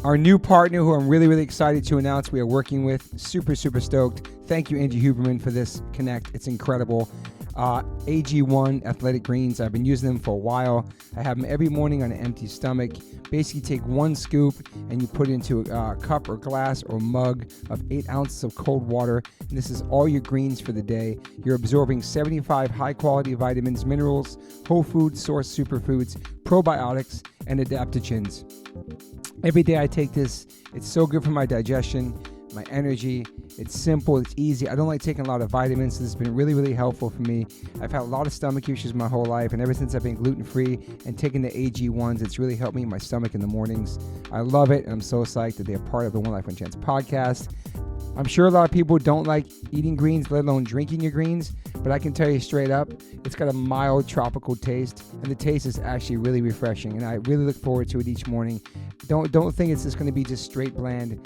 Our new partner who I'm really, really excited to announce we are working with. Super, super stoked. Thank you, Angie Huberman, for this connect. It's incredible. AG1 Athletic Greens. I've been using them for a while. I have them every morning on an empty stomach. Basically take 1 scoop and you put it into a cup or glass or mug of 8 ounces of cold water. And this is all your greens for the day. You're absorbing 75 high-quality vitamins, minerals, whole food source superfoods, probiotics, and adaptogens. Every day I take this. It's so good for my digestion, my energy. It's simple, it's easy. I don't like taking a lot of vitamins, so this has been really, really helpful for me. I've had a lot of stomach issues my whole life, and ever since I've been gluten-free and taking the AG1s, it's really helped me in my stomach in the mornings. I love it, and I'm so psyched that they're part of the One Life, One Chance podcast. I'm sure a lot of people don't like eating greens, let alone drinking your greens, but I can tell you straight up, it's got a mild tropical taste, and the taste is actually really refreshing, and I really look forward to it each morning. Don't think it's just going to be just straight bland.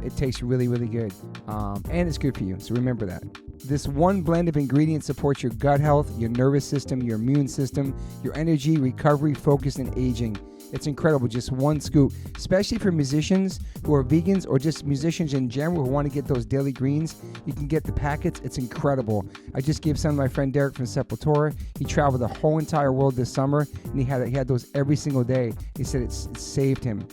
It tastes really, really good, and it's good for you, so remember that. This one blend of ingredients supports your gut health, your nervous system, your immune system, your energy, recovery, focus, and aging. It's incredible, just 1 scoop, especially for musicians who are vegans or just musicians in general who want to get those daily greens. You can get the packets. It's incredible. I just gave some to my friend Derek from Sepultura. He traveled the whole entire world this summer, and he had those every single day. He said it saved him.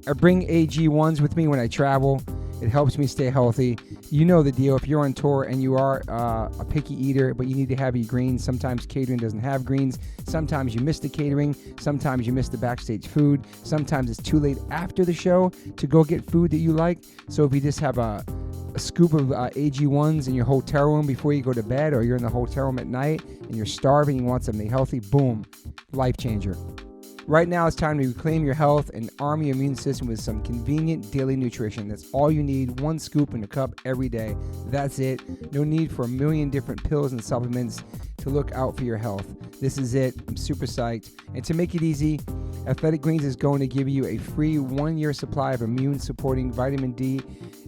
I bring AG1s with me when I travel. It helps me stay healthy. You know the deal. If you're on tour and you are a picky eater, but you need to have your greens, sometimes catering doesn't have greens. Sometimes you miss the catering. Sometimes you miss the backstage food. Sometimes it's too late after the show to go get food that you like. So if you just have a scoop of AG1s in your hotel room before you go to bed, or you're in the hotel room at night and you're starving, you want something healthy, boom, life changer. Right now, it's time to reclaim your health and arm your immune system with some convenient daily nutrition. That's all you need, 1 scoop in a cup every day. That's it. No need for a million different pills and supplements to look out for your health. This is it. I'm super psyched. And to make it easy, Athletic Greens is going to give you a free 1-year supply of immune-supporting vitamin D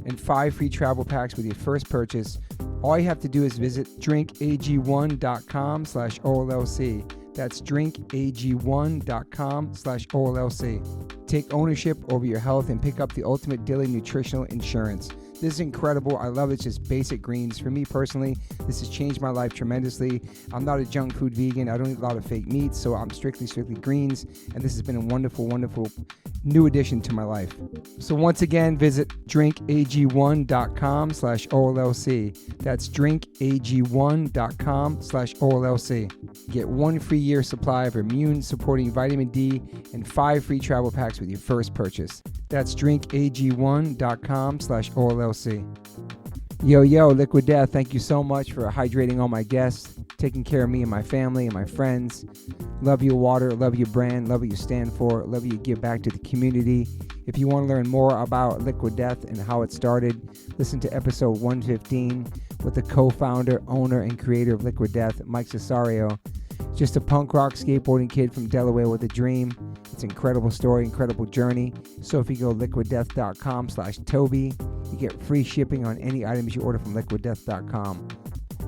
and 5 free travel packs with your first purchase. All you have to do is visit drinkag1.com/OLLC. That's drinkag1.com/OLLC. Take ownership over your health and pick up the ultimate daily nutritional insurance. This is incredible. I love it. It's just basic greens. For me personally, this has changed my life tremendously. I'm not a junk food vegan. I don't eat a lot of fake meats, so I'm strictly greens. And this has been a wonderful, wonderful new addition to my life. So once again, visit drinkag1.com/OLLC. That's drinkag1.com/OLLC. Get 1 free year supply of immune-supporting vitamin D and 5 free travel packs with your first purchase. That's drinkag1.com/OLLC. Yo, Liquid Death, thank you so much for hydrating all my guests, taking care of me and my family and my friends. Love your water, love your brand, love what you stand for, love what you give back to the community. If you want to learn more about Liquid Death and how it started, listen to episode 115 with the co-founder, owner, and creator of Liquid Death, Mike Cesario. Just a punk rock skateboarding kid from Delaware with a dream. It's an incredible story, incredible journey. So if you go liquiddeath.com/Toby, you get free shipping on any items you order from liquiddeath.com.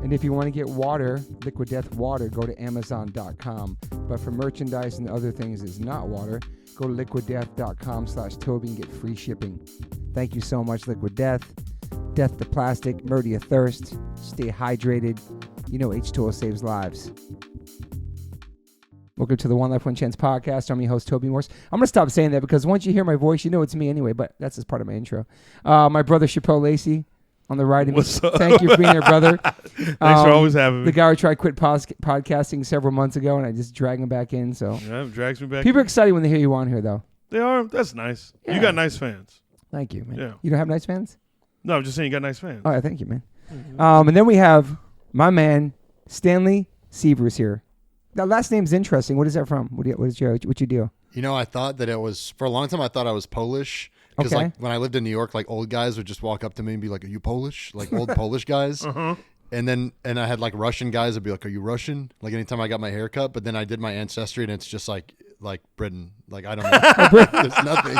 And if you want to get water, Liquid Death water, go to amazon.com. But for merchandise and other things that's not water, go to liquiddeath.com/Toby and get free shipping. Thank you so much, Liquid Death. Death to plastic, murder your thirst, stay hydrated. You know H2O saves lives. Welcome to the One Life, One Chance podcast. I'm your host, Toby Morse. I'm going to stop saying that because once you hear my voice, you know it's me anyway, but that's just part of my intro. My brother, Chappelle Lacey, on the right of me. What's up? Thank you for being here, brother. Thanks for always having me. The guy who tried quit podcasting several months ago, and I just dragged him back in. So Yeah, it drags me back. People are excited when they hear you on here, though. They are. That's nice. Yeah. You got nice fans. Thank you, man. Yeah. You don't have nice fans? No, I'm just saying you got nice fans. Oh, yeah, thank you, man. And then we have my man, Stanley Sievers here. That last name's interesting. What is that from? What's your deal? You know, I thought that it was, for a long time, I thought I was Polish. Because Okay. like when I lived in New York, like old guys would just walk up to me and be like, "Are you Polish?" Like old Polish guys. Uh-huh. And I had like Russian guys that'd be like, "Are you Russian?" Like anytime I got my hair cut. But then I did my ancestry and it's just like Britain. Like I don't know. There's nothing.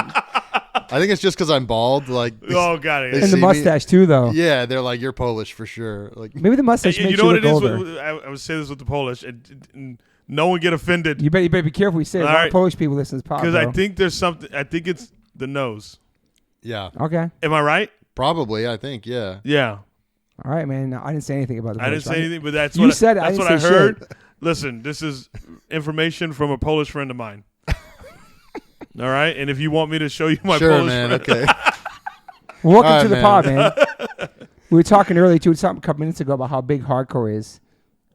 I think it's just because I'm bald. Like Oh, got it. they And the see mustache, too, though. Yeah, they're like, "You're Polish for sure." Like Maybe the mustache makes You know what you it look is? older. I would say this with the Polish. And no one get offended. You better be careful what you say. A lot of right. Polish people listen to this podcast. Because I think there's something. I think it's the nose. Yeah. Okay. Am I right? Probably, I think, yeah. Yeah. All right, man. I didn't say anything about the I didn't Polish. say anything, but that's You what said it. that's I what didn't I say heard. shit. Listen, this is information from a Polish friend of mine. All right, and if you want me to show you my Sure, Polish man. friend, Okay. Welcome All to the right, pod, man. We were talking earlier too, something a couple minutes ago about how big hardcore is.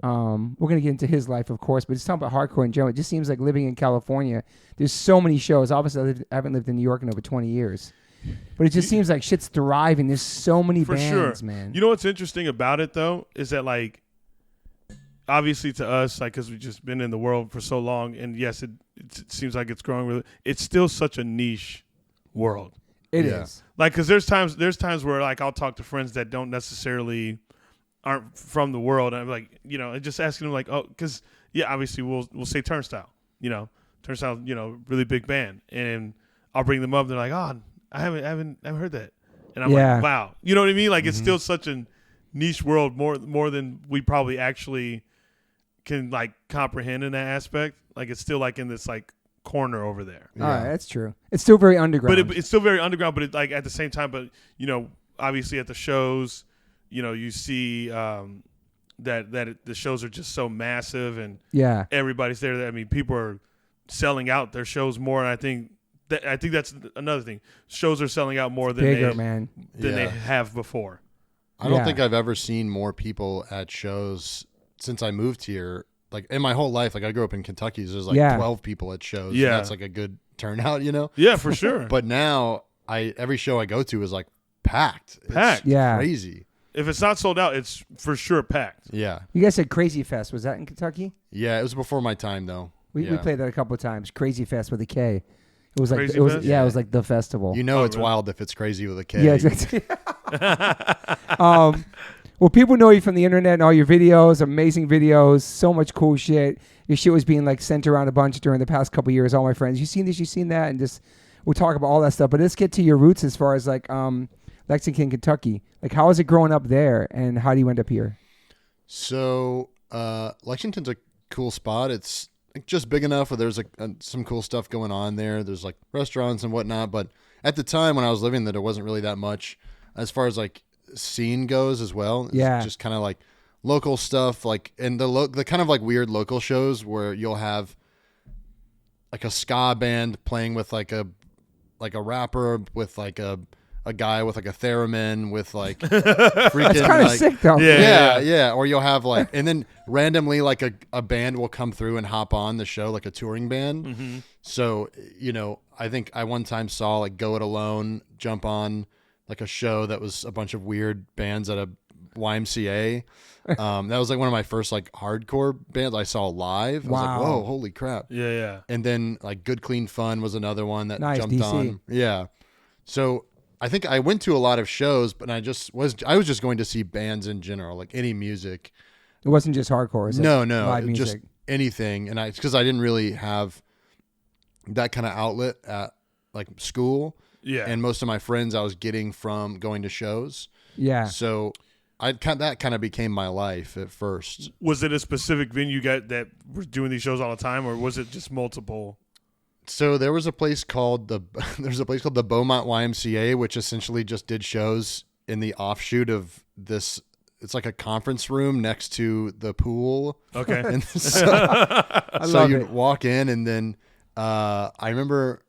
We're gonna get into his life, of course, but just talking about hardcore in general. It just seems like living in California, there's so many shows. Obviously, I haven't lived in New York in over 20 years, but it just seems like shit's thriving. There's so many for bands, sure, man. You know what's interesting about it though is that like, obviously to us, like, because we've just been in the world for so long, and yes, it seems like it's growing. Really, it's still such a niche world. It Yeah. is. Like, because there's times where like I'll talk to friends that don't necessarily aren't from the world, and I'm like, just asking them like, oh, because obviously we'll say Turnstile, Turnstile, really big band, and I'll bring them up. They're like, oh, I haven't heard that, and I'm like, wow, you know what I mean? Like, it's still such a niche world, more than we probably actually can like comprehend in that aspect. Like, it's still like in this like corner over there. All right, that's true. It's still very underground. But it's still very underground. But it, like at the same time, but obviously at the shows, you see that the shows are just so massive, and everybody's there. I mean, people are selling out their shows more, and I think that's another thing. Shows are selling out more than they have before. I don't think I've ever seen more people at shows since I moved here. Like in my whole life, like I grew up in Kentucky, so there's like 12 people at shows. Yeah. And that's like a good turnout, Yeah, for sure. But now every show I go to is like packed. Packed. It's crazy. If it's not sold out, it's for sure packed. Yeah. You guys said Crazy Fest. Was that in Kentucky? Yeah, it was before my time though. We played that a couple of times. Crazy Fest with a K. It was like Crazy it was Fest? it was like the festival. It's really? wild if it's crazy with a K. Yeah, exactly. Well, people know you from the internet and all your videos, amazing videos, so much cool shit. Your shit was being like sent around a bunch during the past couple of years. All my friends, you seen this, you seen that, and just we'll talk about all that stuff. But let's get to your roots as far as like Lexington, Kentucky. Like, how was it growing up there, and how do you end up here? So Lexington's a cool spot. It's just big enough where there's some cool stuff going on there. There's like restaurants and whatnot. But at the time when I was living there, there wasn't really that much as far as like scene goes as well. It's just kind of like local stuff, like, and the kind of like weird local shows where you'll have like a ska band playing with like a rapper with like a guy with like a theremin with like freaking That's kind of like, sick though. yeah. Or you'll have like, and then randomly like a band will come through and hop on the show, like a touring band. Mm-hmm. So, I think I one time saw like Go It Alone jump on like a show that was a bunch of weird bands at a YMCA. That was like one of my first like hardcore bands I saw live. I was like, whoa, holy crap. Yeah. And then like Good Clean Fun was another one that jumped DC. on. Yeah. So I think I went to a lot of shows, but I was just going to see bands in general, like any music. It wasn't just hardcore. Is it? No, Live music. just anything. And because I didn't really have that kind of outlet at like school. Yeah. And most of my friends I was getting from going to shows. Yeah. So that kind of became my life at first. Was it a specific venue that was doing these shows all the time, or was it just multiple? So there was a place called the Beaumont YMCA, which essentially just did shows in the offshoot of this. It's like a conference room next to the pool. Okay. And so you'd it. walk in, and then I remember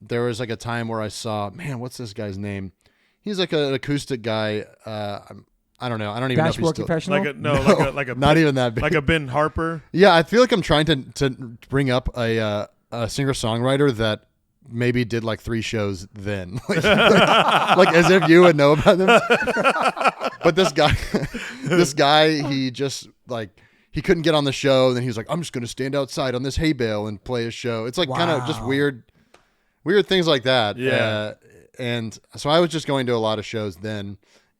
there was like a time where I saw, man, what's this guy's name? He's like an acoustic guy. I don't know. I don't even know if he's Dashboard still. Confessional? Like a Not even that big. like a Ben Harper. Yeah, I feel like I'm trying to bring up a singer-songwriter that maybe did like 3 shows then. like as if you would know about them. But this guy, he just like, he couldn't get on the show. And then he was like, I'm just going to stand outside on this hay bale and play a show. It's like kind of just weird things like that. Yeah. And so I was just going to a lot of shows then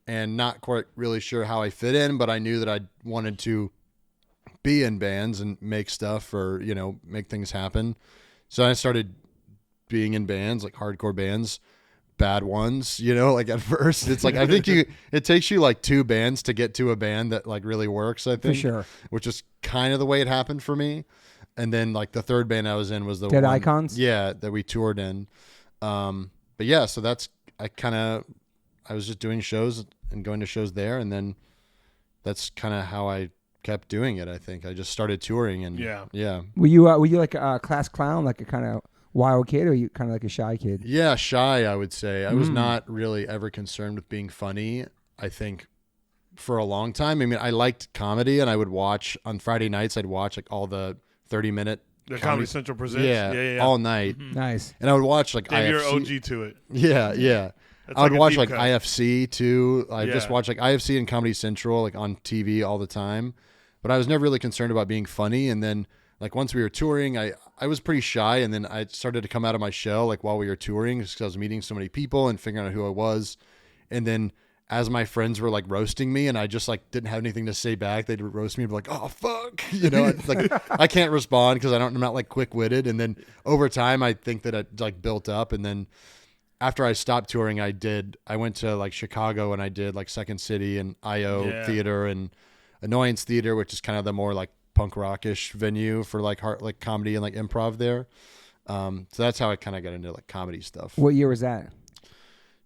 and not quite really sure how I fit in, but I knew that I wanted to be in bands and make stuff or, make things happen. So I started being in bands, like hardcore bands, bad ones, like at first it's like, I think it takes you like 2 bands to get to a band that like really works, I think. For sure. Which is kind of the way it happened for me. And then like the 3rd band I was in was the Dead one, Icons? Yeah, that we toured in. But yeah, so I was just doing shows and going to shows there, and then that's kind of how I kept doing it. I think I just started touring, and yeah. Were you like a class clown, like a kind of wild kid, or you kind of like a shy kid? Yeah, shy, I would say. I was not really ever concerned with being funny, I think, for a long time. I mean, I liked comedy, and I would watch on Friday nights. I'd watch like all the 30-minute the Comedy Central presents, all night. Nice. And I would watch like Dave, IFC. you're OG to it. Yeah. That's I would watch deep like cut. IFC too. I just watched like IFC and Comedy Central like on TV all the time. But I was never really concerned about being funny. And then like once we were touring, I was pretty shy, and then I started to come out of my shell like while we were touring, just because I was meeting so many people and figuring out who I was. And then as my friends were like roasting me and I just like didn't have anything to say back, they'd roast me and be like, oh fuck, it's like I can't respond because I'm not like quick-witted. And then over time I think that it like built up, and then after I stopped touring, I went to like Chicago and I did like Second City and IO Theater and Annoyance Theater, which is kind of the more like punk rockish venue for like comedy and like improv there. So that's how I kind of got into like comedy stuff. What year was that?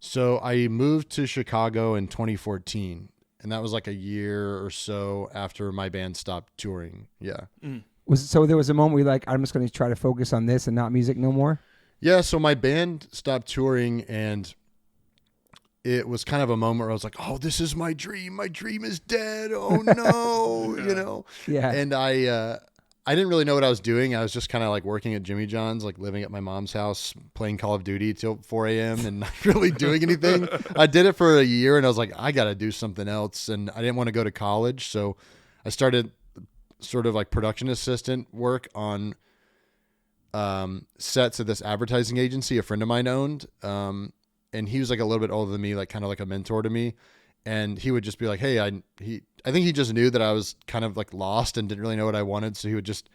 So I moved to Chicago in 2014, and that was like a year or so after my band stopped touring. Yeah. So there was a moment where you're like, I'm just going to try to focus on this and not music no more? Yeah, so my band stopped touring, and it was kind of a moment where I was like, oh, this is my dream. My dream is dead. Oh, no, Yeah. And I didn't really know what I was doing. I was just kind of like working at Jimmy John's, like living at my mom's house, playing Call of Duty till 4 a.m. and not really doing anything. I did it for a year, and I was like, I got to do something else. And I didn't want to go to college. So I started sort of like production assistant work on sets of this advertising agency a friend of mine owned. And he was like a little bit older than me, like kind of like a mentor to me. And he would just be like, hey, I think he just knew that I was kind of like lost and didn't really know what I wanted. So he would just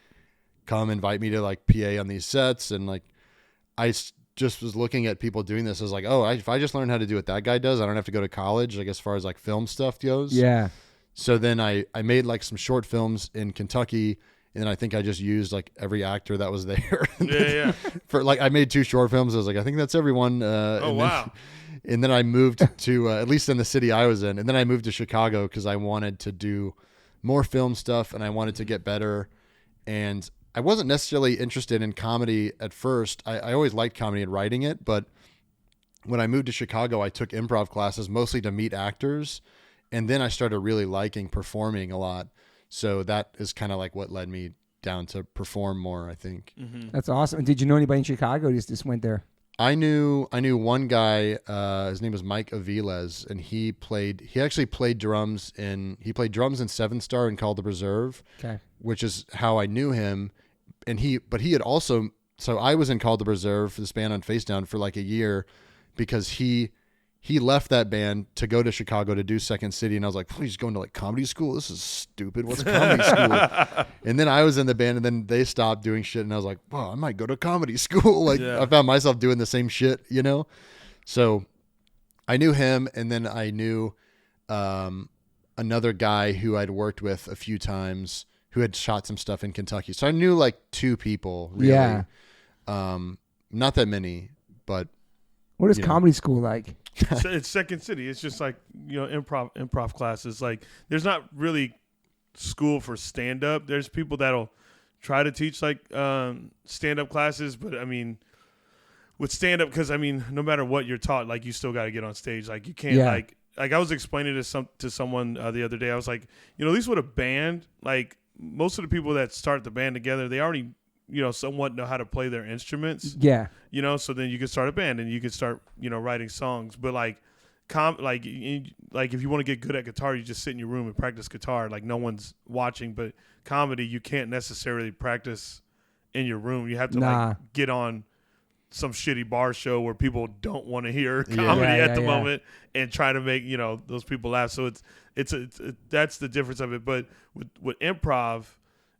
come invite me to like PA on these sets. And like, just was looking at people doing this. I was like, oh, if I just learn how to do what that guy does, I don't have to go to college, like as far as like film stuff goes. Yeah. So then I made like some short films in Kentucky, and I think I just used like every actor that was there. Yeah. For like, I made 2 short films. I was like, I think that's everyone. Wow. And then I moved to, at least in the city I was in. And then I moved to Chicago because I wanted to do more film stuff and I wanted to get better. And I wasn't necessarily interested in comedy at first. I always liked comedy and writing it. But when I moved to Chicago, I took improv classes mostly to meet actors. And then I started really liking performing a lot. So that is kind of like what led me down to perform more, I think. Mm-hmm. That's awesome. And did you know anybody in Chicago? You just went there? I knew one guy, his name was Mike Aviles, and he actually played drums in 7 Star and Call the Preserve, which is how I knew him. And he had also, so I was in Call the Preserve for this band on Face Down for like a year because he left that band to go to Chicago to do Second City. And I was like, please, going to like comedy school? This is stupid. What's comedy school? And then I was in the band, and then they stopped doing shit. And I was like, wow, I might go to comedy school. Like I found myself doing the same shit, So I knew him. And then I knew another guy who I'd worked with a few times who had shot some stuff in Kentucky. So I knew like 2 people, really. Yeah. Not that many, but. What is comedy school like? It's Second City. It's just like, improv classes. Like, there's not really school for stand-up. There's people that'll try to teach like stand-up classes, but I mean, with stand-up, because I mean, no matter what you're taught, like you still got to get on stage. Like you can't like I was explaining to someone the other day. I was like, at least with a band, like most of the people that start the band together, they already somewhat know how to play their instruments. Yeah. So then you could start a band and you could start, writing songs. But like if you want to get good at guitar, you just sit in your room and practice guitar. Like no one's watching. But comedy, you can't necessarily practice in your room. You have to like get on some shitty bar show where people don't want to hear comedy at the moment and try to make, those people laugh. So it's that's the difference of it. But with improv,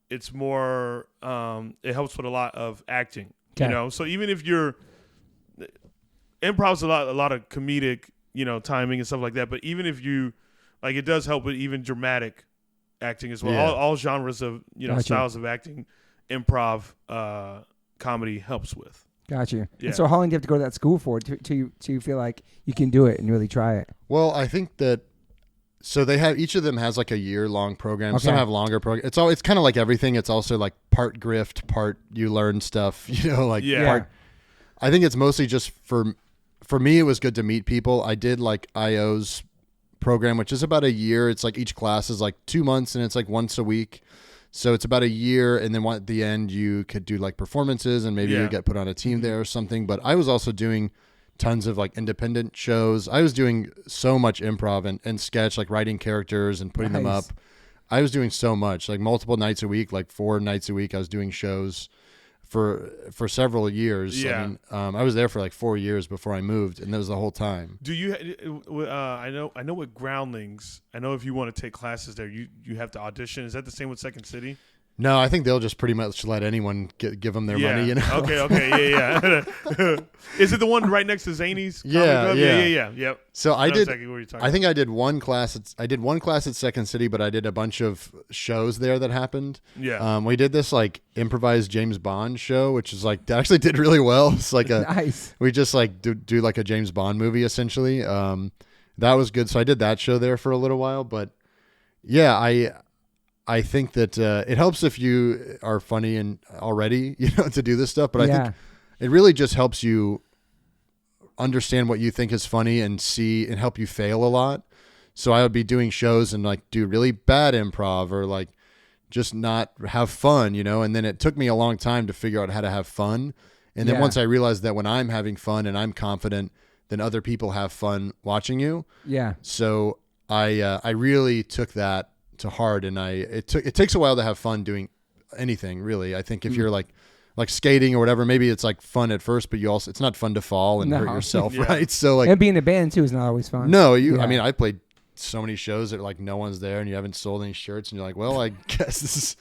it's more, it helps with a lot of acting, So even if improv's a lot of comedic, timing and stuff like that. But even if you, like, it does help with even dramatic acting as well. Yeah. All genres of, styles of acting, improv, comedy helps with. Got you. Yeah. And so how long do you have to go to that school for to feel like you can do it and really try it? Well, I think that so they have each of them has like a year-long program. Okay. Some have longer programs. It's kind of like everything. It's also like part grift, part you learn stuff. Like Yeah. I think it's mostly just for me. It was good to meet people. I did like IO's program, which is about a year. It's like each class is like 2 months, and it's like once a week. So it's about a year, and then at the end you could do like performances, and maybe you get put on a team there or something. But I was also doing tons of like independent shows. I was doing so much improv and sketch, like writing characters and putting them up. I was doing so much, like multiple nights a week, like 4 nights a week. I was doing shows for several years. Yeah. I mean, I was there for like 4 years before I moved, and that was the whole time. Do you? I know with Groundlings. I know if you want to take classes there, you have to audition. Is that the same with Second City? No, I think they'll just pretty much let anyone give them their money. Okay, yeah. Is it the one right next to Zany's? Yeah. Yep. So I did. Exactly what you're talking I think I did one class. I did one class at Second City, but I did a bunch of shows there that happened. Yeah. We did this like improvised James Bond show, which is like that actually did really well. It's like Nice. we just like do like a James Bond movie essentially. That was good. So I did that show there for a little while, but yeah, I think that it helps if you are funny and already, to do this stuff. But I think it really just helps you understand what you think is funny and see and help you fail a lot. So I would be doing shows and like do really bad improv or like just not have fun, and then it took me a long time to figure out how to have fun. And then once I realized that when I'm having fun and I'm confident, then other people have fun watching you. Yeah. So I really took that to heart, and it takes a while to have fun doing anything, really. I think if you're like skating or whatever, maybe it's like fun at first, but it's not fun to fall and hurt yourself, right? So like, and being in a band too is not always fun. No, I mean, I played so many shows that like no one's there and you haven't sold any shirts and you're like, well, I guess this is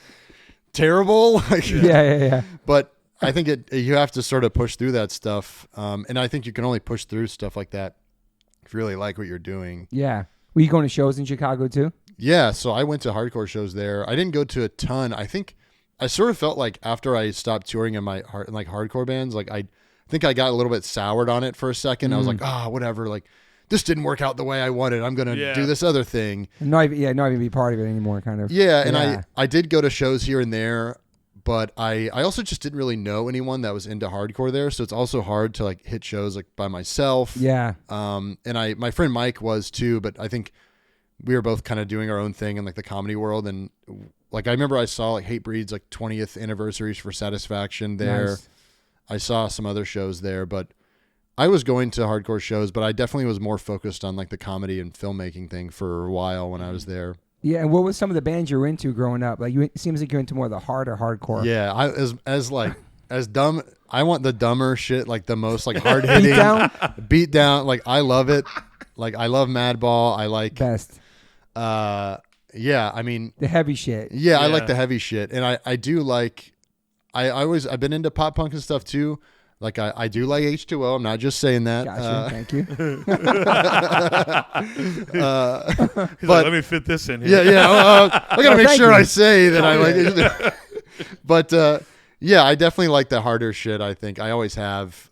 terrible. Yeah. But I think you have to sort of push through that stuff, and I think you can only push through stuff like that if you really like what you're doing. Yeah. Were you going to shows in Chicago too? Yeah, so I went to hardcore shows there. I didn't go to a ton. I think I sort of felt like after I stopped touring in my hardcore bands, like I think I got a little bit soured on it for a second. I was like, whatever, like this didn't work out the way I wanted. I'm gonna do this other thing. Not even be part of it anymore, kind of. Yeah, and I did go to shows here and there, but I also just didn't really know anyone that was into hardcore there, so it's also hard to like hit shows like by myself. Yeah. And my friend Mike was too, but I think we were both kind of doing our own thing in like the comedy world. And like, I remember I saw like Hatebreed's like 20th anniversaries for Satisfaction there. Nice. I saw some other shows there, but I was going to hardcore shows, but I definitely was more focused on like the comedy and filmmaking thing for a while when I was there. Yeah. And what was some of the bands you were into growing up? Like it seems like you're into more of the harder hardcore. Yeah. As dumb, I want the dumber shit, like the most like hard hitting beat down. Like I love it. Like I love Madball. I like best. Yeah, I mean the heavy shit. Yeah, I like the heavy shit, and I do like. I've been into pop punk and stuff too. Like I do like H2O. I'm not just saying that. Gotcha. Thank you. But like, let me fit this in here. Yeah. I gotta make sure I say that I like it. But yeah, I definitely like the harder shit. I think I always have.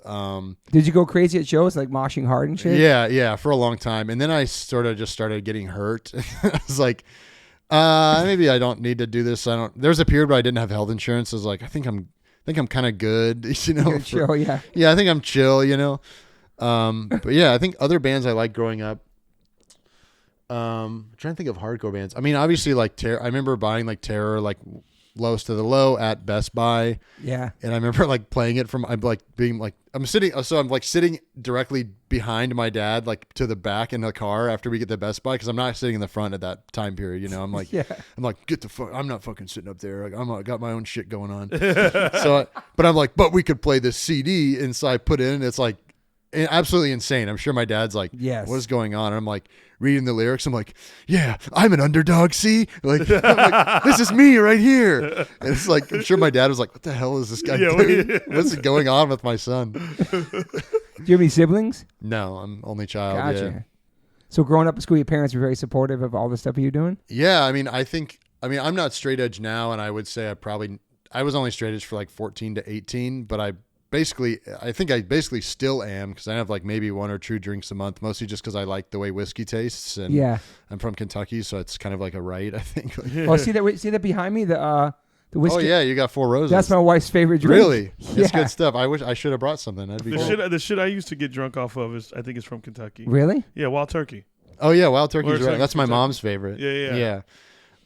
Did you go crazy at shows like moshing hard and shit? Yeah, for a long time, and then I sort of just started getting hurt. I was like, maybe I don't need to do this. There's a period where I didn't have health insurance. I was like, I think I'm kind of good. You're chill, yeah. Yeah, I think I'm chill. But yeah, I think other bands I like growing up. I'm trying to think of hardcore bands. I mean, obviously like Terror. I remember buying like Terror, like Lowest to the Low at Best Buy. Yeah. And I remember like playing it I'm sitting directly behind my dad, like to the back in the car after we get to Best Buy, because I'm not sitting in the front at that time period. I'm like, I'm like, get the fuck, I'm not fucking sitting up there. Like I got my own shit going on. But I'm like, but we could play this CD, and so I put in. It's like absolutely insane. I'm sure my dad's like, yes, what is going on? And I'm like reading the lyrics. I'm like, yeah, I'm an underdog. See, like, I'm like, this is me right here. And it's like, I'm sure my dad was like, what the hell is this guy doing? What's going on with my son? Do you have any siblings? No, I'm only child. Gotcha. Yeah. So growing up in school, your parents were very supportive of all the stuff you're doing? Yeah, I mean, I'm not straight edge now, and I would say I was only straight edge for like 14 to 18, but basically, I think I basically still am, because I have like maybe 1 or 2 drinks a month, mostly just because I like the way whiskey tastes, and I'm from Kentucky, so it's kind of like a right, I think. Well, see that behind me, the whiskey. Oh yeah, you got 4 roses. That's my wife's favorite drink. Really? It's good stuff. I wish I should have brought something. That'd be cool. The shit I used to get drunk off of I think it's from Kentucky. Really? Yeah, Wild Turkey. Oh yeah, Wild Turkey's right. Like That's my mom's favorite. Yeah.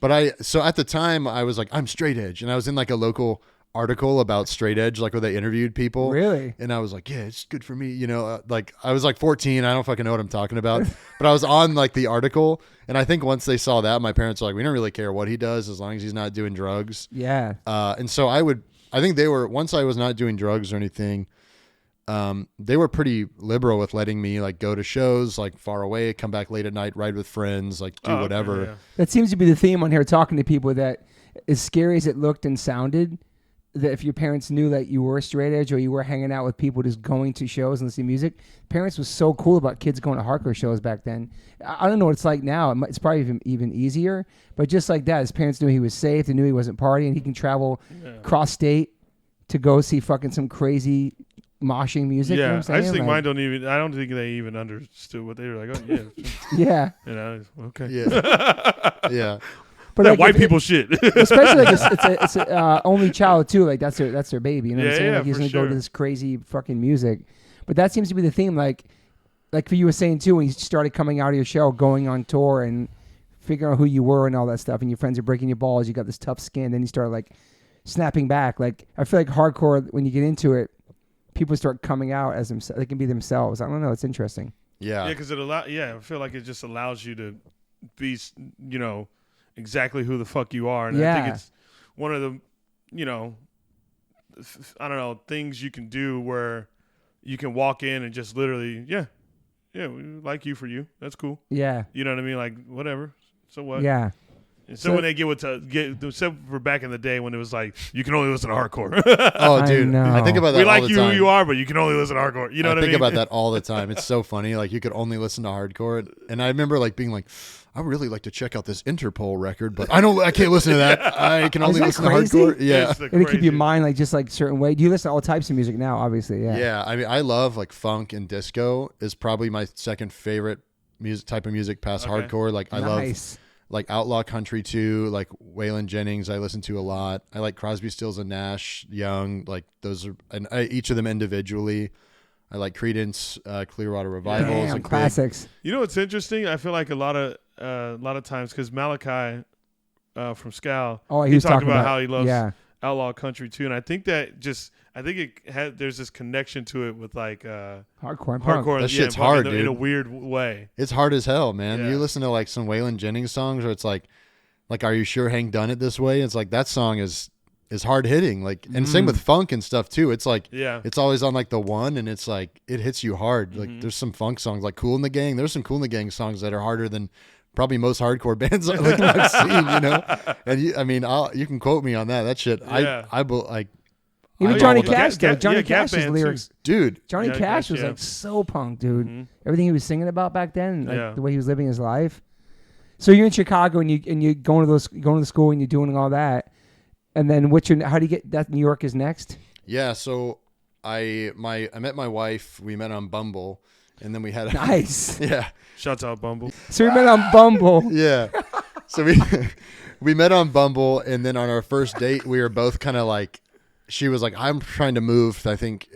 But so at the time I was like, I'm straight edge, and I was in like a local article about straight edge, like where they interviewed people. Really? And I was like, yeah, it's good for me. Like I was like 14. I don't fucking know what I'm talking about. But I was on like the article, and I think once they saw that, my parents were like, we don't really care what he does as long as he's not doing drugs. Yeah. And so I think they were, once I was not doing drugs or anything, they were pretty liberal with letting me like go to shows like far away, come back late at night, ride with friends, like do whatever. Yeah. That seems to be the theme on here, talking to people, that as scary as it looked and sounded, that if your parents knew that you were straight edge or you were hanging out with people just going to shows and listening to music, parents was so cool about kids going to hardcore shows back then. I don't know what it's like now. It's probably even easier, but just like that, his parents knew he was safe. They knew he wasn't partying. He can travel cross state to go see fucking some crazy moshing music. Yeah, you know what I'm saying? I just think mine I don't think they even understood what they were like. Oh yeah. Yeah. Okay. Yeah. Yeah. But that like white people shit. Especially like it's a only child too. Like that's their baby. You know what I'm saying? Like he's gonna go to this crazy fucking music. But that seems to be the theme. Like for you were saying too, when you started coming out of your shell, going on tour and figuring out who you were and all that stuff, and your friends are breaking your balls, you got this tough skin, then you start like snapping back. Like I feel like hardcore, when you get into it, people start coming out as themselves. They can be themselves. I don't know. It's interesting. Yeah. Yeah, because I feel like it just allows you to be, exactly who the fuck you are. And I think it's one of the, I don't know, things you can do where you can walk in and just literally, we like you for you. That's cool. Yeah. You know what I mean? Like, whatever. So what? Yeah. So when they except for back in the day when it was like, you can only listen to hardcore. Oh, dude. I think about that all the time. We like you who you are, but you can only listen to hardcore. You know what I mean? I think about that all the time. It's so funny. Like, you could only listen to hardcore. And I remember like being like, I would really like to check out this Interpol record, but I can't listen to that. I can only listen to hardcore. Yeah. It'll keep your mind like just like certain way. Do you listen to all types of music now? Obviously, yeah. Yeah. I mean, I love like funk and disco is probably my second favorite type of music past hardcore. Like I love like outlaw country too, like Waylon Jennings I listen to a lot. I like Crosby, Stills and Nash, Young, like those are, and each of them individually. I like Creedence, Clearwater Revival. Damn, like classics. You know what's interesting? I feel like a lot of times, because Malachi from Scal, he was talked talking about how he loves outlaw country too, and I think there's this connection to it with like hardcore and punk. That shit's hard, dude. In a weird way. It's hard as hell, man. Yeah. You listen to like some Waylon Jennings songs where it's like, Are You Sure Hank Done It This Way? It's like that song is hard hitting. Like, and same with funk and stuff too. It's like, it's always on like the one, and it's like it hits you hard. Like there's some funk songs like Kool and the Gang. There's some Kool and the Gang songs that are harder than probably most hardcore bands like I've seen. And you can quote me on that. That shit. Yeah. I like. Even Johnny Cash, though. Johnny Cash's Band lyrics, dude. Johnny Cash was like so punk, dude. Mm-hmm. Everything he was singing about back then, like the way he was living his life. So you're in Chicago and you going to school and you're doing all that, and then how do you get that? New York is next. Yeah. So I met my wife. We met on Bumble, and then we had nice. Yeah. Shouts out Bumble. So we met on Bumble. Yeah. So we met on Bumble, and then on our first date, we were both kind of like. She was like, I'm trying to move, I think,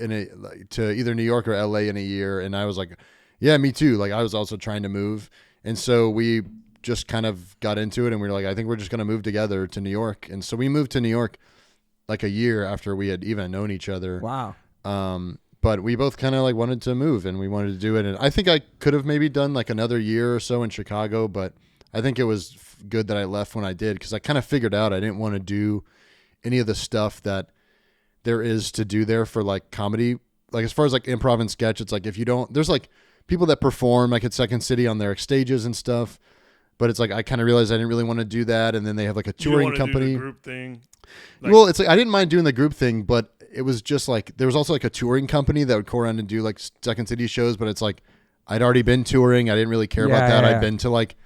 to either New York or LA in a year. And I was like, yeah, me too. Like, I was also trying to move. And so we just kind of got into it. And we were like, I think we're just going to move together to New York. And so we moved to New York like a year after we had even known each other. Wow. But we both kind of like wanted to move and we wanted to do it. And I think I could have maybe done like another year or so in Chicago. But I think it was good that I left when I did, because I kind of figured out I didn't want to do any of the stuff that there is to do there for like comedy. Like as far as like improv and sketch, it's like if you don't, there's like people that perform like at Second City on their stages and stuff, but it's like I kind of realized I didn't really want to do that. And then they have like a touring company. Do the group thing. Well, it's like I didn't mind doing the group thing, but it was just like there was also like a touring company that would go around and do like Second City shows, but it's like I'd already been touring. I didn't really care about that. I'd been to like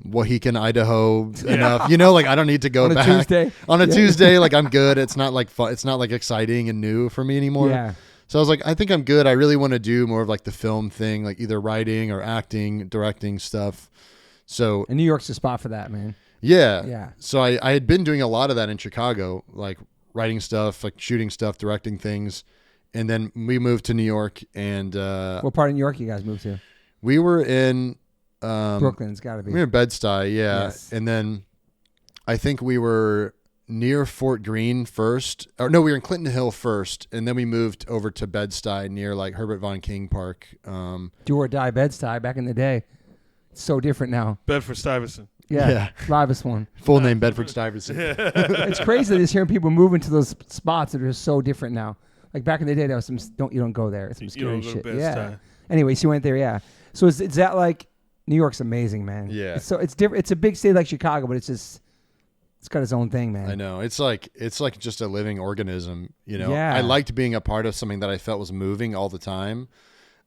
Mohican, Idaho enough, like I don't need to go back Tuesday. on a Tuesday. Like I'm good. It's not like fun. It's not like exciting and new for me anymore. Yeah. So I was like, I think I'm good. I really want to do more of like the film thing, like either writing or acting, directing stuff. So And New York's the spot for that, man. yeah. Yeah. So I had been doing a lot of that in Chicago, like writing stuff, like shooting stuff, directing things. And then we moved to New York, and What part of New York you guys moved to? we were in Brooklyn's got to be. we were in Bed-Stuy, yeah. Yes. And then I think we were near Fort Greene first. Or no, we were in Clinton Hill first, and then we moved over to Bed-Stuy near like Herbert von King Park. Do or die Bed-Stuy back in the day. It's so different now. Bedford-Stuyvesant. Yeah. Livest one. Full name Bedford-Stuyvesant. It's crazy just hearing people moving to those spots that are so different now. Like back in the day, there was some you don't go there. It's some scary shit. Yeah. Anyway, so you went there, yeah. So is that like New York's amazing, man? Yeah. It's different. It's a big city like Chicago, but it's got its own thing, man. I know. It's like just a living organism, you know. Yeah. I liked being a part of something that I felt was moving all the time.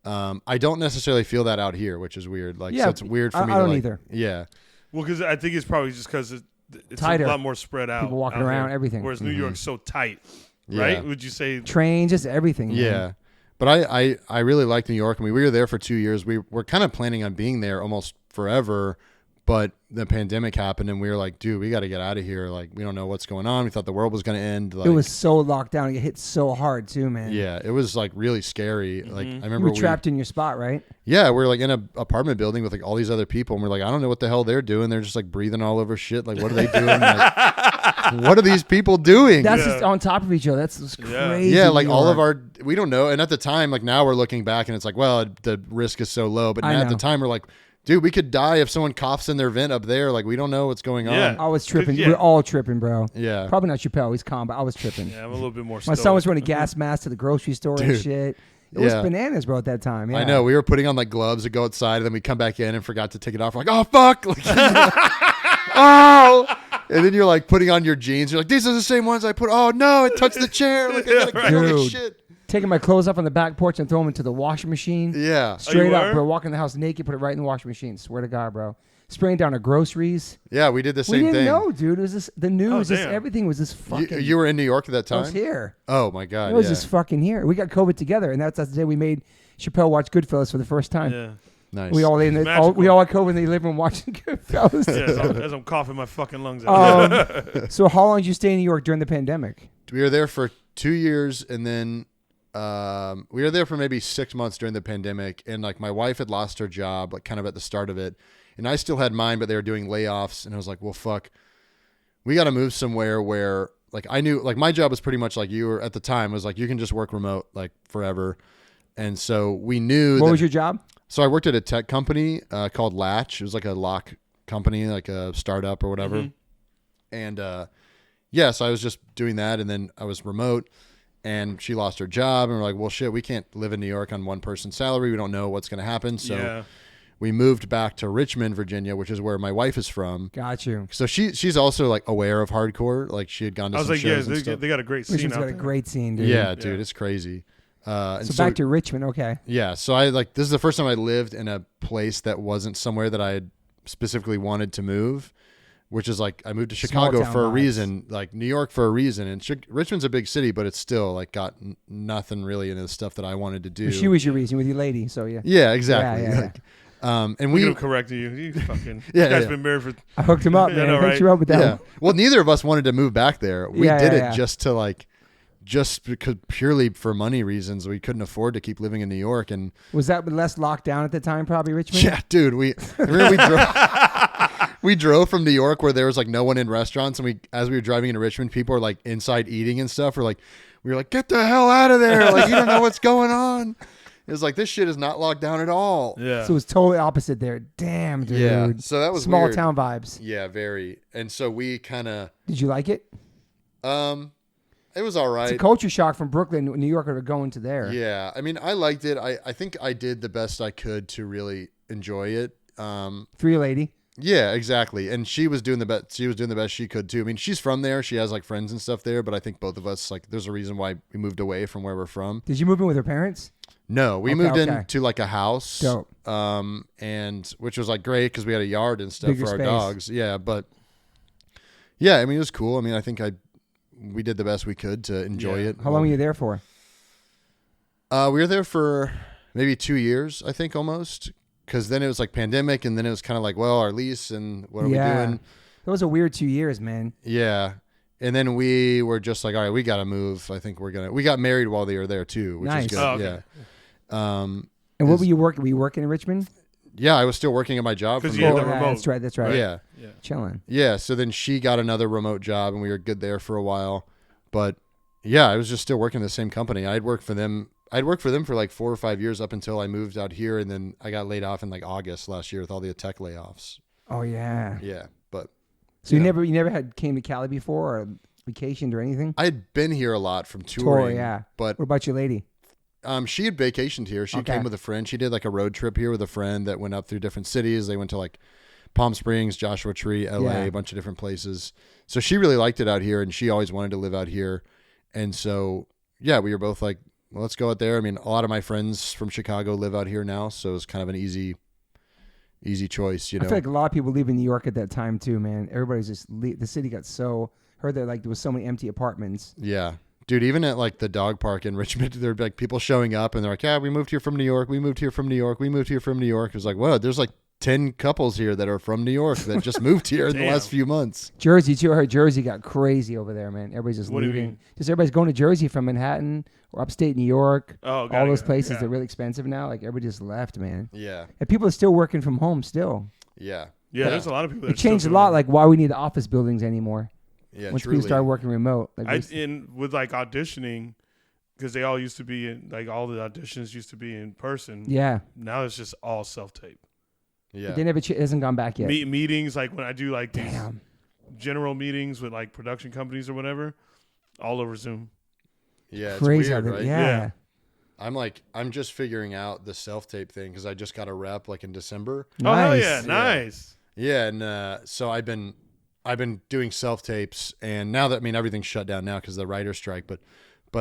I don't necessarily feel that out here, which is weird. Like, so it's weird for me. I don't like, either. Yeah. Well, because I think it's probably just because it's Tighter. a lot more spread out. People walking out around, here, everything. Whereas New York's so tight, Yeah. right? Would you say? Train, just everything. Man. Yeah. But I really liked New York. I mean, we were there for 2 years. We were kind of planning on being there almost forever, but the pandemic happened, and we were like, dude, we got to get out of here. Like, we don't know what's going on. We thought the world was going to end. Like, It was so locked down. It hit so hard too, man. yeah, it was like really scary. Like, I You remember were trapped in your spot, right? yeah, we're like in an apartment building with like all these other people, and we're like, I don't know what the hell they're doing. They're just like breathing all over shit. Like, what are they doing? Like, what are these people doing? That's just on top of each other. That's just crazy. Yeah, like New all of York. we don't know. And at the time, like now we're looking back and it's like, well, the risk is so low. But I at the know. time, we're like, dude, we could die if someone coughs in their vent up there. Like, we don't know what's going Yeah. on. I was tripping. Yeah. We're all tripping, bro. Yeah. Probably not Chappelle. He's calm, but I was tripping. Yeah, I'm a little bit more. My son was wearing a gas mask to the grocery store and Dude. shit. It was Yeah. bananas, bro, at that time. Yeah. I know. We were putting on like gloves to go outside, and then we come back in and forgot to take it off. We're like, oh, fuck. Like, oh. And then you're like putting on your jeans. You're like, these are the same ones I put. Oh, no, it touched the chair. Like, I gotta feel like Dude. shit. Taking my clothes off on the back porch and throwing them into the washing machine. Yeah. Straight you up, were? bro. Walking in the house naked, put it right in the washing machine. Swear to God, bro. Spraying down our groceries. Yeah, we did the We same didn't thing. know, dude. It was just the news. Just damn. everything was just fucking. You were in New York at that I time? was here. Oh, my God. It was yeah. just fucking here. We got COVID together, and that's the day we made Chappelle watch Goodfellas for the first time. Yeah. Nice. We all lay in the, Magical. we all had COVID in the living room watching Goodfellas. Yeah, as I'm coughing my fucking lungs out. So how long did you stay in New York during the pandemic? We were there for 2 years, and then we were there for maybe 6 months during the pandemic. And like my wife had lost her job, like kind of at the start of it, and I still had mine, but they were doing layoffs. And I was like, well, fuck, we got to move somewhere where like I knew like my job was pretty much like you were at the time. It was like you can just work remote like forever. And so we knew. What was your job? So I worked at a tech company called Latch. It was like a lock company, like a startup or whatever. Mm-hmm. And yeah, so I was just doing that, and then I was remote, and she lost her job, and we're like, well, shit, we can't live in New York on one person's salary. We don't know what's going to happen. So Yeah. we moved back to Richmond, Virginia, which is where my wife is from. Got you. So she's also like aware of hardcore. Like she had gone to I was some like, yeah, shows and they, stuff. they got a great scene Richmond's out got a there. great scene, dude. Yeah, dude, Yeah. it's crazy. And So back to Richmond, okay. yeah, so I like this is the first time I lived in a place that wasn't somewhere that I had specifically wanted to move, which is like I moved to Small Chicago town for a vibes. reason, like New York for a reason, and Richmond's a big city, but it's still like got nothing really into the stuff that I wanted to do. Well, she was your reason with your lady, so yeah. Yeah, exactly. Yeah, yeah, Like, and We we could have corrected you. You fucking Yeah, you guys yeah. been married for. I hooked him up, Yeah, man. I know, I hooked right? you up with that yeah. one. Well, neither of us wanted to move back there. We Yeah, did yeah, it yeah. just because purely for money reasons. We couldn't afford to keep living in New York, and Was that less locked down at the time, probably, Richmond? yeah, dude, we drove. We drove from New York where there was like no one in restaurants, and as we were driving into Richmond, people were like inside eating and stuff. We were like, get the hell out of there! Like you don't know what's going on. It was like this shit is not locked down at all. Yeah. So it was totally opposite there. Damn, dude. Yeah, so that was small weird. town vibes. Yeah, very. And so we kind of, Did you like it? it was all It's a right. culture shock from Brooklyn, New York, to going to there. Yeah, I mean, I liked it. I think I did the best I could to really enjoy it. For your lady. Yeah, exactly. And she was doing the best. She was doing the best she could too. I mean, she's from there. She has like friends and stuff there. But I think both of us like, there's a reason why we moved away from where we're from. Did you move in with her parents? No, we Okay, moved okay. into like a house. Dope. And which was like great because we had a yard and stuff Bigger for our space. dogs. Yeah, but yeah, I mean, it was cool. I mean, I think we did the best we could to enjoy Yeah. it. How long were you there for? We were there for maybe 2 years, I think, almost. Because then it was like pandemic, and then it was kind of like, well, our lease, and what are we doing? It was a weird 2 years, man. Yeah. And then we were just like, all right, we got to move. I think we got married while they were there too, which is good. Oh, okay. Yeah. And what were you working? Were you working in Richmond? Yeah, I was still working at my job. Because you had the remote. That's right. Yeah. Chilling. Yeah. So then she got another remote job, and we were good there for a while. But yeah, I was just still working the same company. I'd worked for them for like 4 or 5 years up until I moved out here, and then I got laid off in like August last year with all the tech layoffs. Oh yeah. Yeah, but so you never came to Cali before or vacationed or anything? I had been here a lot from touring. Yeah. But what about your lady? She had vacationed here. She came with a friend. She did like a road trip here with a friend that went up through different cities. They went to like Palm Springs, Joshua Tree, LA, a bunch of different places. So she really liked it out here, and she always wanted to live out here. And so yeah, we were both like, well, let's go out there. I mean, a lot of my friends from Chicago live out here now, so it's kind of an easy choice, you know. I feel like a lot of people leave in New York at that time too, man. Everybody's just the city got so heard that like there was so many empty apartments. Yeah. Dude, even at like the dog park in Richmond, there'd be like people showing up and they're like, yeah, we moved here from New York. We moved here from New York. We moved here from New York. It was like, whoa, there's like 10 couples here that are from New York that just moved here in the last few months. Jersey too. I heard Jersey got crazy over there, man. Everybody's just leaving. Just everybody's going to Jersey from Manhattan or upstate New York. Oh, all those places they're really expensive now. Like everybody just left, man. Yeah. And people are still working from home still. Yeah. Yeah, there's a lot of people that it changed a lot, like why we need office buildings anymore. Yeah, once people started working remote. Like with like auditioning, because they all used to be in, like all the auditions used to be in person. Yeah. Now it's just all self-tape. Yeah. They never hasn't gone back yet. Meetings, like when I do like these general meetings with like production companies or whatever, all over Zoom. Yeah, it's crazy, weird, right? Yeah. I'm just figuring out the self-tape thing because I just got a rep like in December. Nice. Oh, hell yeah. Nice. Yeah, and so I've been doing self-tapes, and now that, I mean, everything's shut down now because of the writer's strike, but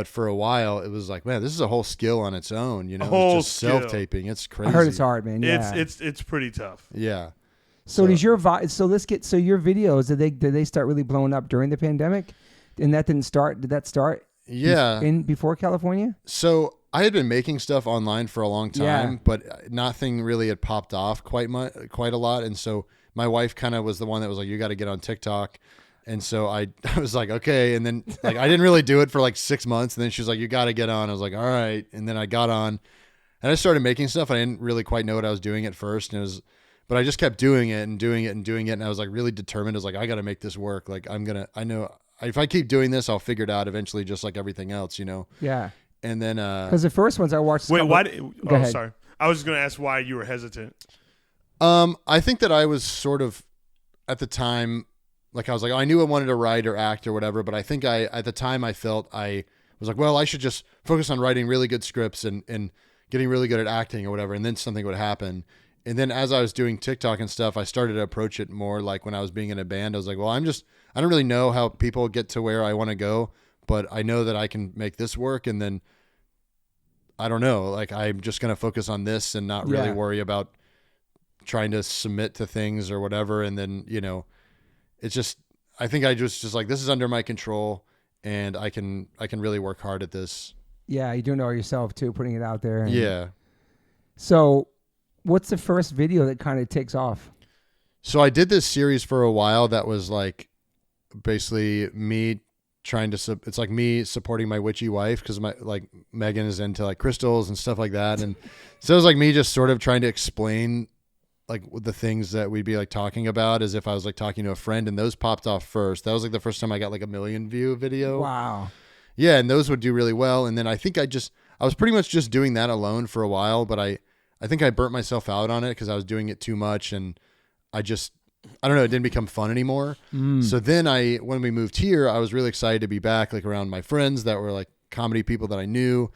for a while it was like, man, this is a whole skill on its own, you know. It's just self-taping. It's crazy. I heard it's hard, man. Yeah. It's pretty tough. Yeah. So does your your videos, did they start really blowing up during the pandemic? And that didn't start, did that start before California? So I had been making stuff online for a long time, but nothing really had popped off quite a lot. And so my wife kind of was the one that was like, you got to get on TikTok. And so I was like, okay. And then like, I didn't really do it for like 6 months. And then she was like, you got to get on. I was like, all right. And then I got on and I started making stuff. I didn't really quite know what I was doing at first. And but I just kept doing it and doing it and doing it. And I was like really determined. I was like, I got to make this work. Like I know if I keep doing this, I'll figure it out eventually, just like everything else, you know? Yeah. And then, because the first ones I watched. Wait, why? Sorry. I was just going to ask why you were hesitant. I think that I was sort of at the time, like I was like, I knew I wanted to write or act or whatever, but I think at the time I felt I was like, well, I should just focus on writing really good scripts and getting really good at acting or whatever. And then something would happen. And then as I was doing TikTok and stuff, I started to approach it more like when I was being in a band. I was like, well, I don't really know how people get to where I want to go, but I know that I can make this work. And then I don't know, like I'm just going to focus on this and not really worry about trying to submit to things or whatever. And then, you know, it's just, I think I just like, this is under my control and I can really work hard at this. Yeah. You do know yourself too, putting it out there. Yeah. So what's the first video that kind of takes off? So I did this series for a while that was like basically me trying to, it's like me supporting my witchy wife because like Megan is into like crystals and stuff like that. And so it was like me just sort of trying to explain like the things that we'd be like talking about as if I was like talking to a friend, and those popped off first. That was like the first time I got like 1 million view video. Wow. Yeah. And those would do really well. And then I think I was pretty much just doing that alone for a while, but I think I burnt myself out on it because I was doing it too much. And I don't know, it didn't become fun anymore. So then when we moved here, I was really excited to be back, like around my friends that were like comedy people that I knew.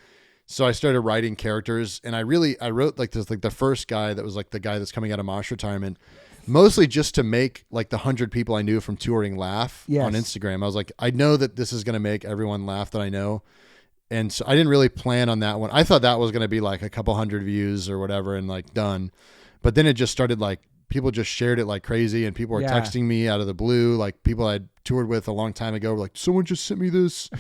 So I started writing characters, and I wrote like this, like the first guy that was like the guy that's coming out of Mosh retirement, mostly just to make like the 100 people I knew from touring laugh on Instagram. I was like, I know that this is going to make everyone laugh that I know. And so I didn't really plan on that one. I thought that was going to be like a couple hundred views or whatever and like done. But then it just started like, people just shared it like crazy, and people were texting me out of the blue. Like people I'd toured with a long time ago were like, someone just sent me this.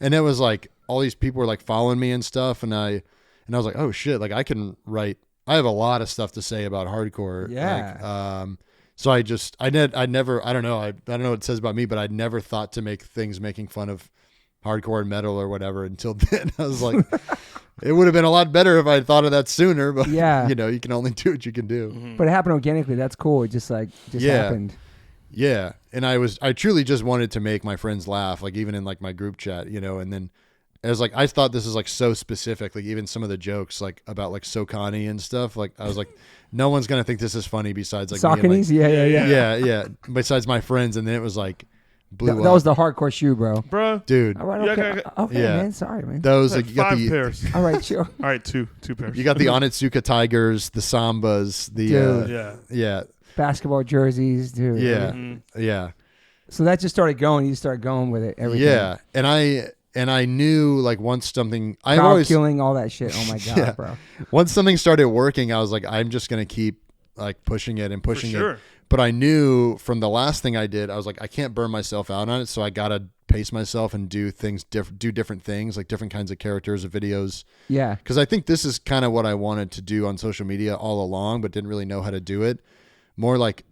And it was like, all these people were like following me and stuff, and I was like, oh shit, like I can write. I have a lot of stuff to say about hardcore. Yeah. Like, so I never, I don't know what it says about me, but I'd never thought to make things making fun of hardcore and metal or whatever until then. I was like, it would have been a lot better if I had thought of that sooner, but yeah. You can only do what you can do. Mm-hmm. But it happened organically. That's cool. It just happened. Yeah. And I truly just wanted to make my friends laugh, like even in like my group chat, and then I was like, I thought this is like so specific, like even some of the jokes like about like Socani and stuff. Like I was like, no one's going to think this is funny besides like Sauconys? Yeah. Besides my friends. And then it was like, blew up. That was the hardcore shoe, bro. Dude. All right, okay, man. Sorry, man. Those like, you got 5 pairs. All right, sure. All right, two pairs. You got the Onitsuka Tigers, the Sambas, the yeah. Basketball jerseys, dude. Yeah. Mm-hmm. Yeah. So that just started going. You started going with it. Everything. Yeah. And I knew like once something killing all that shit. Oh my god, bro. Once something started working, I was like, I'm just gonna keep like pushing it and pushing For sure. it. But I knew from the last thing I did, I was like, I can't burn myself out on it, so I gotta pace myself and do things do different things, like different kinds of characters or videos. Yeah. Because I think this is kind of what I wanted to do on social media all along, but didn't really know how to do it. More like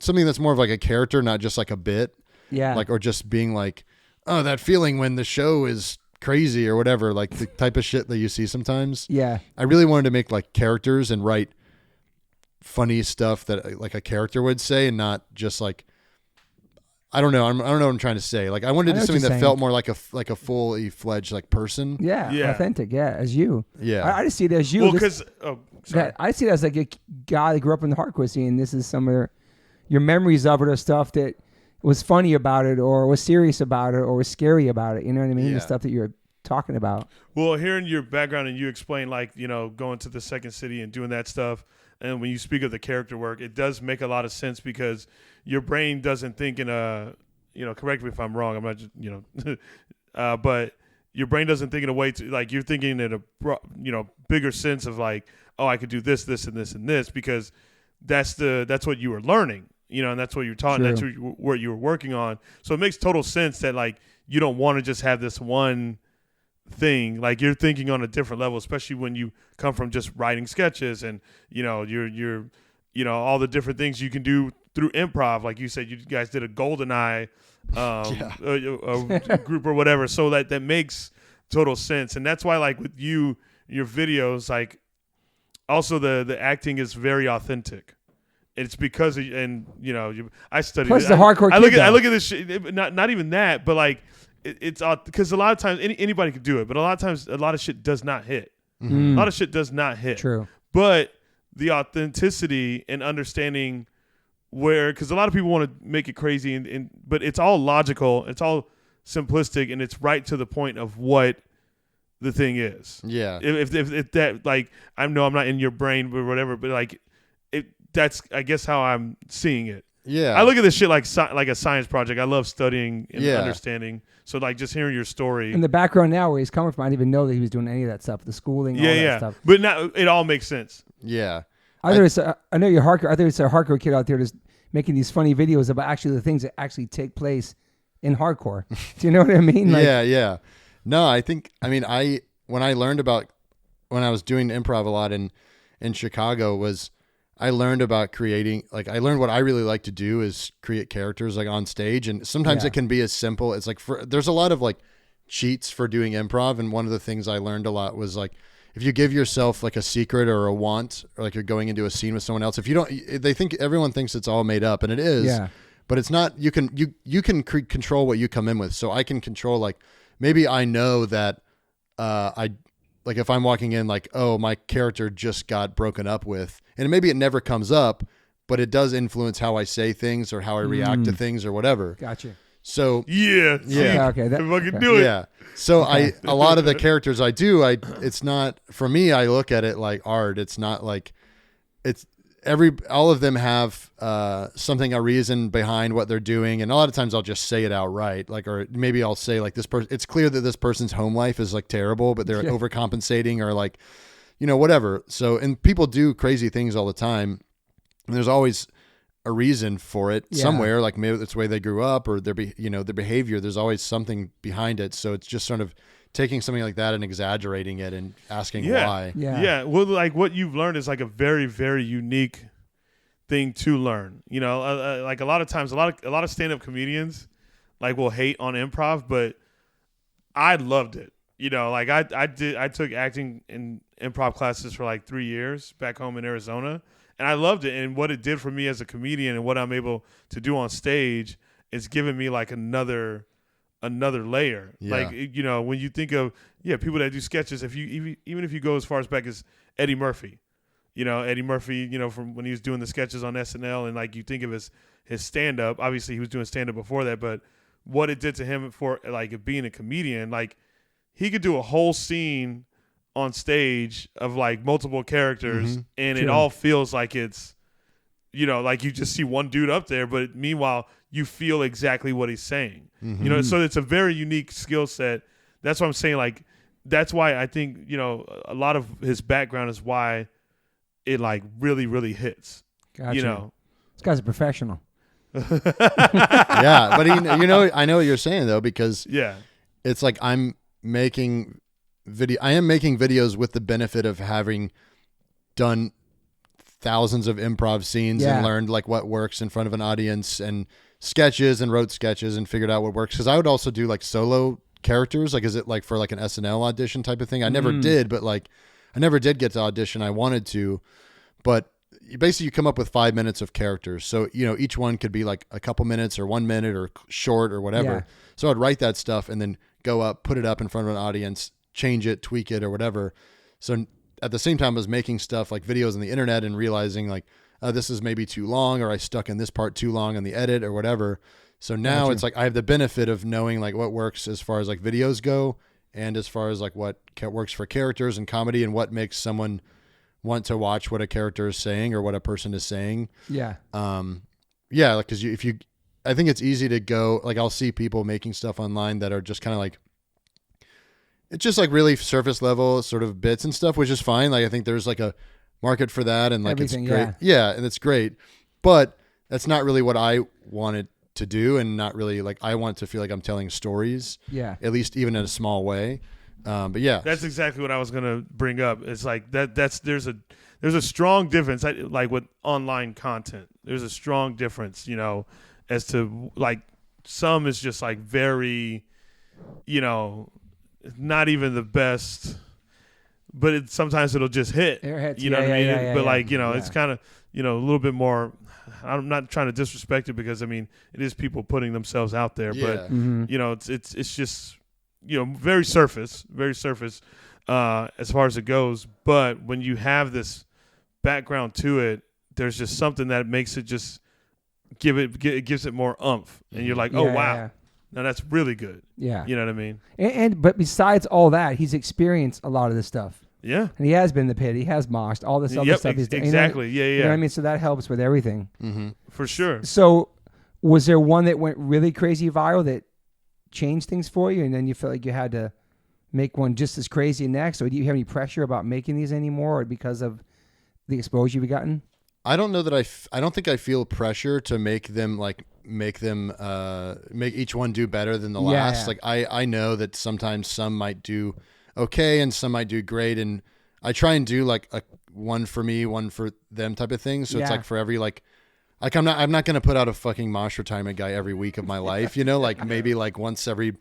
something that's more of like a character, not just like a bit. Yeah. Like, or just being like, oh, that feeling when the show is crazy or whatever, like the type of shit that you see sometimes. Yeah. I really wanted to make like characters and write funny stuff that like a character would say, and not just like, I don't know. I don't know what I'm trying to say. Like I wanted to do something that felt more like a fully fledged like person. Yeah. Authentic. Yeah. As you. Yeah. I just see it as you. Well, because I see it as like a guy that grew up in the hardcore scene. This is some of your memories of it, or stuff that was funny about it, or was serious about it, or was scary about it. You know what I mean? Yeah. The stuff that you're talking about. Well, hearing your background and you explain like, going to the second city and doing that stuff, and when you speak of the character work, it does make a lot of sense because your brain doesn't think in a, correct me if I'm wrong, I'm not just, but your brain doesn't think in a way to like, you're thinking in a, bigger sense of like, oh, I could do this, this, and this, and this, because that's what you were learning, and that's what you're taught, and that's what you were working on. So it makes total sense that like, you don't want to just have this one thing. Like you're thinking on a different level, especially when you come from just writing sketches and you're all the different things you can do through improv. Like you said, you guys did a GoldenEye a group or whatever, so that makes total sense. And that's why like with your videos, like also the acting is very authentic. It's because I studied. Plus the hardcore. I look at this shit. Not even that, but like it's because a lot of times anybody could do it, but a lot of times a lot of shit does not hit. Mm. A lot of shit does not hit. True. But the authenticity and understanding because a lot of people want to make it crazy, but it's all logical, it's all simplistic, and it's right to the point of what the thing is. Yeah. If that, like, I know I'm not in your brain or whatever, but like that's I guess how I'm seeing it. Yeah. I look at this shit like a science project. I love studying and understanding. So like just hearing your story. In the background now where he's coming from, I didn't even know that he was doing any of that stuff, the schooling, all that stuff. But now it all makes sense. Yeah. I know you're hardcore. I think it's a hardcore kid out there just making these funny videos about actually the things that actually take place in hardcore. Do you know what I mean? Like, yeah. No, when I learned about, when I was doing improv a lot in Chicago, I learned about creating, like I learned what I really like to do is create characters like on stage. And sometimes it can be as simple as like, there's a lot of like cheats for doing improv. And one of the things I learned a lot was like, if you give yourself like a secret or a want, or like you're going into a scene with someone else, if you don't, everyone thinks it's all made up, and it is, but it's not. You can control what you come in with. So I can control, like, maybe I know that like if I'm walking in like, oh, my character just got broken up with, and maybe it never comes up, but it does influence how I say things or how I react to things or whatever. Gotcha. Okay. So If I can do it. Yeah. So a lot of the characters I do, it's not, for me, I look at it like art. It's not like, all of them have something, a reason behind what they're doing. And a lot of times I'll just say it outright. Like, or maybe I'll say like, this person, it's clear that this person's home life is like terrible, but they're overcompensating or like, whatever. So, and people do crazy things all the time. And there's always a reason for it somewhere, like maybe it's the way they grew up or their behavior. There's always something behind it. So it's just sort of taking something like that and exaggerating it and asking why. Yeah. Well, like what you've learned is like a very, very unique thing to learn. You know, like a lot of times, a lot of stand-up comedians like will hate on improv, but I loved it. You know, like I took acting and improv classes for like 3 years back home in Arizona, and I loved it. And what it did for me as a comedian and what I'm able to do on stage is giving me like another layer. Yeah. Like, you know, when you think of people that do sketches, even if you go as far as back as Eddie Murphy, you know, from when he was doing the sketches on SNL, and like you think of his stand up, obviously he was doing stand up before that, but what it did to him for like being a comedian, like he could do a whole scene on stage of like multiple characters, and it all feels like it's, you know, like you just see one dude up there, but meanwhile you feel exactly what he's saying. You know, so it's a very unique skill set. That's what I'm saying. Like, that's why I think, you know, a lot of his background is why it like really, really hits. Gotcha. You know, this guy's a professional. Yeah, but you know, I know what you're saying though, because it's like I am making videos with the benefit of having done thousands of improv scenes and learned like what works in front of an audience, and sketches, and wrote sketches and figured out what works. Because I would also do like solo characters. Like, is it like for like an SNL audition type of thing? I never did, but like I never did get to audition. I wanted to, but basically you come up with 5 minutes of characters. So, you know, each one could be like a couple minutes or 1 minute or short or whatever. Yeah. So I'd write that stuff and then go up, put it up in front of an audience, change it, tweak it or whatever. So at the same time I was making stuff like videos on the internet and realizing like, this is maybe too long, or I stuck in this part too long on the edit or whatever. So now it's like I have the benefit of knowing like what works as far as like videos go, and as far as like what works for characters and comedy, and what makes someone want to watch what a character is saying or what a person is saying. Yeah. Yeah, like, because I think it's easy to go, like, I'll see people making stuff online that are just kind of like, it's just like really surface level sort of bits and stuff, which is fine. Like, I think there's like a market for that, and like everything, it's great. Yeah, and it's great, but that's not really what I wanted to do, and not really like I want to feel like I'm telling stories. Yeah, at least even in a small way. But yeah, that's exactly what I was gonna bring up. It's like there's a strong difference, like with online content. There's a strong difference, you know, as to like some is just like very, you know, not even the best, but sometimes it'll just hit. You know what I mean? But like, you know, it's kind of, you know, a little bit more. I'm not trying to disrespect it, because I mean it is people putting themselves out there, but you know, it's just, you know, very surface as far as it goes. But when you have this background to it, there's just something that makes it just it gives it more oomph, and you're like, oh wow, now that's really good. Yeah, you know what I mean. And but besides all that, he's experienced a lot of this stuff. Yeah, and he has been in the pit. He has moshed all this other stuff. He's exactly. You know, you know what I mean? So that helps with everything. For sure. So, was there one that went really crazy viral that changed things for you, and then you felt like you had to make one just as crazy next? Or do you have any pressure about making these anymore, or because of the exposure you've gotten? I don't know that I don't think I feel pressure to make each one do better than the last. Like I know that sometimes some might do okay and some might do great, and I try and do like a one for me, one for them type of thing. So it's like for every like I'm not gonna put out a fucking mosh retirement guy every week of my life, you know, like maybe like once every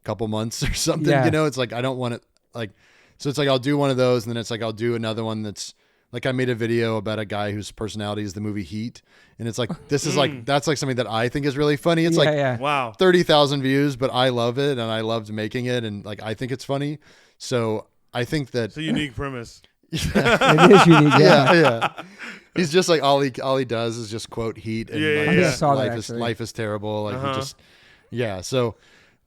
couple months or something, you know. It's like I don't want it like, so it's like I'll do one of those, and then it's like I'll do another one that's like, I made a video about a guy whose personality is the movie Heat, and it's like this is like that's like something that I think is really funny. It's wow, 30,000 views, but I love it and I loved making it, and like I think it's funny. So I think that it's a unique premise. It is unique. Yeah. He's just like all he does is just quote Heat, and life is terrible. Like he just So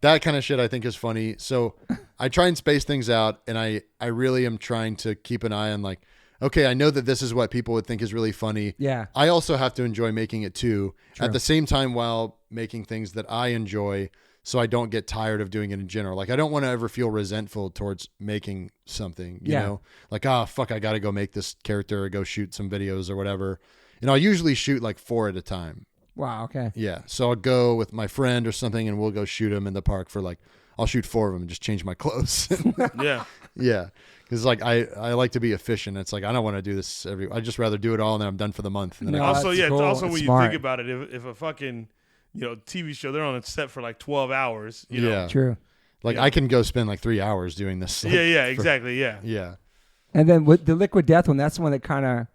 that kind of shit I think is funny. So I try and space things out, and I really am trying to keep an eye on like, okay, I know that this is what people would think is really funny. Yeah. I also have to enjoy making it too. True. At the same time, while making things that I enjoy, so I don't get tired of doing it in general. Like I don't want to ever feel resentful towards making something, you know, like, fuck, I got to go make this character or go shoot some videos or whatever. And I'll usually shoot like 4 at a time. Wow. Okay. Yeah. So I'll go with my friend or something, and we'll go shoot them in the park for like, I'll shoot 4 of them and just change my clothes. Yeah. Yeah. Because like I like to be efficient. It's like I don't want to do this I'd just rather do it all and then I'm done for the month. And then No, Also, that's yeah. cool. Also, That's when smart. you think about it, if a fucking TV show, they're on a set for like 12 hours. You know? Yeah. True. Like Yeah. I can go spend like 3 hours doing this. Like, Yeah. Exactly. Yeah. Yeah. And then with the Liquid Death one, that's the one that kind of,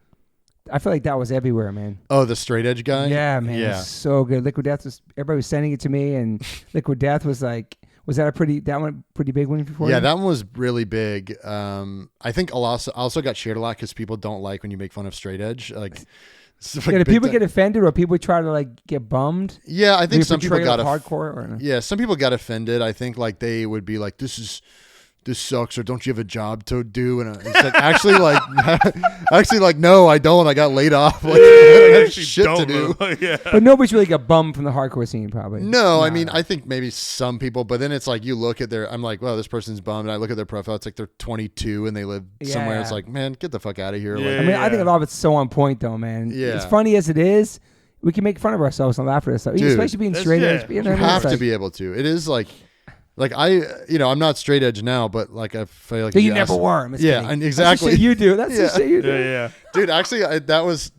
I feel like that was everywhere, man. Oh, the straight edge guy. Yeah, man. Yeah. So good. Liquid Death everybody was sending it to me, and Liquid Death was like, was that that one pretty big one for you? Yeah, that one was really big. I think also got shared a lot because people don't like when you make fun of straight edge. Like, do people get offended, or people try to like get bummed? Yeah, I think some people got hardcore. Or no? Yeah, some people got offended. I think like they would be like, this sucks, or don't you have a job to do? And it's like actually like no, I don't. I got laid off. Like I have shit to do. Yeah. But nobody's really got bummed from the hardcore scene, probably. No, I mean I think maybe some people, but then it's like you look at I'm like, well, this person's bummed. And I look at their profile, it's like they're 22 and they live somewhere. It's like, man, get the fuck out of here. Yeah. Like, I mean, I think a lot of it's so on point, though, man. Yeah. As funny as it is, we can make fun of ourselves and laugh at ourselves, Dude, especially being straight edge. you have to be able to. It is like I'm not straight edge now, but like I feel like you never were. Yeah, and exactly. That's the shit you do. That's the shit you do. Yeah. Dude, actually, that was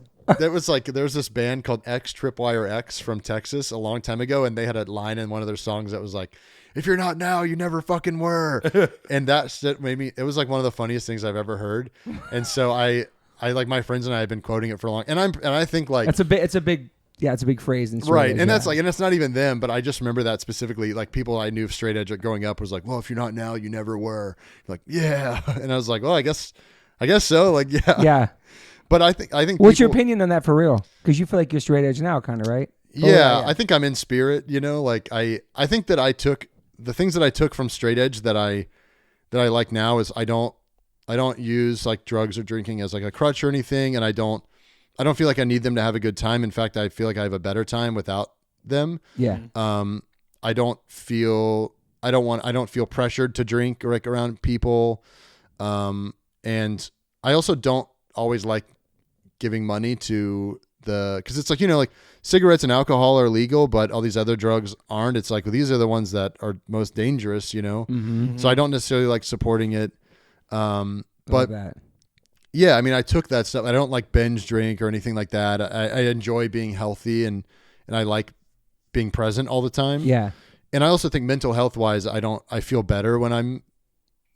like there was this band called X Tripwire X from Texas a long time ago, and they had a line in one of their songs that was like, "If you're not now, you never fucking were," and that shit made me. It was like one of the funniest things I've ever heard, and so I like my friends and I have been quoting it for a long. And I think like it's a big phrase in straight right, edge, and that's like, and it's not even them, but I just remember that specifically. Like people I knew of straight edge growing up was like, "Well, if you're not now, you never were." Like, yeah, and I was like, "Well, I guess so." Like, yeah, yeah. But I think. What's your opinion on that for real? Because you feel like you're straight edge now, kind of, right? Yeah, I think I'm in spirit. Like I think that I took the things that I took from straight edge that I like now is I don't use like drugs or drinking as like a crutch or anything, and I don't feel like I need them to have a good time. In fact, I feel like I have a better time without them. Yeah. I don't feel pressured to drink or like around people. And I also don't always like giving money to because it's like, like cigarettes and alcohol are legal, but all these other drugs aren't. It's like, well, these are the ones that are most dangerous, Mm-hmm. So I don't necessarily like supporting it. But that. yeah, I mean, I took that stuff. I don't like binge drink or anything like that. I enjoy being healthy and I like being present all the time. Yeah. And I also think mental health wise, I feel better when I'm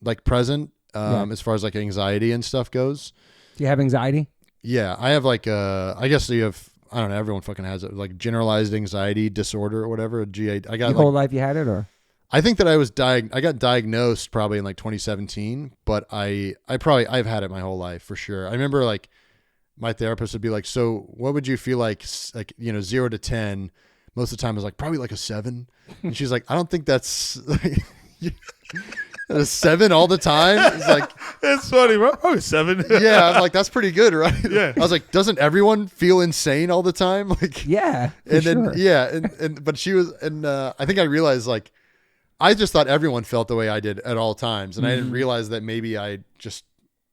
like present, as far as like anxiety and stuff goes. Do you have anxiety? Yeah. I have like, I guess you have, I don't know, everyone fucking has it, like generalized anxiety disorder or whatever. I got Your whole life you had it, or? I think that I got diagnosed probably in like 2017, but I've had it my whole life for sure. I remember like my therapist would be like, "So what would you feel like 0 to 10?" Most of the time I was like, probably like a 7. And she's like, "I don't think that's a 7 all the time." It's like, that's funny, bro. Probably 7. yeah, I'm like, that's pretty good, right? Yeah. I was like, doesn't everyone feel insane all the time? Like, yeah. and then sure. yeah, but she was, and I think I realized like, I just thought everyone felt the way I did at all times. And I didn't realize that maybe I just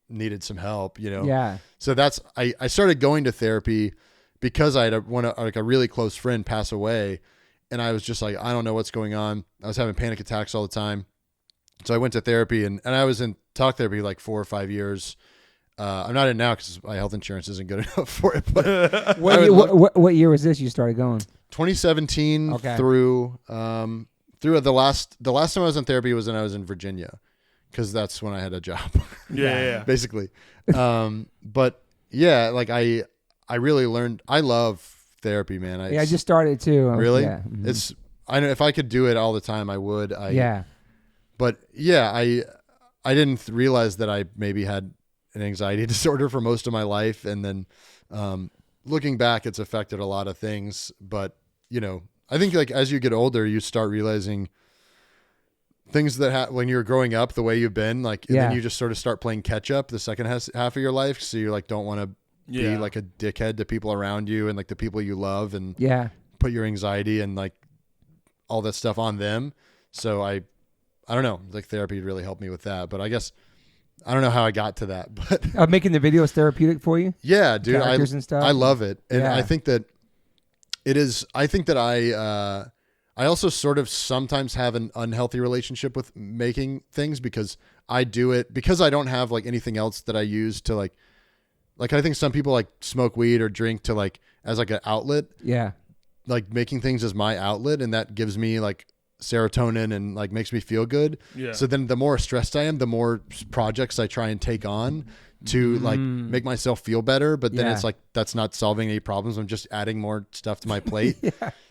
needed some help, Yeah. So I started going to therapy because I had a really close friend pass away. And I was just like, I don't know what's going on. I was having panic attacks all the time. So I went to therapy and I was in talk therapy like 4 or 5 years. I'm not in now because my health insurance isn't good enough for it. But what year was this you started going? 2017 through the last time I was in therapy was when I was in Virginia, because that's when I had a job. Yeah. Basically. But yeah, like I really learned. I love therapy, man. I just started too. Really? Yeah. Mm-hmm. I know if I could do it all the time, I would. Yeah. But yeah, I didn't realize that I maybe had an anxiety disorder for most of my life, and then looking back, it's affected a lot of things. But I think like as you get older, you start realizing things that when you're growing up, the way you've been, like, and then you just sort of start playing catch up the second half of your life. So you like don't want to be like a dickhead to people around you and like the people you love, and put your anxiety and like all that stuff on them. So I don't know, like therapy really helped me with that. But I guess I don't know how I got to that, but making the videos therapeutic for you. Yeah, dude, characters and stuff. I love it, and I think that it is. I think that I I also sort of sometimes have an unhealthy relationship with making things because I do it because I don't have like anything else that I use to like I think some people like smoke weed or drink to like as like an outlet. Yeah. Like making things as my outlet, and that gives me like serotonin and like makes me feel good. Yeah. So then the more stressed I am, the more projects I try and take on to like make myself feel better. But then it's like, that's not solving any problems. I'm just adding more stuff to my plate.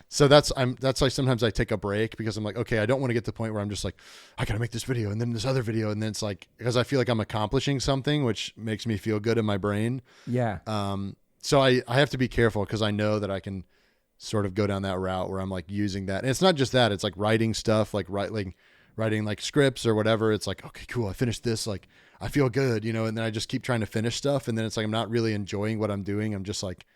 So that's like, sometimes I take a break because I'm like, okay, I don't want to get to the point where I'm just like, I got to make this video and then this other video. And then it's like, because I feel like I'm accomplishing something, which makes me feel good in my brain. Yeah. So I have to be careful because I know that I can sort of go down that route where I'm like using that. And it's not just that, it's like writing stuff, like writing like scripts or whatever. It's like, okay, cool. I finished this. Like I feel good, you know, and then I just keep trying to finish stuff. And then it's like, I'm not really enjoying what I'm doing. I'm just like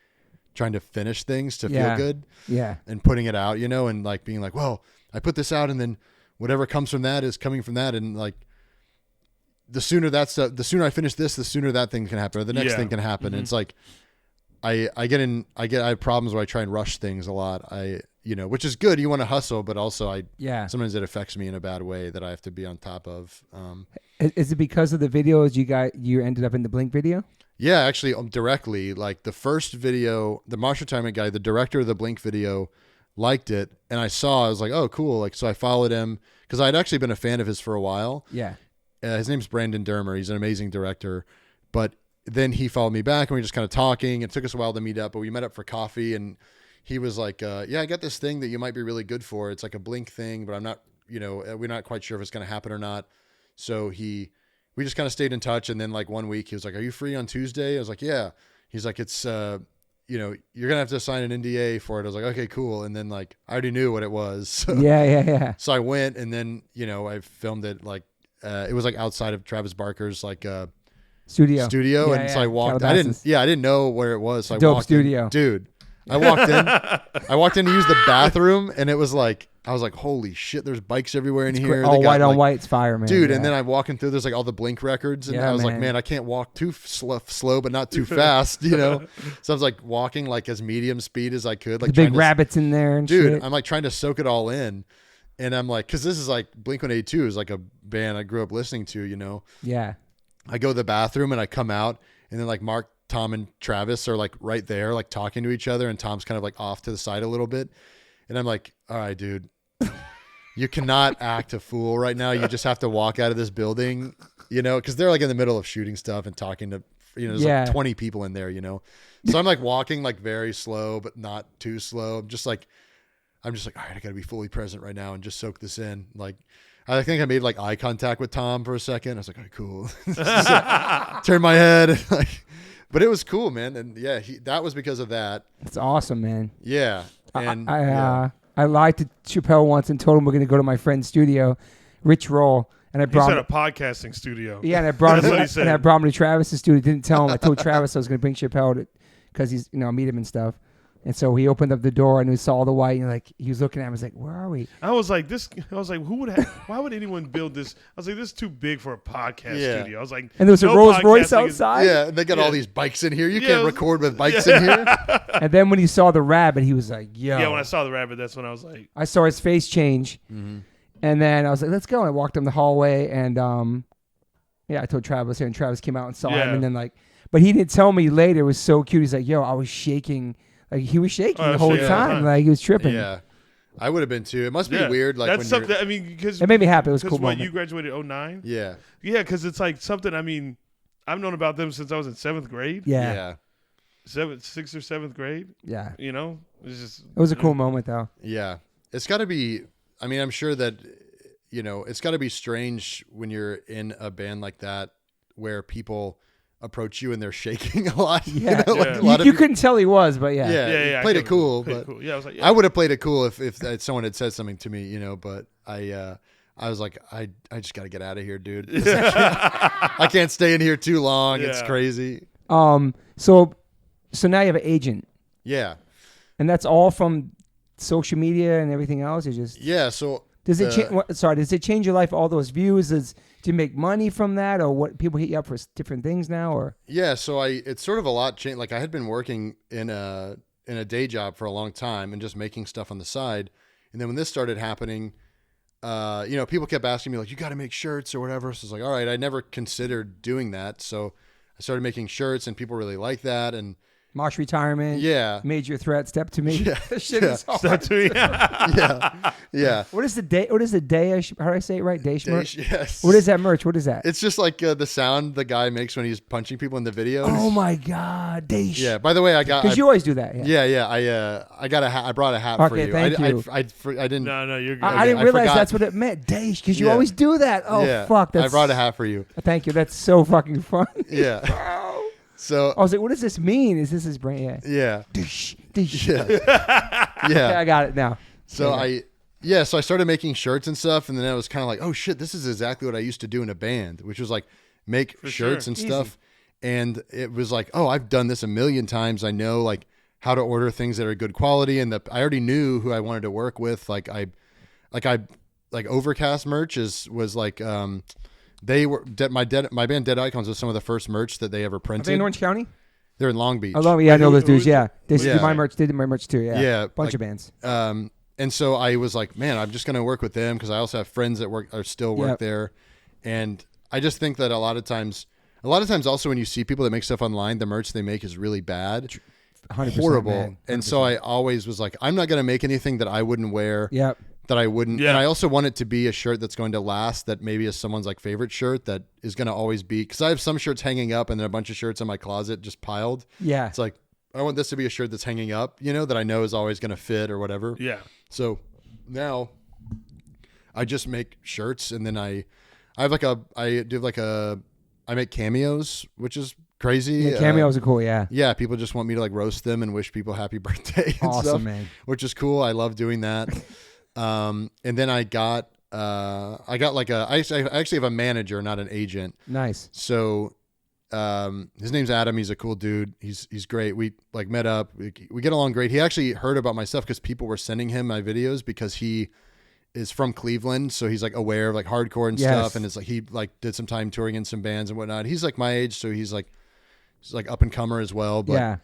trying to finish things to feel good. Yeah. And putting it out, you know, and like being like, well, I put this out and then whatever comes from that is coming from that. And like the sooner I finish this, the sooner that thing can happen or the next thing can happen. And it's like, I have problems where I try and rush things a lot. Which is good. You want to hustle, but also sometimes it affects me in a bad way that I have to be on top of. Is it because of the videos you ended up in the Blink video? Yeah, actually directly. Like the first video, the Marsh Retirement guy, the director of the Blink video liked it. And I was like, oh, cool. Like, so I followed him because I'd actually been a fan of his for a while. Yeah. His name's Brandon Dermer. He's an amazing director, but then he followed me back and we were just kind of talking. It took us a while to meet up, but we met up for coffee and he was like, I got this thing that you might be really good for. It's like a Blink thing, but I'm not, we're not quite sure if it's going to happen or not. So we just kind of stayed in touch. And then like one week he was like, are you free on Tuesday? I was like, yeah. He's like, it's, you're going to have to sign an NDA for it. I was like, okay, cool. And then like, I already knew what it was. So, yeah. So I went and then, I filmed it like, it was like outside of Travis Barker's like, studio. Yeah, and so I walked, I didn't know where it was. So I walked studio. Dude, I walked in to use the bathroom and it was like, I was like, holy shit, there's bikes everywhere in here. All white on white, it's fire, man. Dude, and then I'm walking through, there's like all the Blink records and I was like, man, I can't walk too slow, but not too fast, So I was like walking like as medium speed as I could. Like the big rabbits in there and shit. I'm like trying to soak it all in. And I'm like, cause this is like Blink-182 is like a band I grew up listening to, Yeah. I go to the bathroom and I come out and then like Mark, Tom, and Travis are like right there, like talking to each other. And Tom's kind of like off to the side a little bit. And I'm like, all right, dude, you cannot act a fool right now. You just have to walk out of this building, cause they're like in the middle of shooting stuff and talking to, there's like 20 people in there, So I'm like walking like very slow, but not too slow. I'm just like, all right, I gotta be fully present right now and just soak this in. Like, I think I made like eye contact with Tom for a second. I was like, all right, cool. Turn my head. But it was cool, man. And yeah, that was because of that. It's awesome, man. Yeah. And I lied to Chappelle once and told him we're going to go to my friend's studio, Rich Roll. And I brought him a podcasting studio. Yeah, and I brought him to Travis's studio. Didn't tell him. I told Travis I was going to bring Chappelle because he's, meet him and stuff. And so he opened up the door and we saw the white and like he was looking at him. I was like, "Where are we?" I was like, why would anyone build this? I was like, this is too big for a podcast studio. I was like, and there was a Rolls Royce outside. Yeah, and they got all these bikes in here. You can't record with bikes in here. And then when he saw the rabbit, he was like, "Yo!" Yeah, when I saw the rabbit, that's when I was like, I saw his face change, and then I was like, "Let's go!" And I walked him the hallway, and I told Travis here, and Travis came out and saw him, and then like, but he didn't tell me later. It was so cute. He's like, "Yo, I was shaking." Like he was shaking the whole time. Like he was tripping. Yeah, I would have been too. It must be weird. Like that's something. I mean, because it made me happy. It was a cool moment. You graduated 2009. Yeah. Yeah, because it's like something. I mean, I've known about them since I was in 7th grade. Yeah. 6th or 7th grade. Yeah. It was a cool moment though. Yeah, it's got to be. I mean, I'm sure that it's got to be strange when you're in a band like that where people approach you and they're shaking a lot. Yeah, you couldn't tell he was, but yeah. Played it cool, but cool. Yeah, I was like, I would have played it cool if someone had said something to me, But I was like, I just got to get out of here, dude. I can't stay in here too long. Yeah. It's crazy. So now you have an agent. Yeah, and that's all from social media and everything else. It's just So does it change your life? All those views do you make money from that, or what? People hit you up for different things now, or so it's sort of a lot changed. Like I had been working in a day job for a long time and just making stuff on the side, And then when this started happening, people kept asking me like, you got to make shirts or whatever. So I was like, all right, I never considered doing that. So I started making shirts and people really like that. And Mosh retirement. Yeah. Major threat. Step to me. Yeah. This shit is hard. Step to me. Yeah. What is the day? How do I say it right? Dash merch. Yes. What is that merch? What is that? It's just like the sound the guy makes when he's punching people in the videos. Oh my God, Dash. Yeah. By the way, Because you always do that. Yeah. I got a hat. I brought a hat for you. Thank you. I didn't. No, you're good. I didn't realize that's what it meant, Dash. Because you always do that. Oh fuck. I brought a hat for you. Thank you. That's so fucking fun. Yeah. So I was like, what does this mean? Is this his brand? Yeah. Dish. Yeah. Okay, I got it now. So I started making shirts and stuff, and then I was kind of like, oh shit, this is exactly what I used to do in a band, which was like make shirts and stuff. And it was like, oh, I've done this a million times. I know like how to order things that are good quality, and I already knew who I wanted to work with. Like Overcast merch was like they were my band Dead Icons was some of the first merch that they ever printed. Are they in Orange County? They're in Long Beach. Oh, I know those dudes. Yeah, they did my merch. They did my merch too. Yeah, Yeah, bunch of bands. And so I was like, man, I'm just gonna work with them because I also have friends that still work there, and I just think that a lot of times also when you see people that make stuff online, the merch they make is really bad, 100%, horrible. man. 100%. And so I always was like, I'm not gonna make anything that I wouldn't wear. Yep. That I wouldn't. Yeah. And I also want it to be a shirt that's going to last, that maybe is someone's like favorite shirt that is going to always be, because I have some shirts hanging up and then a bunch of shirts in my closet just piled. Yeah. It's like, I want this to be a shirt that's hanging up, that I know is always going to fit or whatever. Yeah. So now I just make shirts, and then I make cameos, which is crazy. Yeah, cameos are cool. Yeah. Yeah, people just want me to like roast them and wish people happy birthday and Awesome, stuff, man. which is cool. I love doing that. And then I actually have a manager, not an agent. Nice. So, his name's Adam. He's a cool dude. He's great. We like met up. We get along great. He actually heard about my stuff because people were sending him my videos because he is from Cleveland. So he's like aware of like hardcore and stuff. And it's like, he like did some time touring in some bands and whatnot. He's like my age. So he's like up and comer as well. But,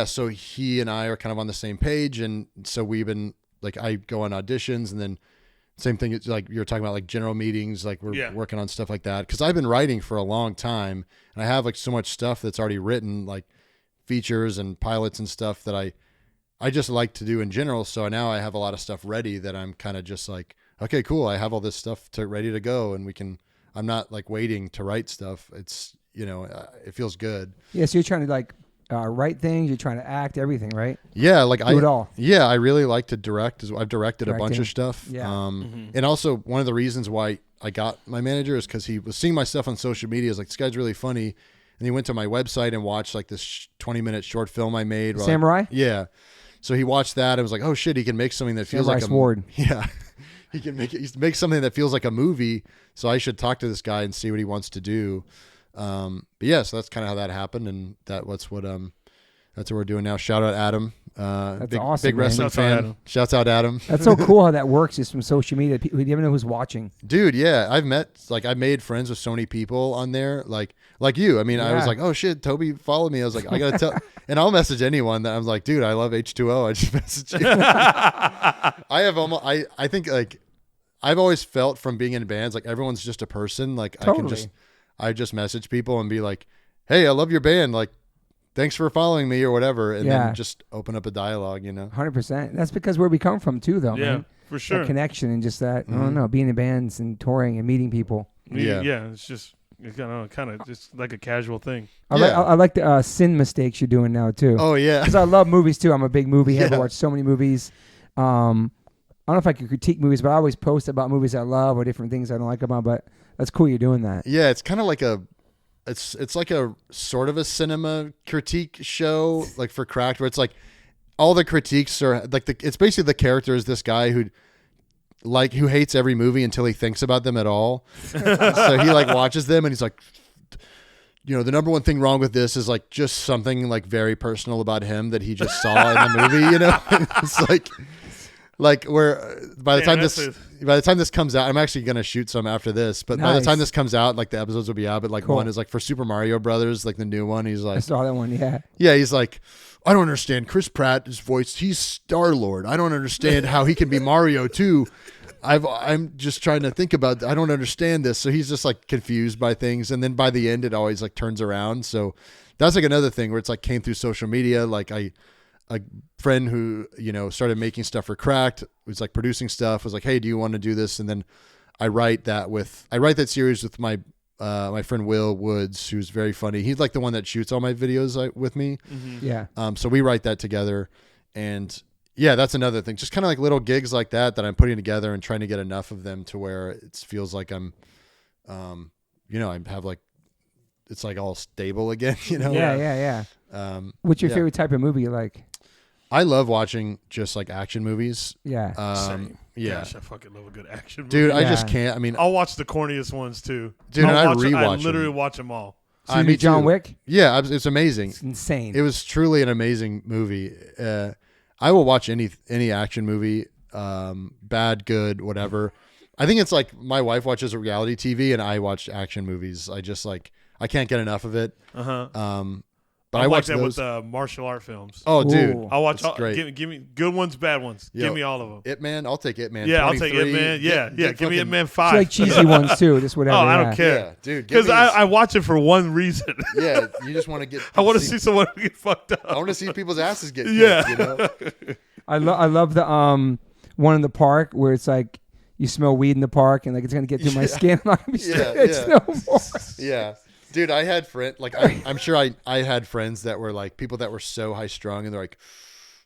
so he and I are kind of on the same page. And so we've been, like, I go on auditions, and then same thing. It's like you're talking about, like general meetings, like we're working on stuff like that. Cause I've been writing for a long time, and I have like so much stuff that's already written, like features and pilots and stuff that I just like to do in general. So now I have a lot of stuff ready that I'm kind of just like, okay, cool. I have all this stuff ready to go, and I'm not like waiting to write stuff. It's, it feels good. Yeah. So you're trying to like, write things, you're trying to act, everything, right? Yeah, like do it all. Yeah, I really like to direct. I've directed a bunch of stuff. Yeah. And also one of the reasons why I got my manager is because he was seeing my stuff on social media. Is like, this guy's really funny, and he went to my website and watched like this 20-minute short film I made. Samurai. Yeah. So he watched that and was like, oh shit, he can make something that feels Samurai like Sword. Yeah. He can make something that feels like a movie. So I should talk to this guy and see what he wants to do. But yeah, so that's kind of how that happened, and that's what we're doing now. Shout out Adam, That's awesome, big wrestling man. fan. Shouts out Adam. That's so cool how that works, just from social media. You never know who's watching. Dude, yeah, I've made friends with so many people on there, like you. I mean, I was like, oh shit, Toby followed me. I was like, I gotta tell, and I'll message anyone that I'm like, dude, I love H2O. I just messaged you. I think like I've always felt from being in bands, like everyone's just a person. Like Totally. I just message people and be like, hey, I love your band. Like, thanks for following me or whatever. And then just open up a dialogue, 100%. That's because where we come from too, though, man. For sure. That connection and just that, I don't know, being in bands and touring and meeting people. Yeah. It's just kind of just like a casual thing. I like the sin mistakes you're doing now too. Oh, yeah. Because I love movies too. I'm a big movie head. I watch so many movies. I don't know if I could critique movies, but I always post about movies I love or different things I don't like about. But that's cool you're doing that. Yeah, it's kind of like it's like a sort of a cinema critique show, like for Cracked, where it's like all the critiques are like it's basically the character is this guy who hates every movie until he thinks about them at all. So he like watches them and he's like, the number one thing wrong with this is like just something like very personal about him that he just saw in the movie, It's like, Like where by the time that's this comes out, I'm actually gonna shoot some after this. But by the time this comes out, like the episodes will be out. But like one is like for Super Mario Brothers, like the new one. He's like, I saw that one. Yeah. Yeah, he's like, I don't understand. Chris Pratt is voiced. He's Star-Lord. I don't understand how he can be Mario too. I'm just trying to think about. I don't understand this. So he's just like confused by things, and then by the end, it always like turns around. So that's like another thing where it's like came through social media. Like a friend who started making stuff for Cracked, was like producing stuff, was like, hey, do you want to do this? And then I write that series with my my friend Will Woods, who's very funny. He's like the one that shoots all my videos with me. Mm-hmm. Yeah. So we write that together, and yeah, that's another thing. Just kind of like little gigs like that I'm putting together and trying to get enough of them to where it feels like I'm, I have like, it's like all stable again, Yeah. What's your favorite type of movie you like? I love watching just like action movies. Yeah. Same. Yeah. Gosh, I fucking love a good action movie. Dude, I just can't. I mean, I'll watch the corniest ones too. Dude, I I literally watch them all. So you John Wick? Yeah, it's amazing. It's insane. It was truly an amazing movie. I will watch any action movie, bad, good, whatever. I think it's like my wife watches reality TV and I watch action movies. I just like, I can't get enough of it. But I watch that those with martial art films. Oh, dude, Ooh. I'll watch all. Great. Give me good ones, bad ones. Give me all of them. It Man, I'll take It Man. Yeah, I'll take It Man. Yeah. Give me It Man 5. It's like cheesy ones too. Just whatever. Oh, I don't care. Yeah, dude. Because I watch it for one reason. Yeah, you just want to get. I want to see someone get fucked up. I want to see people's asses get kicked, I love the one in the park where it's like you smell weed in the park and like it's gonna get through my skin. I'm not gonna be it's no more. Yeah. Dude, I had I'm sure I had friends that were like people that were so high strung and they're like,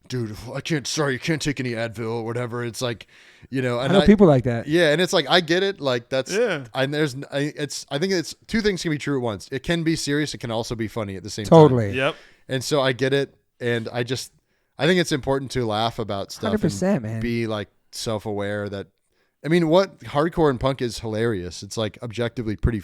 dude, you can't take any Advil or whatever. It's like, and I know people like that. Yeah. And it's like, I get it. Like that's, I think it's two things can be true at once. It can be serious. It can also be funny at the same time. Totally. Yep. And so I get it. And I think it's important to laugh about stuff 100%, and man. be like self-aware that, I mean, what hardcore and punk is hilarious. It's like objectively pretty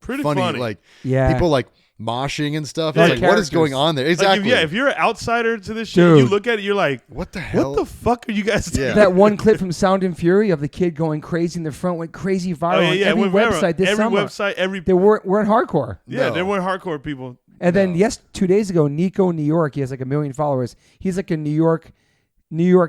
funny. Like people like moshing and stuff. It's like, what is going on there? Exactly. Like if you're an outsider to this shit, you look at it, you're like, what the hell? What the fuck are you guys doing? That one clip from Sound and Fury of the kid going crazy in the front went crazy viral on every website this summer. They weren't hardcore. Yeah, they weren't hardcore people. And then 2 days ago, Nico in New York, he has like 1 million followers. He's like a New York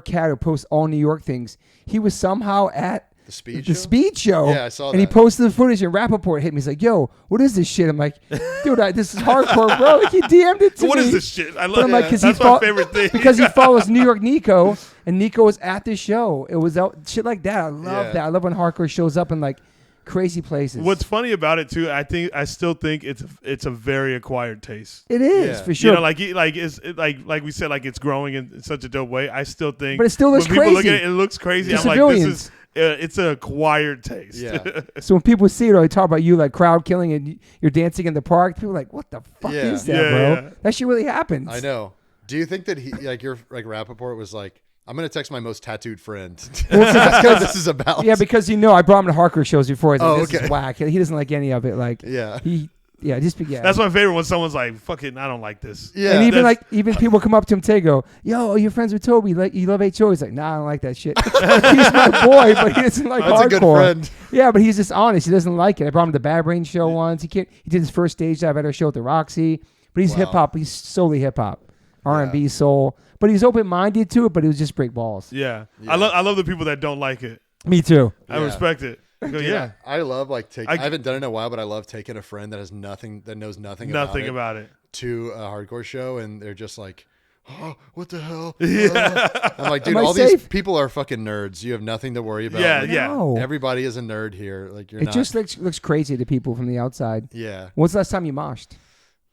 cat who posts all New York things. He was somehow at the Speed Show. Yeah, I saw that. And he posted the footage and Rappaport hit me. He's like, yo, what is this shit? I'm like, dude, this is hardcore, bro. Like, he DM'd it to me. What is this shit? I love it. That's my favorite thing. Because he follows New York Nico, and Nico was at the show. It was shit like that. I love that. I love when hardcore shows up in like crazy places. What's funny about it too, I still think it's a very acquired taste. It is for sure. Like we said, like it's growing in such a dope way. I still think, but it still looks when crazy. People look at it, it looks crazy. I'm like, this is. It's an acquired taste. Yeah. So when people see it or they talk about you like crowd killing and you're dancing in the park, people are like, what the fuck is that, bro? Yeah. That shit really happens. I know. Do you think that your Rappaport was like, I'm going to text my most tattooed friend. That's what this is about. Yeah, because I brought him to hardcore shows before. He's like, this is whack. He doesn't like any of it. Like, That's my favorite when someone's like, "Fucking, I don't like this." Yeah, and even people come up to him today, go, "Yo, you're friends with Toby? Like, you love HO?" He's like, "Nah, I don't like that shit." He's my boy, but he doesn't like That's hardcore. A good friend. Yeah, but he's just honest. He doesn't like it. I brought him to the Bad Brain show once. He did his first stage dive at our show at the Roxy, but he's hip hop. He's solely hip hop, R&B, soul. But he's open minded to it. But it was just break balls. Yeah. I love the people that don't like it. Me too. I respect it. Dude, I love I haven't done it in a while, but I love taking a friend that knows nothing about it to a hardcore show, and they're just like, "Oh, what the hell?" Yeah. I'm like, dude, all these people are fucking nerds. You have nothing to worry about. Yeah, like, everybody is a nerd here. Like it just looks crazy to people from the outside. Yeah. When's the last time you moshed?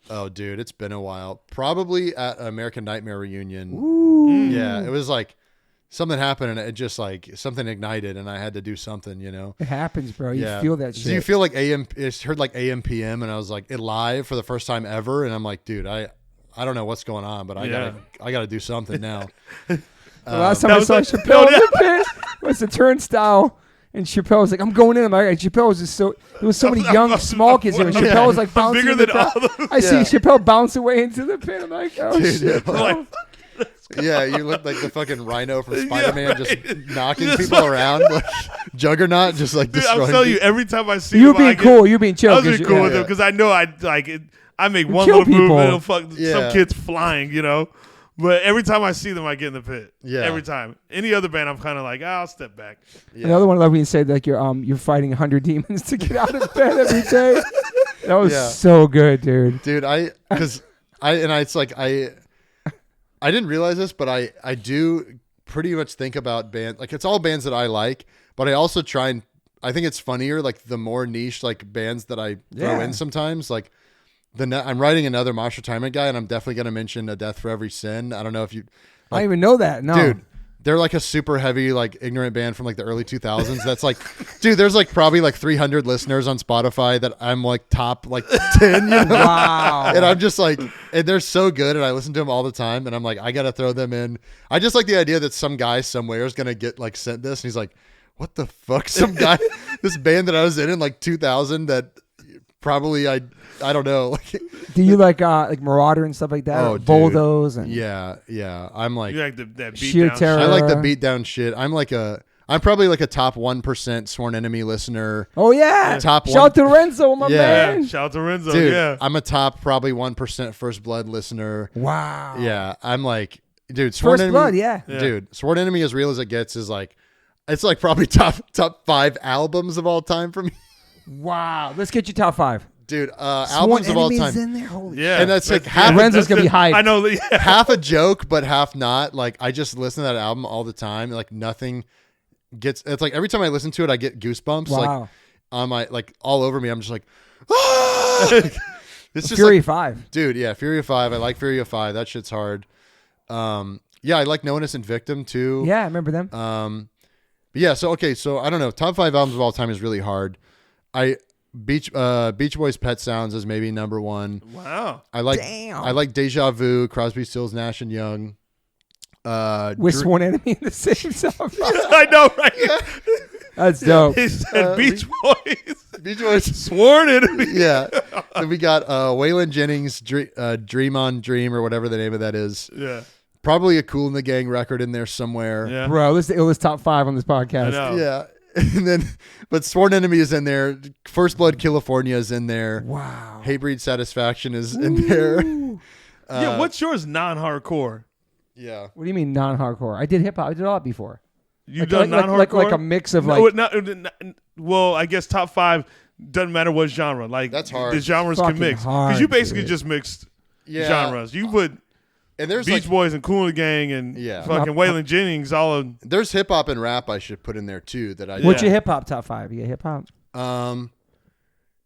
Oh, dude, it's been a while. Probably at American Nightmare reunion. Ooh. Yeah, it was like. Something happened and it just like something ignited and I had to do something, It happens, bro. You feel that shit. Do you feel like it's heard like AM PM and I was like it live for the first time ever and I'm like, dude, I don't know what's going on, but I gotta do something now. The last time I saw Chappelle in the pit was the Turnstile. And Chappelle was like, I'm going in. I'm like, Chappelle was just there was so many young, small kids here. And Chappelle was like bouncing in the crowd. I see Chappelle bounce away into the pit. I'm like, oh, shit, bro. Yeah, you look like the fucking Rhino from Spider-Man, right. just knocking people around. Like Juggernaut, just like Dude, destroying I'm telling you, people. every time I see You him, being cool. You being chill. I was being cool with yeah. him because I know I like it. I make one kill little move people. and it'll fuck Yeah. some kids flying, you know. But every time I see them, I get in the pit. Yeah. Every time. Any other band, I'm kind of like, I'll step back. Yeah. Another one I love when you said like you're fighting 100 demons to get out of bed every day. That was Yeah. so good, dude. Dude, it's like I didn't realize this, but I do pretty much think about bands, like it's all bands that I like, but I also try and I think it's funnier, like the more niche like bands that I throw in sometimes, like I'm writing another Marsh Retirement guy, and I'm definitely going to mention A Death for Every Sin. I don't know if you, I didn't even know that. No, dude, they're like a super heavy, like ignorant band from like the early 2000s. That's like, dude, there's like probably like 300 listeners on Spotify that I'm like top like 10, you know? Wow. And I'm just like, and they're so good, and I listen to them all the time, and I'm like, I got to throw them in. I just like the idea that some guy somewhere is going to get like sent this, and he's like, what the fuck? Some guy, this band that I was in like 2000 that probably I don't know. Do you like Marauder and stuff like that? Oh, Or Bulldoze and yeah. I'm like, You like that beat Sheer down terror. I like the beat down shit. I'm probably like a top 1% Sworn Enemy listener. Oh yeah, Top shout one. out to Renzo, my Yeah. man. Yeah, shout out to Renzo. Dude, yeah. I'm a top probably 1% First Blood listener. Wow. Yeah, I'm like, dude, Sworn First Enemy, Blood, yeah. dude, Sworn Enemy, as real as it gets, is like, it's like probably top 5 albums of all time for me, Wow. Let's get you top 5. dude. Albums of all time, in there. Holy Yeah. and that's like half. Renzo's gonna be hyped. I know. Yeah. half a joke, but half not. Like I just listen to that album all the time. Like nothing gets. It's like every time I listen to it, I get goosebumps. Wow. Like on my like all over me. I'm just like, ah! It's just Fury like, 5. dude. Yeah, Fury of 5. I like Fury of 5. That shit's hard. Yeah, I like No Innocent Victim too. Yeah, I remember them. But yeah. So okay. So I don't know. Top 5 albums of all time is really hard. Beach Boys' Pet Sounds is maybe number 1. Wow. I like Damn. I like Deja Vu, Crosby, Stills, Nash and Young. With Sworn Enemy in the same song. I know, right? That's dope. He said Beach Boys. Beach Boys. Sworn Enemy. Yeah. Then we got Waylon Jennings' Dream on Dream or whatever the name of that is. Yeah. Probably a Kool in the Gang record in there somewhere. Yeah. Bro, this is the illest top 5 on this podcast. I know. Yeah. And then, but Sworn Enemy is in there. First Blood California is in there. Wow. Hatebreed Satisfaction is in there. Yeah. What's yours non-hardcore? Yeah. What do you mean non-hardcore? I did hip-hop. I did all that before. You've done non-hardcore? Like a mix of No, like... well, I guess top 5 doesn't matter what genre. Like That's hard. The genres Fucking can mix hard, because you basically dude. just mixed Yeah. genres. You put And there's Beach like, Boys and Kool and the Gang and Yeah. fucking Waylon Jennings. All of there's hip hop and rap I should put in there too. That I What's Yeah. your hip-hop top 5? You got hip-hop?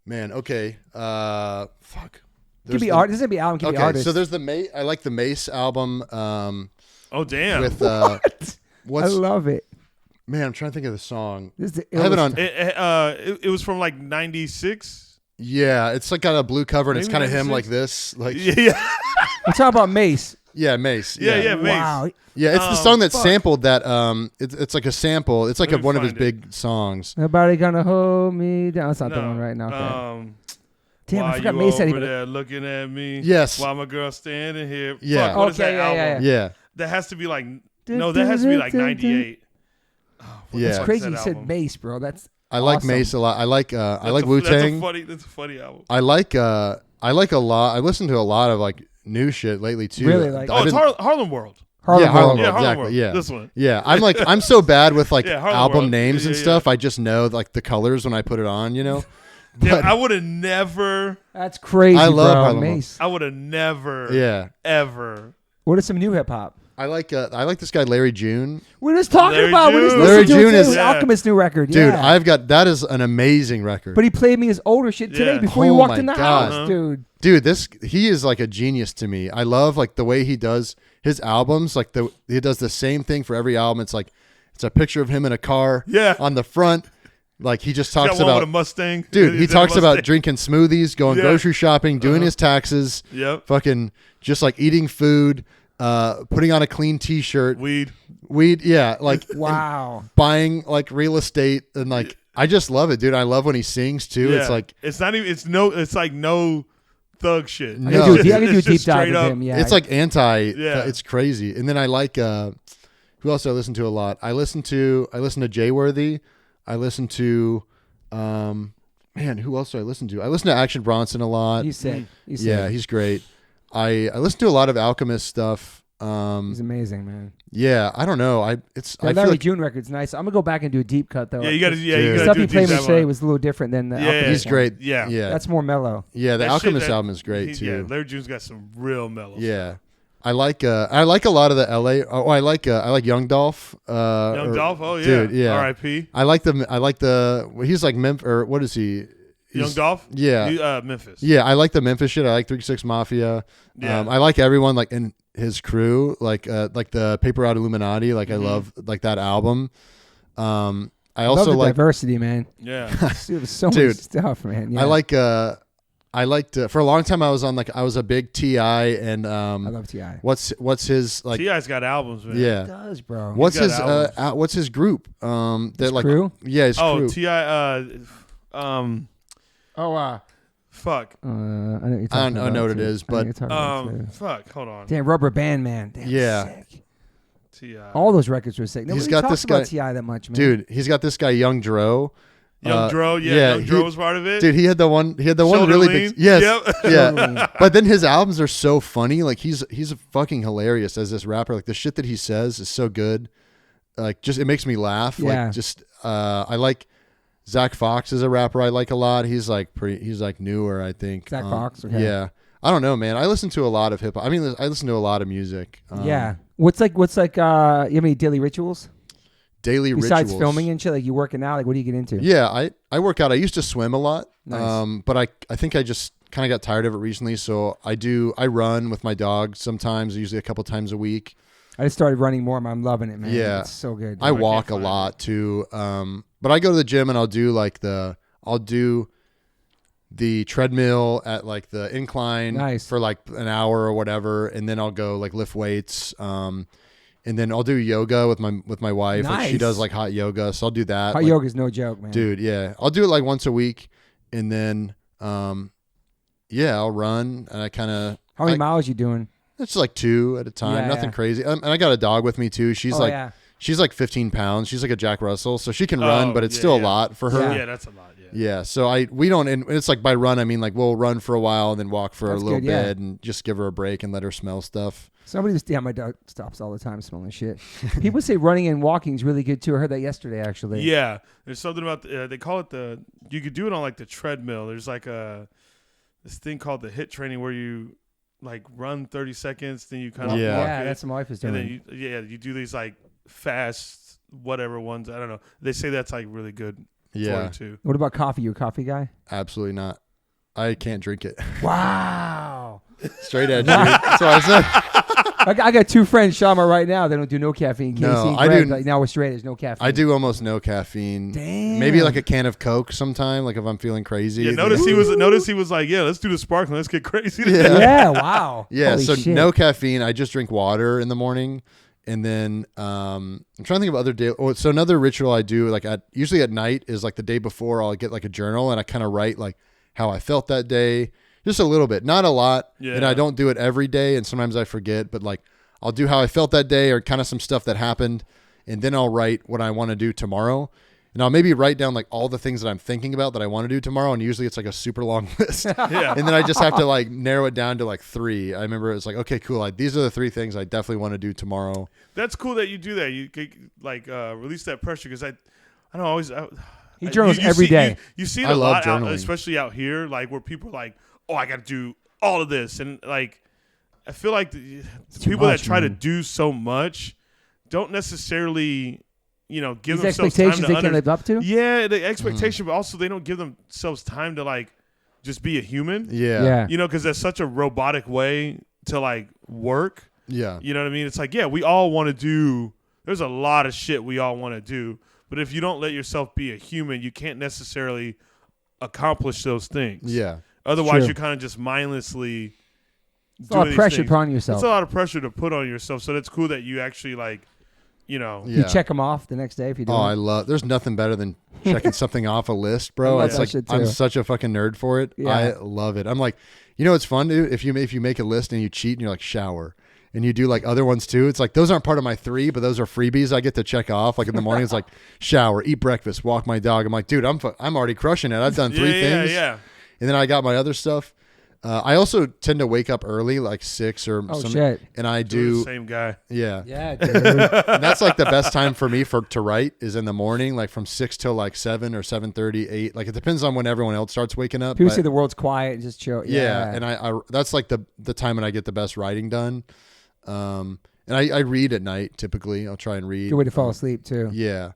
Man, okay. Fuck. Could be art. This is going to be album. Could be Okay, artist. so there's the Mace. I like the Mace album. oh damn. With I what's love it. man? I'm trying to think of the song. This is the I have it illest- on. it was from like 96. Yeah, it's like got a blue cover and it's Maybe kind of him 96? like this, like Yeah. We're talking about Mace. yeah, Mace. Yeah. Mace. Wow. Yeah, it's the song that fuck. sampled that. It's like a sample. It's like Let me one of his find it. big songs. Nobody gonna hold me down. That's not the No. one right now. Okay. Damn, Damn, I forgot you Mace said over he. there looking at me. Yes. While my girl standing here. Yeah. Fuck, what is Okay, that yeah, album? Yeah, That has to be like no, that has to be like 98. yeah. It's Fuck crazy that you said album. Mace, bro. That's I like awesome. Mace a lot. I like Wu Tang. That's a funny album. I like a lot. I listen to a lot of like new shit lately too. Really, like- Oh, it's Harlem World. Harlem Yeah, Harlem World. Yeah, World, Harlem exactly. World. Yeah, This one. Yeah, I'm so bad with like Yeah, Harlem album World. names and Yeah, stuff. I just know like the colors when I put it on. You know. Yeah, But- I would have never. That's crazy, I love bro. Harlem World. Mace. I would have never. Yeah, Ever. What is some new hip hop? I like this guy Larry June. We're just talking Larry about. We just June. listened Larry to it June today. is- It was Yeah. Alchemist's new record. Dude, Yeah. that is an amazing record. But he played me his older shit today Yeah. before you Oh walked my in the God. house, dude. Dude, he is like a genius to me. I love like the way he does his albums. Like he does the same thing for every album. It's like it's a picture of him in a car. Yeah. On the front, like he just talks Got one about with a Mustang. dude. He He's in a talks about Mustang. drinking smoothies, going Yeah. grocery shopping, doing his taxes, Yep. fucking just like eating food, putting on a clean T-shirt, Weed. yeah, like Wow. buying like real estate and like I just love it, dude. I love when he sings too. Yeah. It's like it's not even. It's like no thug shit. No. I can do a It's deep just dive straight with up. him. Yeah, It's like anti. Yeah. It's crazy. And then I like who else do I listen to a lot? I listen to Jay Worthy. I listen to man, who else do I listen to? I listen to Action Bronson a lot. he's sick. He's Yeah, sick. he's great. I listen to a lot of Alchemist stuff. He's amazing, man. Yeah, I don't know. I That feel Larry like June record's nice. I'm gonna go back and do a deep cut though. Yeah, you gotta. Yeah, Dude. you The gotta stuff do he a deep played with dive Shay on. was a little different than the Yeah, Alchemist he's one. great. Yeah. Yeah. That's more mellow. Yeah, the That Alchemist shit, album is great too. Yeah, Larry June's got some real mellow. Yeah. I like a lot of the LA. Oh, I like Young Dolph. Young Dolph. Oh yeah. Dude, yeah. R.I.P. I like the. He's like Memphis, or what is he? Young Dolph. Yeah. Memphis. Yeah, I like the Memphis shit. I like 3-6 Mafia. Yeah. I like everyone like in his crew, like the Paper Out Illuminati. Like I love like that album. I Love also the like. diversity, man. Yeah. Dude, so Dude, much stuff, man. Yeah. I liked for a long time. I was a big T.I. and I love Ti. what's his like? T.I.'s got albums, man. He Yeah. does, bro. What's got his albums. what's his group? That His like crew? Yeah, his Oh, crew. T.I. Fuck. I know what you're I talking don't know what it too. is, I know what but, you're talking about, too. Fuck. Hold on. Damn, Rubber Band, man. Damn, Yeah. sick. T.I. All those records were sick. Nobody got talks this about guy- Ti that much, man. Dude, he's got this guy Young Dro. Young Dro. Yeah. Young Dro he- was part of it. Dude, he had the one Shoulder really lean. big. Yes. Yep. Yeah. Totally. But then his albums are so funny. Like he's fucking hilarious as this rapper. Like the shit that he says is so good. Like just it makes me laugh. Yeah. Like just I like Zach Fox is a rapper I like a lot. He's like newer, I think. Zach Fox, okay. Yeah. I don't know, man. I listen to a lot of hip hop. I mean, I listen to a lot of music. Yeah. What's like you have any daily rituals? Daily Besides rituals. filming and shit, like you working out, like what do you get into? Yeah, I work out. I used to swim a lot. Nice. But I think I just kind of got tired of it recently. So I run with my dog sometimes, usually a couple times a week. I just started running more. I'm loving it, man. Yeah. It's so good. I walk a find lot too. But I go to the gym and I'll do the treadmill at like the incline Nice. for like an hour or whatever, and then I'll go like lift weights. And then I'll do yoga with my wife. Like, she Nice. does like hot yoga, so I'll do that. Hot like, yoga's no joke, man. dude. Yeah, I'll do it like once a week, and then I'll run, and I kind of How many miles you doing? it's like 2 at a time, Yeah, nothing yeah. crazy. And I got a dog with me too. She's Yeah. she's like 15 pounds. She's like a Jack Russell, so she can run, but it's yeah, still a yeah. lot for her. Yeah. Yeah, that's a lot. Yeah. Yeah, so we don't, and it's like by run I mean like we'll run for a while and then walk for That's a little good, yeah. bit and just give her a break and let her smell stuff. My dog stops all the time smelling shit. People say running and walking is really good too. I heard that yesterday, actually. Yeah, there's something about they call it you could do it on like the treadmill. There's like this thing called the HIIT training where you like run 30 seconds, then you kind of Yeah. walk Yeah, it, that's what my wife is and doing. then you do these like fast whatever ones. I don't know. They say that's like really good Yeah, for you too. What about coffee? You a coffee guy? absolutely not. I can't drink it. Wow. Straight edge. Dude. That's what I said. I got two friends, Shama, right now. They don't do no caffeine. Casey, No, and I Greg, do- like, now we're straight. There's no caffeine. I do almost no caffeine. Damn. Maybe like a can of Coke sometime, like if I'm feeling crazy. Yeah, notice he was like, yeah, let's do the sparkling. Let's get crazy. Yeah. Yeah. Wow. Yeah, Holy so shit. no caffeine. I just drink water in the morning, and then I'm trying to think of other day. Oh, so another ritual I do, like usually at night, is like the day before I'll get like a journal and I kind of write like how I felt that day, just a little bit, not a lot. Yeah. And I don't do it every day, and sometimes I forget, but like I'll do how I felt that day or kind of some stuff that happened, and then I'll write what I want to do tomorrow. And I'll maybe write down like all the things that I'm thinking about that I want to do tomorrow, and usually it's like a super long list. Yeah. And then I just have to like narrow it down to like 3. I remember it was like, okay, cool. Like these are the 3 things I definitely want to do tomorrow. That's cool that you do that. You like release that pressure because I don't always. He journals you every see- day. You see it I a love lot, journaling. especially out here, like where people are like, "Oh, I got to do all of this," and like, I feel like the people much, that try to man. do so much don't necessarily, give These themselves time expectations to they can't live up to? Yeah, the expectation, but also they don't give themselves time to like just be a human. Yeah. Yeah. Because that's such a robotic way to like work. Yeah. You know what I mean? It's like, yeah, we all want to do. There's a lot of shit we all want to do, but if you don't let yourself be a human, you can't necessarily accomplish those things. Yeah. Otherwise, True. you're kind of just mindlessly. It's a lot of doing these pressure things. put on yourself. It's a lot of pressure to put on yourself. So that's cool that you actually like Yeah. You check them off the next day if you do. There's nothing better than checking something off a list, bro. I love It's that like shit too. I'm such a fucking nerd for it. Yeah. I love it. I'm like, it's fun to if you make a list and you cheat and you're like shower and you do like other ones too. It's like those aren't part of my 3, but those are freebies I get to check off. Like in the morning, it's like shower, eat breakfast, walk my dog. I'm like, dude, I'm already crushing it. I've done 3 things. Yeah. And then I got my other stuff. I also tend to wake up early, like 6 or something. Shit. And I Dude, do. the same guy. Yeah. Yeah, dude. And that's like the best time for me to write is in the morning, like from 6 till like 7 or 7:30, 8. Like it depends on when everyone else starts waking up. People but- say the world's quiet and just chill. yeah. And I that's like the time when I get the best writing done. And I read at night typically. I'll try and read. Good way to fall asleep too. Yeah.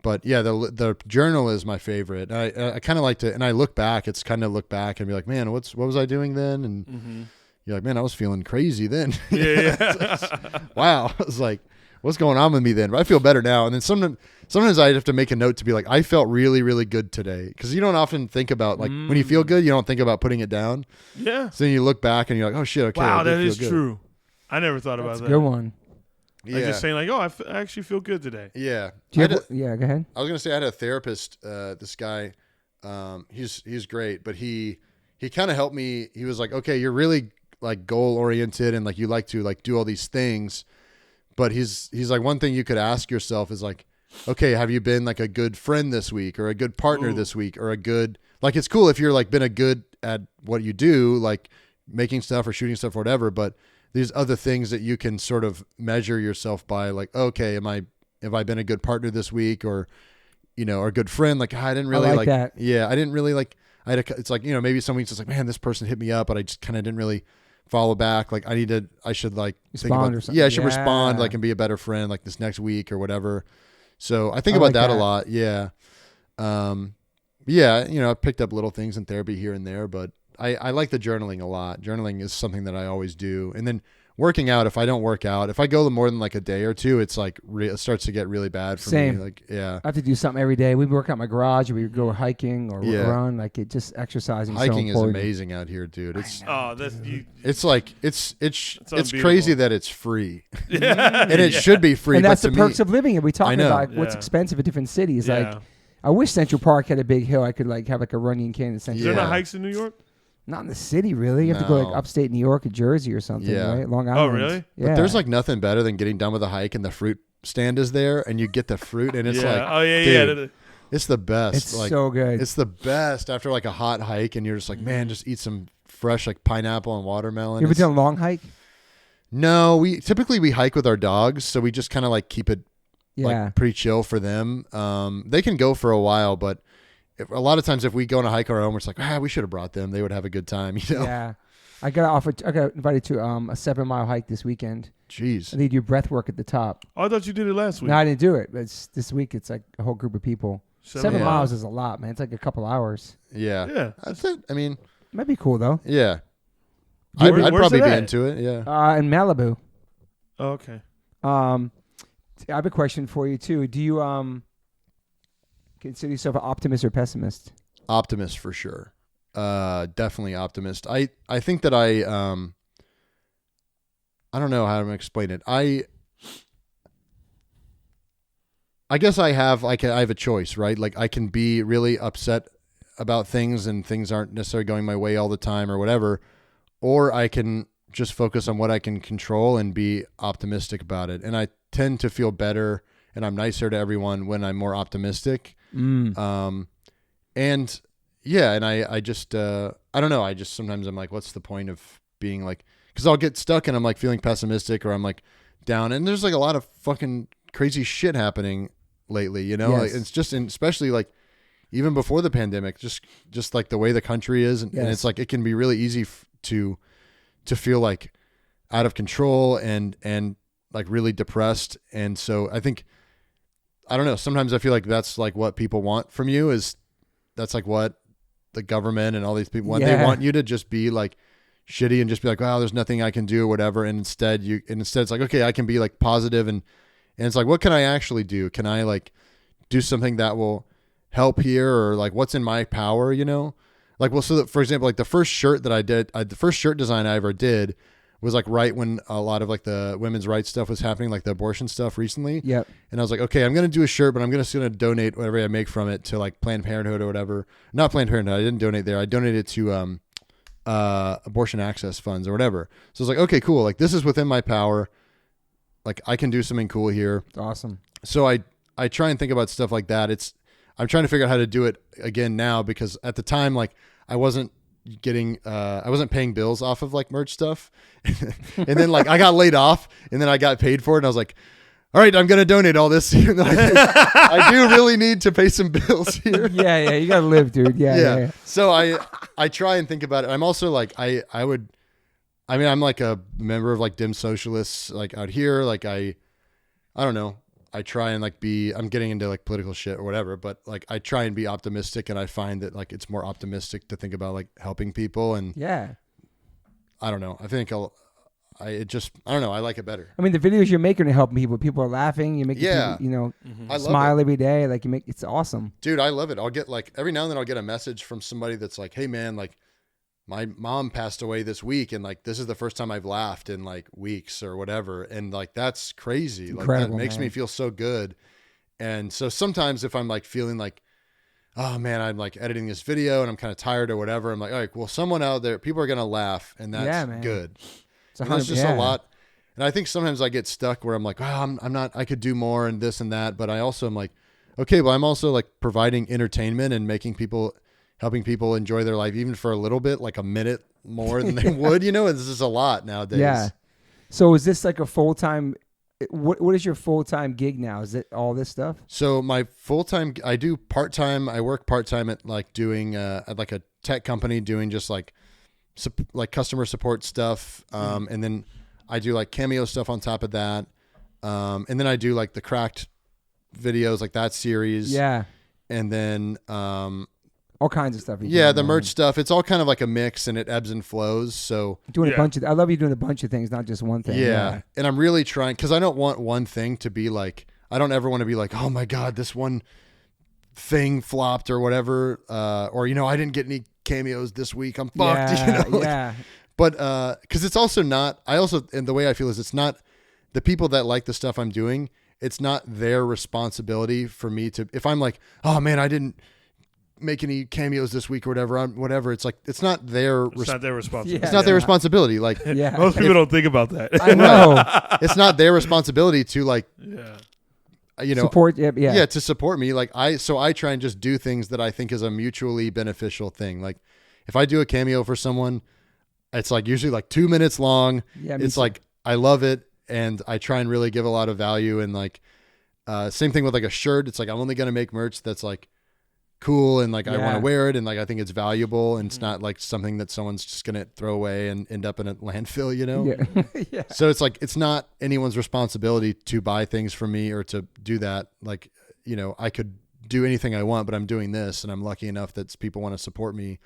But yeah, the journal is my favorite. I kind of like to, and I look back. It's kind of look back and be like, man, what was I doing then? And you're like, man, I was feeling crazy then. Yeah. Wow. I was like, what's going on with me then? But I feel better now. And then sometimes I have to make a note to be like, I felt really, really good today. Because you don't often think about like when you feel good, you don't think about putting it down. Yeah. So then you look back and you're like, oh shit, okay. Wow, I did that feel is good. true. I never thought about That's a that. good one. Like just saying like, oh, I actually feel good today. Yeah. Do you yeah, go ahead. I was gonna say I had a therapist. This guy, he's great, but he kind of helped me. He was like, okay, you're really like goal oriented and like you like to like do all these things, but he's like one thing you could ask yourself is like, okay, have you been like a good friend this week or a good partner this week or a good like it's cool if you're like been a good at what you do like making stuff or shooting stuff or whatever, but these other things that you can sort of measure yourself by like, okay, have I been a good partner this week or, or a good friend? Like, I didn't really like that. Yeah. I didn't really like, it's like, maybe some weeks it's like, man, this person hit me up, but I just kind of didn't really follow back. Like I should like think Respond about, or something. I should Yeah. respond like and be a better friend like this next week or whatever. So I think I about like that that. a lot. Yeah. Yeah. I picked up little things in therapy here and there, but I like the journaling a lot. Journaling is something that I always do. And then working out, if I don't work out, if I go more than like a day or two, it's like it starts to get really bad for Same. me. Like, yeah. I have to do something every day. We work out in my garage, or we go hiking or Yeah. run. Like it just exercising. Hiking so is important. amazing out here, dude. It's Oh, that's you. it's like it's unbeatable. crazy that it's free. Yeah. And it should be free. And that's but the to perks me, of living. And we talking know. about what's Yeah. expensive in different cities. Yeah. Like I wish Central Park had a big hill. I could like have like a running can in Is Central there Park. not hikes in New York? Not in the city, really. You have to go like No. upstate New York or Jersey or something, Yeah. right? Long Oh, Island. really? Yeah. But there's like nothing better than getting done with a hike and the fruit stand is there and you get the fruit and it's yeah. like, Oh yeah, dude, yeah. it's the best. It's like, so good. It's the best after like a hot hike and you're just like, man, just eat some fresh like pineapple and watermelon. You ever It's- done a long hike? No, we typically hike with our dogs, so we just kind of like keep it Yeah. like pretty chill for them. They can go for a while, but a lot of times if we go on a hike on our own, we're just like, we should have brought them. They would have a good time, Yeah. I got invited to a 7-mile hike this weekend. Jeez. I think you do breath work at the top. Oh, I thought you did it last week. No, I didn't do it. But this week it's like a whole group of people. 7 Yeah. miles is a lot, man. It's like a couple hours. Yeah. Yeah. That's it. I mean, Might be cool though. yeah. Where- I'd where's probably it be at? into it. Yeah. In Malibu. Oh, okay. I have a question for you too. Do you consider yourself an optimist or pessimist? Optimist for sure. Definitely optimist. I think that I don't know how to explain it. I guess I have I have a choice, right? Like I can be really upset about things and things aren't necessarily going my way all the time or whatever, or I can just focus on what I can control and be optimistic about it. And I tend to feel better and I'm nicer to everyone when I'm more optimistic. And yeah, and I just I don't know. I just sometimes I'm like, what's the point of being like? Because I'll get stuck and I'm like feeling pessimistic or I'm like down. And there's like a lot of fucking crazy shit happening lately. Yes. Like, it's just especially like even before the pandemic, just like the way the country is, and it's like it can be really easy to feel like out of control and like really depressed. And so I think I don't know. Sometimes I feel like that's like what people want from you is that's like what the government and all these people want. Yeah. They want you to just be like shitty and just be like, wow, there's nothing I can do or whatever. And instead it's like, okay, I can be like positive and it's like, what can I actually do? Can I like do something that will help here or like what's in my power, Like, well, so that, for example, like the first shirt that I did, the first shirt design I ever did was like right when a lot of like the women's rights stuff was happening, like the abortion stuff recently. Yep. And I was like, okay, I'm going to do a shirt, but I'm just going to donate whatever I make from it to like Planned Parenthood or whatever. Not Planned Parenthood. I didn't donate there. I donated to abortion access funds or whatever. So I was like, okay, cool. Like this is within my power. Like I can do something cool here. It's awesome. So I try and think about stuff like that. I'm trying to figure out how to do it again now, because at the time, like I wasn't paying bills off of like merch stuff. And then like I got laid off and then I got paid for it. And I was like, all right, I'm going to donate all this. I do really need to pay some bills here. Yeah. You got to live, dude. Yeah. So I try and think about it. I'm also like, I'm like a member of like dim socialists, like out here. Like I don't know. I try and like I'm getting into like political shit or whatever, but like I try and be optimistic, and I find that like it's more optimistic to think about like helping people. And yeah, I don't know. I think I don't know. I like it better. I mean, the videos you're making are helping people. People are laughing. You make people, smile every day. Like it's awesome. Dude, I love it. I'll get like every now and then I'll get a message from somebody that's like, hey man, like my mom passed away this week, and like this is the first time I've laughed in like weeks or whatever, and like that's crazy. Incredible, like that makes me feel so good. And so sometimes if I'm like feeling like, oh man, I'm like editing this video and I'm kind of tired or whatever, I'm like, all right, well, someone out there, people are gonna laugh, and that's good. It's just a lot. And I think sometimes I get stuck where I'm like, oh, I'm not, I could do more and this and that, but I also am like, okay, well, I'm also like providing entertainment and helping people enjoy their life, even for a little bit, like a minute more than they would, and this is a lot nowadays. Yeah. So is this like a full-time, what is your full-time gig now? Is it all this stuff? So my full-time, I do part-time. I work part-time at like doing, at like a tech company doing just like customer support stuff. And then I do like Cameo stuff on top of that. And then I do like the Cracked videos, like that series. Yeah. And then, all kinds of stuff. The merch stuff. It's all kind of like a mix, and it ebbs and flows. So doing I love you doing a bunch of things, not just one thing. Yeah. And I'm really trying, because I don't want one thing to be like, I don't ever want to be like, oh my God, this one thing flopped or whatever. Or, I didn't get any cameos this week. I'm fucked. Yeah. But because it's also not, and the way I feel is it's not the people that like the stuff I'm doing. It's not their responsibility for me to, if I'm like, oh man, I didn't make any cameos this week or whatever. It's like, it's not their responsibility. It's not their responsibility. Like, most people don't think about that. I know. It's not their responsibility to like, support. To support me. Like I try and just do things that I think is a mutually beneficial thing. Like if I do a cameo for someone, it's like usually like 2 minutes long. Yeah. It's like, I love it. And I try and really give a lot of value. And like, same thing with like a shirt. It's like, I'm only going to make merch that's like cool, and like I want to wear it, and like I think it's valuable, and it's not like something that someone's just gonna throw away and end up in a landfill, Yeah. So it's like, it's not anyone's responsibility to buy things from me or to do that. Like, I could do anything I want, but I'm doing this, and I'm lucky enough that people want to support me.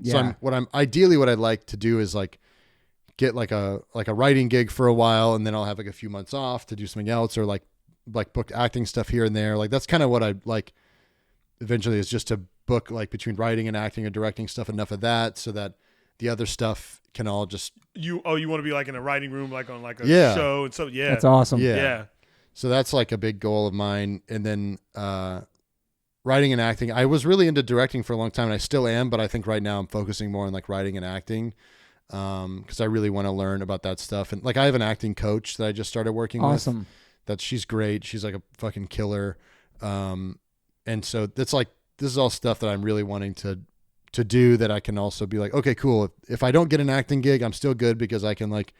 So what I'd like to do is like get like a writing gig for a while, and then I'll have like a few months off to do something else, or like book acting stuff here and there. Like that's kind of what I like. Eventually is just to book like between writing and acting or directing stuff, enough of that so that the other stuff can all just you want to be like in a writing room, like on like a show and so. Yeah, that's awesome. Yeah. So that's like a big goal of mine. And then writing and acting, I was really into directing for a long time, and I still am, but I think right now I'm focusing more on like writing and acting, because I really want to learn about that stuff. And like I have an acting coach that I just started working with. She's great. She's like a fucking killer. And so that's like, this is all stuff that I'm really wanting to do, that I can also be like, okay, cool. If I don't get an acting gig, I'm still good, because I can like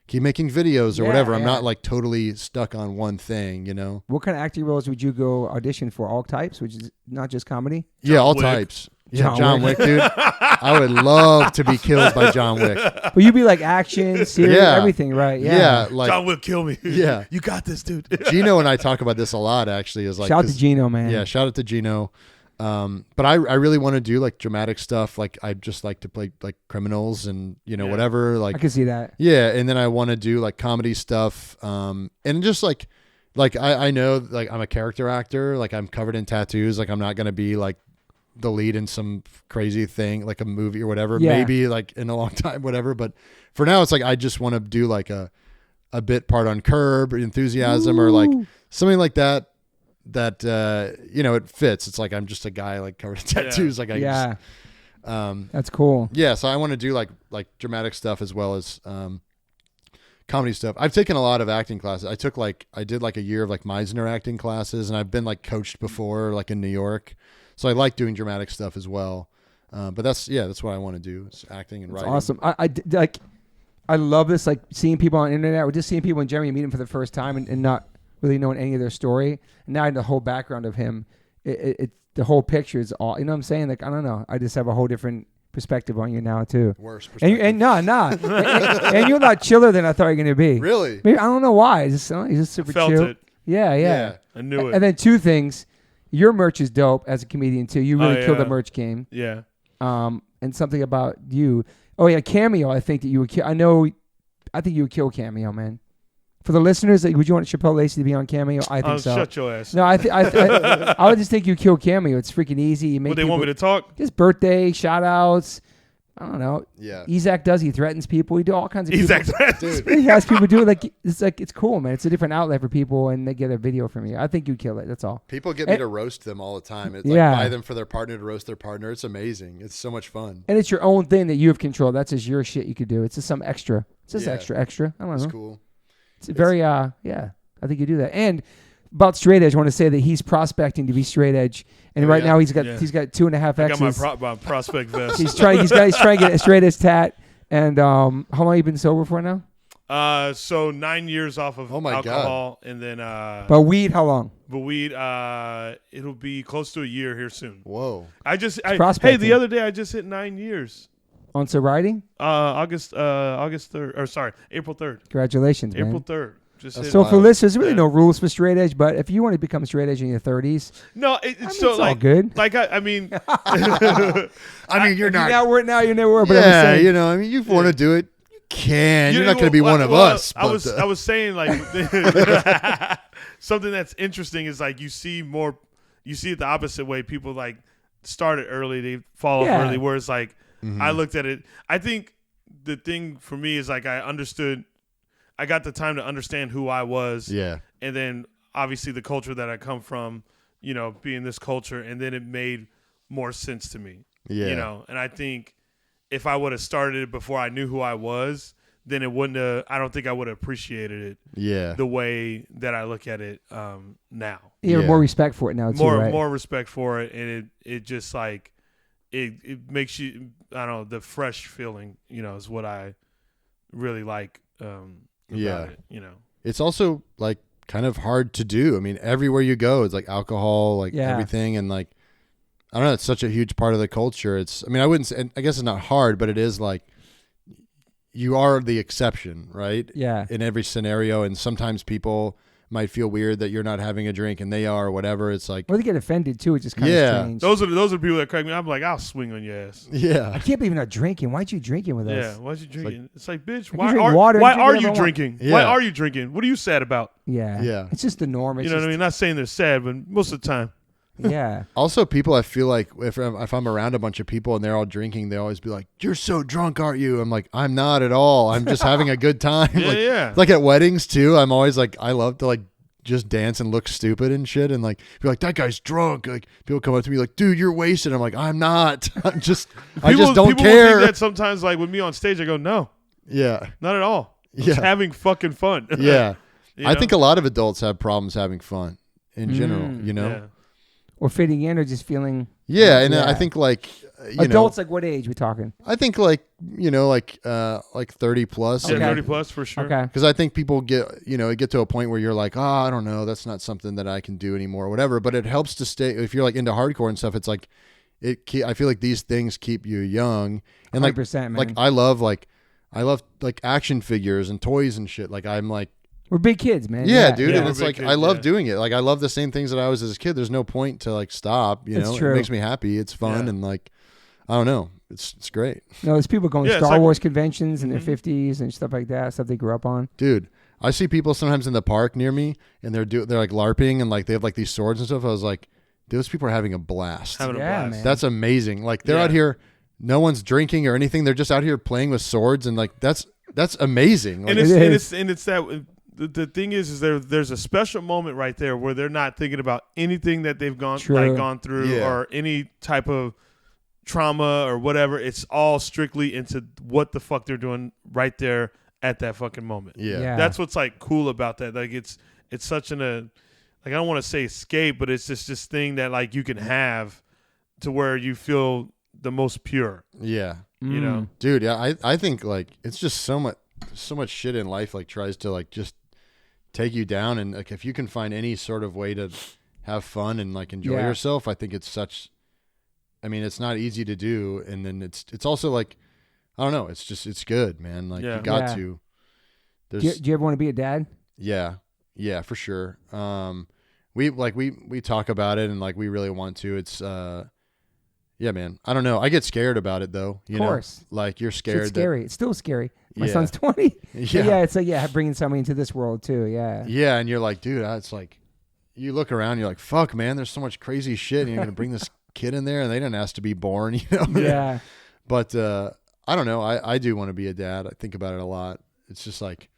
keep making videos or whatever. I'm not like totally stuck on one thing, What kind of acting roles would you go audition for? All types, which is not just comedy? All types. Yeah, John Wick, dude. I would love to be killed by John Wick. But you'd be like action, serious, everything, right? Yeah. Like John Wick, kill me. Yeah. You got this, dude. Gino and I talk about this a lot, actually. Is like, shout out to Gino, man. Yeah, shout out to Gino. But I really want to do like dramatic stuff. Like I just like to play like criminals and whatever. Like I can see that. Yeah, and then I want to do like comedy stuff. And just like I know like I'm a character actor. Like I'm covered in tattoos. Like I'm not gonna be like the lead in some crazy thing, like a movie or whatever, Yeah. maybe like in a long time, whatever. But for now, it's like I just want to do like a bit part on Curb or Enthusiasm or like something like that. That it fits. It's like I'm just a guy like covered in tattoos. Like I that's cool. Yeah, so I want to do like dramatic stuff as well as comedy stuff. I've taken a lot of acting classes. I did like a year of like Meisner acting classes, and I've been like coached before, like in New York. So I like doing dramatic stuff as well. But that's what I want to do, is acting and writing. Awesome. I love this, like seeing people on the internet or just seeing people in general, you meet them for the first time and not really knowing any of their story. And now the whole background of him, the whole picture is all, you know what I'm saying? Like, I don't know. I just have a whole different perspective on you now too. Worse perspective. And and you're a lot chiller than I thought you were going to be. Really? Maybe, I don't know why. He's just super Felt chill. it. Yeah. I knew it. And then two things. Your merch is dope as a comedian too. You really killed the yeah. merch game. Yeah. And something about you. Oh yeah, Cameo. I think that you would kill. I think you would kill Cameo, man. For the listeners, would you want Chappelle Lacey to be on Cameo? I think so. Shut your ass. No, I would just think you kill Cameo. It's freaking easy. You make What, they want me to talk? Just birthday shout outs. I don't know. Yeah. Ezak does. He threatens people. He do all kinds of people. Exactly. He has people do it. It's cool, man. It's a different outlet for people, and they get a video from you. I think you kill it. That's all. People get me to roast them all the time. It's Yeah. like buy them for their partner to roast their partner. It's amazing. It's so much fun. And it's your own thing that you have control. That's just your shit you could do. It's just some extra. It's just Yeah. extra. I don't know. It's cool. It's very yeah. I think you do that. And about straight edge, I want to say that he's prospecting to be straight edge, and right now he's got 2.5 X's. I got my prospect vest. He's trying to get a straight edge tat. And how long have you been sober for now? So 9 years off of alcohol, and then But weed, how long? But weed, it'll be close to a year here soon. Whoa! Hey, prospecting. the other day I just hit 9 years. On sobriety? August 3rd, or sorry, April 3rd. Congratulations, man. April 3rd. So for listeners, there's really no rules for straight edge, but if you want to become straight edge in your 30s, no, it's so it's like all good. Like I mean, I mean, you're not. You're never. But Yeah, I mean, you want to do it, you can. You're not going to be one of us. I was saying like something that's interesting is like you see it the opposite way. People like started early, they fall off early. Where it's like I looked at it. I think the thing for me is like I got the time to understand who I was. Yeah. And then obviously the culture that I come from, being this culture, and then it made more sense to me. Yeah. And I think if I would have started it before I knew who I was, then it wouldn't have, I don't think I would have appreciated it. Yeah. The way that I look at it now. You have more respect for it now too, right? More respect for it, and it just like it makes you, I don't know, the fresh feeling, is what I really like. About it, It's also like kind of hard to do. I mean, everywhere you go, it's like alcohol, like everything. And like, I don't know, it's such a huge part of the culture. I guess it's not hard, but it is like, you are the exception, right? Yeah. In every scenario. And sometimes people might feel weird that you're not having a drink and they are, or whatever. It's like, or they get offended too. It's just kind of strange. Those are the people that crack me. I'm like, I'll swing on your ass. Yeah. I can't believe you're not drinking. Why'd you drinking with us? Yeah. Why'd you drinking? It's like, bitch, why are you drinking? Yeah. Why are you drinking? What are you sad about? Yeah. Yeah. It's just the norm. It's You know what I mean? Not saying they're sad, but most of the time. Yeah. Also, people, I feel like if I'm around a bunch of people and they're all drinking, they always be like, "You're so drunk, aren't you?" I'm like, "I'm not at all. I'm just having a good time." Yeah. Like at weddings too. I'm always like, I love to like just dance and look stupid and shit, and like be like, "That guy's drunk." Like people come up to me like, "Dude, you're wasted." I'm like, "I'm not. I just don't people care." People think that sometimes, like with me on stage, I go, "No, yeah, not at all. I'm just having fucking fun." Yeah. I think a lot of adults have problems having fun in general. Yeah. Or fitting in, or just feeling. Yeah, and I think like adults, like what age we talking? I think like 30 plus. Yeah, Okay. 30 plus for sure. Okay. Because I think people get to a point where you're like, I don't know, that's not something that I can do anymore, or whatever. But it helps to stay. If you're like into hardcore and stuff, it's like I feel like these things keep you young. And like 100%, man. like I love like action figures and toys and shit. Like I'm like. We're big kids, man. Yeah, dude. Yeah, And we're it's big like, kids, I love doing it. Like I love the same things that I was as a kid. There's no point to like stop, It's true. It makes me happy. It's fun. And like, I don't know. It's great. No, there's people going to Yeah, it's Star like- Wars conventions in their 50s and stuff like that, stuff they grew up on. Dude, I see people sometimes in the park near me and they're like LARPing and like they have like these swords and stuff. I was like, those people are having a blast. Having a Yeah, blast. man. That's amazing. Like they're out here, no one's drinking or anything. They're just out here playing with swords, and like that's amazing. Like, And it's that the thing is there's a special moment right there where they're not thinking about anything that they've gone through or any type of trauma or whatever. It's all strictly into what the fuck they're doing right there at that fucking moment. yeah. That's what's like cool about that. Like it's such like I don't want to say escape, but it's just this thing that like you can have to where you feel the most pure. Yeah. You know, dude. Yeah, I think like it's just so much shit in life like tries to like just take you down, and like if you can find any sort of way to have fun and like enjoy yourself, I think it's such. I mean, it's not easy to do, and then it's also like I don't know. It's good, man. Like you got to. Do you ever want to be a dad? Yeah, for sure. We talk about it, and like we really want to. It's yeah, man. I don't know. I get scared about it though. You know, like you're scared. It's scary. It's still scary. My son's 20. Yeah, it's like bringing somebody into this world too. Yeah. Yeah, and you're like, dude, it's like you look around, you're like, fuck, man. There's so much crazy shit, and you're gonna bring this kid in there, and they didn't ask to be born, you know. Yeah. But I don't know. I do want to be a dad. I think about it a lot. It's just like,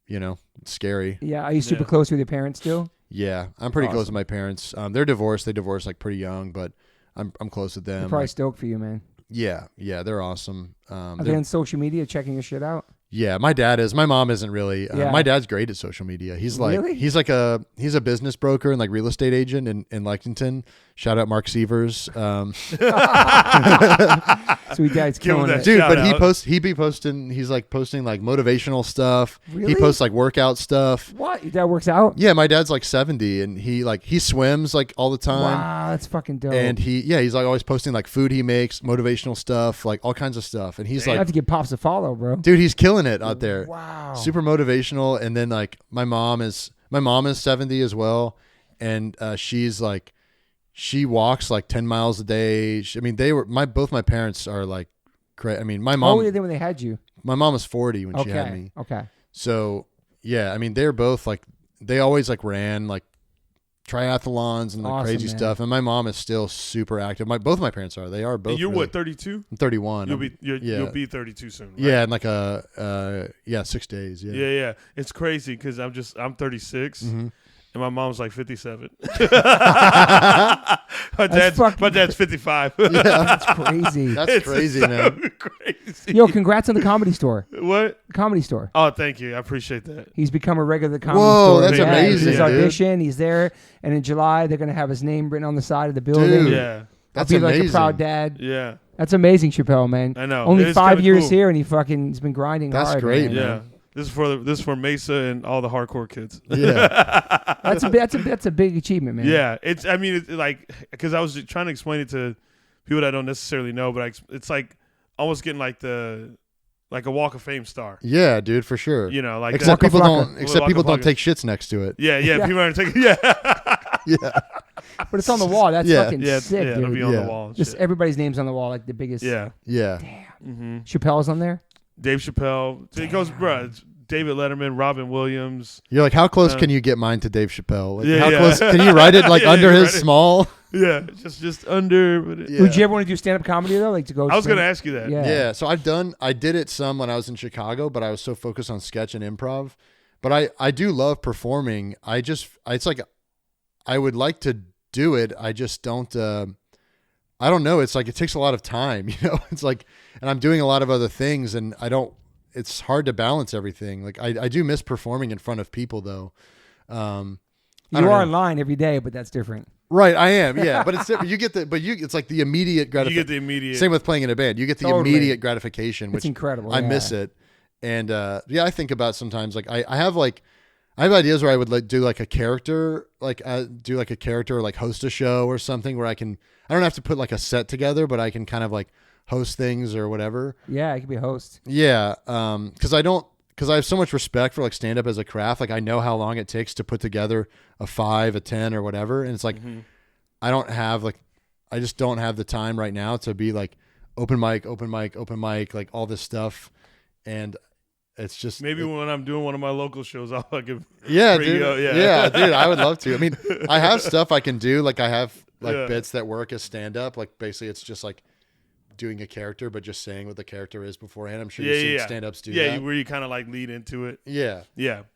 you know, it's scary. Yeah. Are you super close with your parents still? Yeah, I'm pretty close with my parents. They're divorced. They divorced like pretty young, but I'm close with them. They're probably stoked for you, man. Yeah, they're awesome. Are they on social media checking your shit out? Yeah, my dad is. My mom isn't really. My dad's great at social media. He's like he's a business broker and like real estate agent in Lexington. Shout out Mark Sievers. Sweet guy's killing it. Dude, but he's like posting like motivational stuff. Really? He posts like workout stuff. What? Your dad works out? Yeah, my dad's like 70 and he swims like all the time. Wow, that's fucking dope. And he's like always posting like food he makes, momotivational stuff, like all kinds of stuff. And he's I like, have to give Pops a follow, bro. dude, he's killing it out there. Wow. Super motivational. And then like my mom is 70 as well. And she's like, she walks like 10 miles a day. Both my parents are like, I mean, my mom. How old were they when they had you? My mom was 40 when she had me. Okay. So yeah, I mean, they're both like, they always like ran like triathlons and like crazy stuff. And my mom is still super active. Both my parents are. They are both. And you're really, what, 32? I'm 31. You'll be 32 soon. Right? Yeah, in like 6 days. Yeah. Yeah. It's crazy because I'm 36. Mm-hmm. And my mom's like 57. my dad's 55. Yeah. That's crazy. That's crazy, man. Crazy. Yo, congrats on the Comedy Store. What? Comedy Store. Oh, thank you. I appreciate that. He's become a regular at the Comedy Whoa, Store. that's amazing, His dude. audition, he's there. And in July, they're going to have his name written on the side of the building. Dude. Yeah. That's I'll be amazing. like a proud dad. Yeah. That's amazing, Chappelle, man. I know. Only It is 5 kinda years cool. here, and he's been grinding That's hard. great, man. Yeah. This is for Mesa and all the hardcore kids. Yeah. That's a big achievement, man. Yeah. It's like, because I was trying to explain it to people that don't necessarily know, but it's like almost getting like a Walk of Fame star. Yeah, dude, for sure. You know, like except Waka people flocka. don't take shits next to it. Yeah. People aren't taking. Yeah. But it's on the wall. That's fucking sick, it'll be dude. on the wall. and Just shit. everybody's name's on the wall, like the biggest. Yeah. Yeah. Mm-hmm. Chappelle's on there. Dave Chappelle. It goes, bro. It's David Letterman, Robin Williams. You're like, how close can you get mine to Dave Chappelle? Like, Yeah, how yeah. close can you write it like Yeah, under you his write it. small? Yeah, just under. But Yeah. Would you ever want to do stand-up comedy though, like to go? I was straight- gonna ask you that. Yeah. Yeah, so I did it some when I was in Chicago, but I was so focused on sketch and improv. But I do love performing. It's like I would like to do it. I just don't. I don't know. It's like it takes a lot of time, you know. It's like, and I'm doing a lot of other things, and I don't. It's hard to balance everything. Like I do miss performing in front of people, though. You don't are know. online every day, but that's different. Right, I am. Yeah, but it's different. It's like the immediate You gratification. get the immediate. Same with playing in a band. You get the Totally. immediate gratification, which It's incredible. I miss it. And I think about sometimes like I have ideas where I would like do like a character, like or like host a show or something where I don't have to put like a set together, but I can kind of like host things or whatever. Yeah, I could be a host. Yeah, because I have so much respect for like stand up as a craft. Like I know how long it takes to put together a 5, a 10 or whatever. And it's like, I just don't have the time right now to be like open mic, like all this stuff. And it's just maybe when I'm doing one of my local shows, I'll fucking yeah, bring dude. you up. Yeah, dude. I would love to. I mean, I have stuff I can do. Like I have Yeah. bits that work as stand up. Like basically, it's just like doing a character, but just saying what the character is beforehand. I'm sure you've seen stand ups do that. Where you kind of like lead into it. Yeah.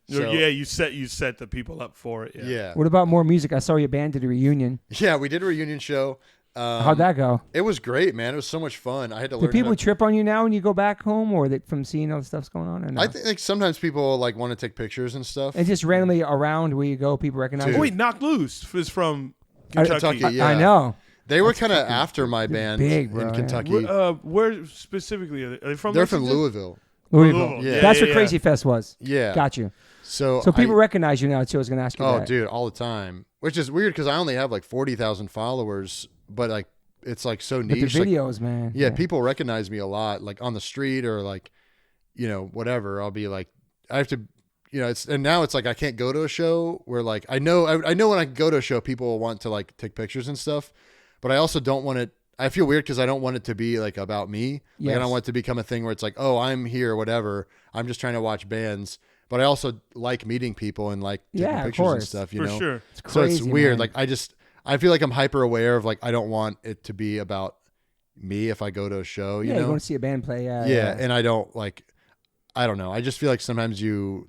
So, So- you set the people up for it. Yeah. What about more music? I saw your band did a reunion. Yeah, we did a reunion show. How'd that go? It was great, man. It was so much fun. I had to Do learn. people trip on you now when you go back home, or that from seeing all the stuff's going on? Or no? I think like, sometimes people like want to take pictures and stuff. And just randomly around where you go, people recognize Dude. you. Oh, wait, Knock Loose is from Kentucky, Kentucky. yeah. I know. They were kind of after my band big, bro, in yeah. Kentucky. Where specifically are they from? They're from Lexington? Louisville. Louisville. Yeah. That's where yeah. Crazy Fest was. Yeah. Got you. So people recognize you now too. I was going to ask you Oh, that. dude, all the time. Which is weird because I only have like 40,000 followers, but like it's like so But the niche. Like, videos, man. yeah, people recognize me a lot, like on the street or like, whatever. I'll be like, I have to, and now it's like I can't go to a show where like I know when I go to a show, people will want to like take pictures and stuff, but I also don't want it. I feel weird because I don't want it to be like about me. Like Yes. I don't want it to become a thing where it's like, oh, I'm here, whatever. I'm just trying to watch bands, but I also like meeting people and like taking Yeah, of pictures and course. stuff. For sure. It's So crazy. it's weird. man. Like I feel like I'm hyper aware of like I don't want it to be about me if I go to a show. You yeah, know? you want to see a band play. Yeah, and I don't like. I don't know. I just feel like sometimes you'll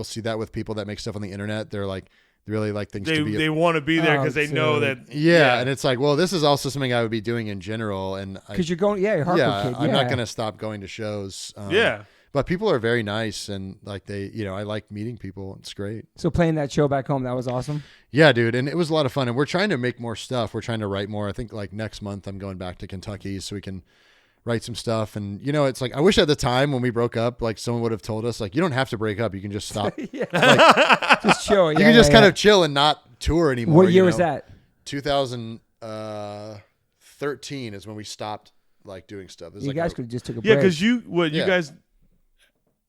see that with people that make stuff on the internet. They're like they really like things to be. They want to be there Oh, because they know dude. that. yeah, and it's like, well, this is also something I would be doing in general, and because you're going. Yeah, you're a hardcore yeah, kid. I'm not yeah. gonna stop going to shows. Yeah. But people are very nice, and like they, I like meeting people. It's great. So playing that show back home, that was awesome. Yeah, dude, and it was a lot of fun. And we're trying to make more stuff. We're trying to write more. I think like next month I'm going back to Kentucky so we can write some stuff. And it's like I wish at the time when we broke up, like someone would have told us, like you don't have to break up. You can just stop. yeah, Like, just chill. you can just kind of chill and not tour anymore. What year was that? 2013 is when we stopped like doing stuff. It was You like guys could have just took a Yeah, break. because you Yeah. guys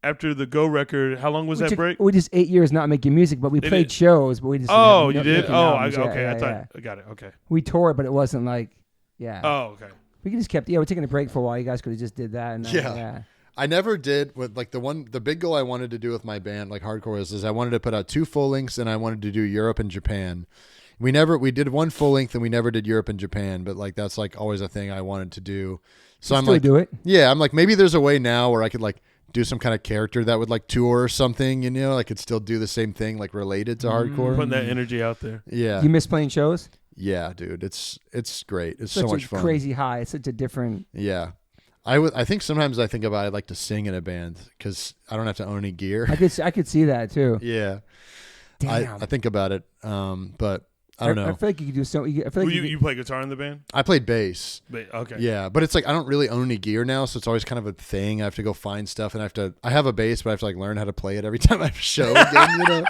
after the Go record, how long was that break? We just 8 years not making music, but we It played is. shows. But we just Oh, didn't you have did? making Oh, albums. Yeah, okay. yeah, I thought yeah. I got it. Okay. We toured, but it wasn't like, yeah. Oh, okay. We just kept. Yeah, we're taking a break for a while. You guys could have just did that. And Yeah. I never did with like the big goal I wanted to do with my band, like hardcore is I wanted to put out 2 full lengths and I wanted to do Europe and Japan. We did 1 full length and we never did Europe and Japan, but like that's like always a thing I wanted to do. So I'm still like, do it. yeah, I'm like maybe there's a way now where I could like do some kind of character that would like tour or something, I could still do the same thing like related to hardcore. Putting that energy out there. Yeah. You miss playing shows? Yeah, dude. It's great. It's Such so much a fun. crazy high. It's such a different. Yeah. I think sometimes I think about I'd like to sing in a band because I don't have to own any gear. I could see that too. Yeah. Damn. I think about it. But I don't know. I feel like you could do so. I feel like You play guitar in the band? I played bass. Okay. Yeah, but it's like I don't really own any gear now, so it's always kind of a thing. I have to go find stuff, and I have a bass, but I have to like learn how to play it every time I have a show again.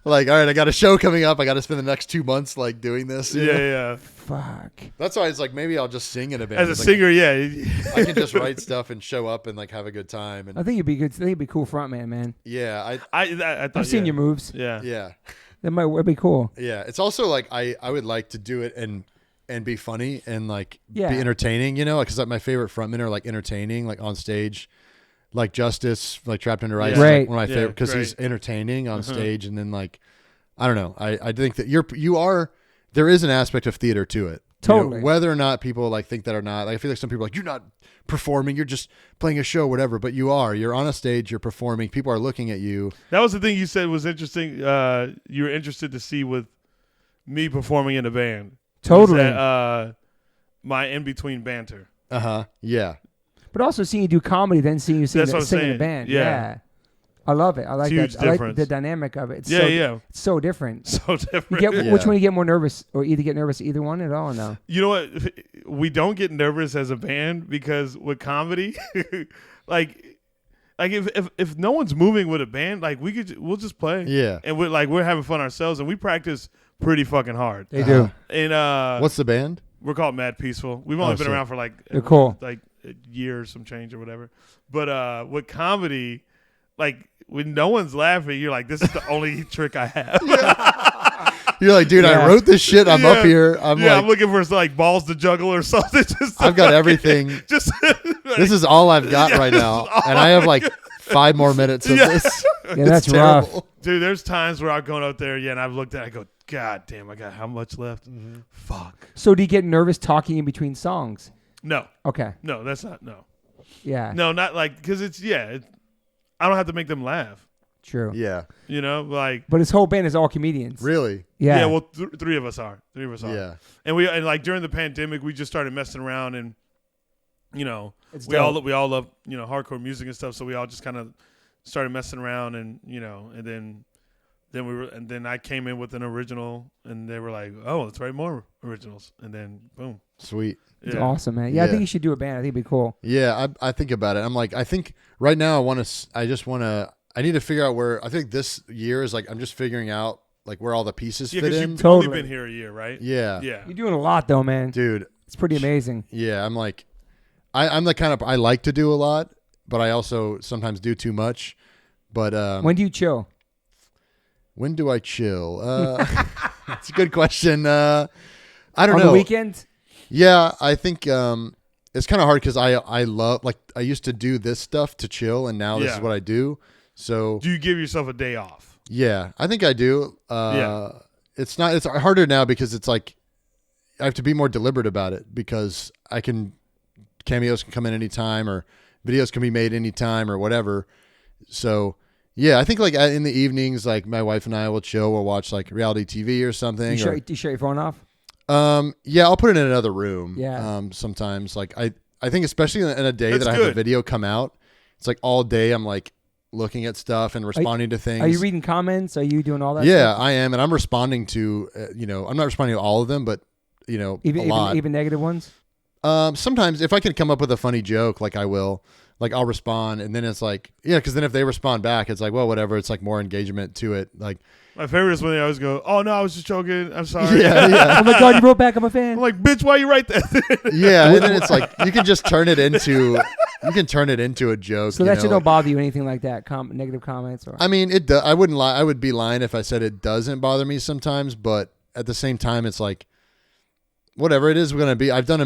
Like, all right, I got a show coming up. I got to spend the next 2 months like doing this. Yeah. Fuck. That's why it's like maybe I'll just sing in a band. As a It's like, singer, yeah. I can just write stuff and show up and like have a good time. And I think you'd be good. I think you'd be cool frontman, man. yeah, I thought, I've seen your moves. Yeah. yeah. That'd be cool. Yeah, it's also like I would like to do it and be funny and like Yeah. be entertaining, because like my favorite frontmen are like entertaining, like on stage, like Justice, like Trapped Under Ice, is, Right. like, one of my favorite because he's entertaining on stage, and then like I don't know, I think that there is an aspect of theater to it. Totally. Whether or not people like think that or not, like I feel like some people are like you're not performing, you're just playing a show, whatever. But you're on a stage, you're performing, people are looking at you. That was the thing you said was interesting. You were interested to see with me performing in a band. Totally. Was that, my in-between banter. Yeah. But also seeing you do comedy, then seeing you sing, That's what I'm sing in a saying. band. Yeah. I love it. I like Huge that. I like difference. the dynamic of it. It's Yeah. It's so different. So different. You get, Yeah. Which one you get more nervous, or either get nervous either one at all? Or no. You know what? We don't get nervous as a band because with comedy, like if no one's moving with a band, like we'll just play. Yeah. And we're having fun ourselves, and we practice pretty fucking hard. They do. And What's the band? we're called Mad Peaceful. We've only been sick. around for like They're cool. like a year or some change or whatever. But with comedy, like when no one's laughing, you're like, this is the only trick I have. You're like, dude, Yeah. I wrote this shit. I'm up Yeah. here. I'm I'm like, looking for like balls to juggle or something. Just I've got everything. Just This is all I've got right now, and I have like 5 more minutes of this. Yeah, that's It's rough. terrible. Dude, there's times where I'm going out there, and I've looked at it, I go, God damn, I got how much left? Mm-hmm. Fuck. So do you get nervous talking in between songs? No, Okay. that's not, no. Yeah. No, not like, because I don't have to make them laugh, True. Yeah. you know? Like, But his whole band is all comedians. Really? Yeah. yeah, well, 3 of us are. Yeah. And like during the pandemic, we just started messing around, and you know, It's we all dope. love, you know, hardcore music and stuff. So we all just kind of started messing around, and you know, and then I came in with an original, and they were like, "Oh, let's write more originals," and then boom, Sweet. It's yeah. awesome, man. Yeah, I Yeah. think you should do a band. I think it'd be cool. Yeah, I think about it. I'm like, I think right now I need to figure out where, I think this year is like, I'm just figuring out like where all the pieces Yeah, fit because in. you've Totally. only been here a year, right? Yeah. Yeah. You're doing a lot, though, man. Dude. It's pretty amazing. Yeah. I'm like, I'm the kind of, I like to do a lot, but I also sometimes do too much. But When do you chill? when do I chill? That's a good question. I don't On know. the weekend? Yeah, I think it's kind of hard because I love, like, I used to do this stuff to chill, and now this is Yeah. what I do. So Do you give yourself a day off? yeah, I think I do. Yeah. It's harder now because it's like I have to be more deliberate about it because cameos can come in anytime or videos can be made anytime or whatever. So yeah, I think like in the evenings, like my wife and I will chill. We'll watch like reality TV or something. You shut your phone off? Yeah, I'll put it in another room. Yeah. Sometimes like I think especially in a day That's that I have a good. video come out, it's like all day I'm like looking at stuff and responding to things. Are you reading comments? Are you doing all that Yeah, stuff? I am, and I'm responding to I'm not responding to all of them, but a lot. Even negative ones? Sometimes if I can come up with a funny joke, like I will, like I'll respond, and then it's like because then if they respond back, it's like well whatever. It's like more engagement to it. Like My favorite is when they always go, "Oh no, I was just joking. I'm sorry." yeah. Oh my God, you wrote back. I'm a fan. I'm like, "Bitch, why you write that?" Yeah, and then it's like you can just turn it into a joke. So that shit don't bother you, anything like that? Negative comments? Or I mean, it. I wouldn't lie. I would be lying if I said it doesn't bother me sometimes, but at the same time, it's like whatever it is going to be. I've done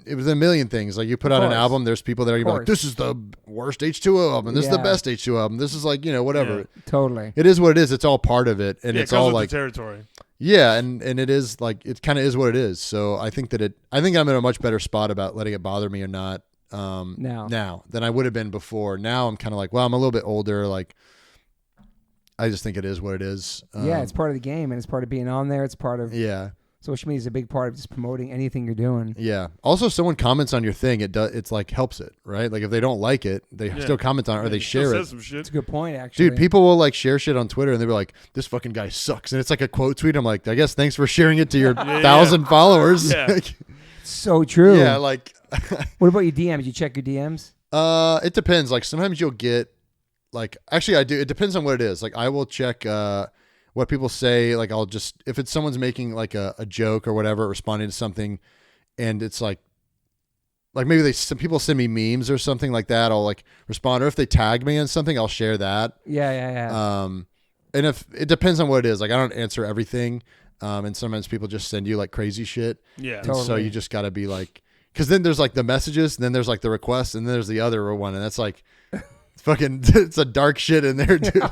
it was a million things. Like you put out an course. album, there's people that are gonna be like, "This is the worst H2O album. This is the Yeah. best H2O album. This is like whatever." Yeah. Totally. It is what it is. It's all part of it, and Yeah, it's it comes all with like the territory. yeah, and it is like it kind of is what it is. So I think I'm in a much better spot about letting it bother me or not now than I would have been before. Now I'm kind of like, well, I'm a little bit older. Like I just think it is what it is. Yeah, it's part of the game, and it's part of being on there. It's part of yeah. social media is a big part of just promoting anything you're doing. Yeah. Also, someone comments on your thing, it's like helps it, right? Like if they don't like it, they still comment on it or they Still share says it. some shit. It's a good point, actually. Dude, people will like share shit on Twitter and they'll be like, "This fucking guy sucks," and it's like a quote tweet. I'm like, I guess thanks for sharing it to your 1,000 followers. Yeah. So true. Yeah, like What about your DMs? You check your DMs? it depends. Like sometimes you'll get like actually I do. It depends on what it is. Like I will check what people say. Like I'll just if it's someone's making like a joke or whatever, responding to something, and it's like maybe some people send me memes or something like that. I'll like respond, or if they tag me on something, I'll share that. Yeah. And if it depends on what it is, like I don't answer everything, and sometimes people just send you like crazy shit. Yeah. And so Totally. you just got to be like, because then there's like the messages, and then there's like the requests, and then there's the other one, and that's like, it's fucking, it's a dark shit in there, dude.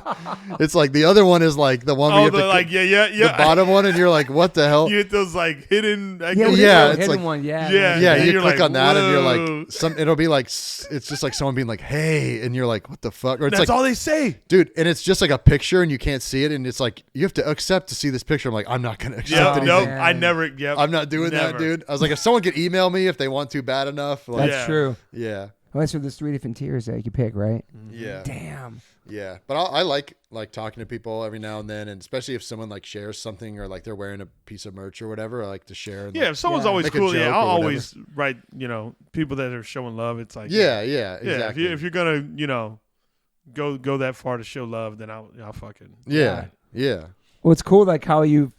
It's like the other one is like the one where you have to like yeah. the bottom one, and you're like, what the hell? You hit those like hidden. Yeah, it's hidden like- one. Yeah. Yeah. Yeah, And you you're click like, on that, and you're whoa. like, it'll be like, it's just like someone being like, hey, and you're like, what the fuck? Or it's That's like, all they say. dude, and it's just like a picture, and you can't see it, and it's like you have to accept to see this picture. I'm like, I'm not gonna accept Yeah. Oh, anything. Nope. man. I never. Yep. I'm not doing Never. that, dude. I was like, if someone could email me if they want to bad enough, like, That's Yeah. true. yeah, Well, so there's 3 different tiers that you can pick, right? yeah, Damn. yeah. But I like talking to people every now and then, and especially if someone like shares something or like they're wearing a piece of merch or whatever, I like to share. And, Yeah, like, if someone's Yeah. always Make a cool, joke yeah, or I'll whatever. always write, people that are showing love. It's like, yeah, yeah. exactly. If you're gonna, go that far to show love, then I'll fucking yeah. Well, it's cool, like how you,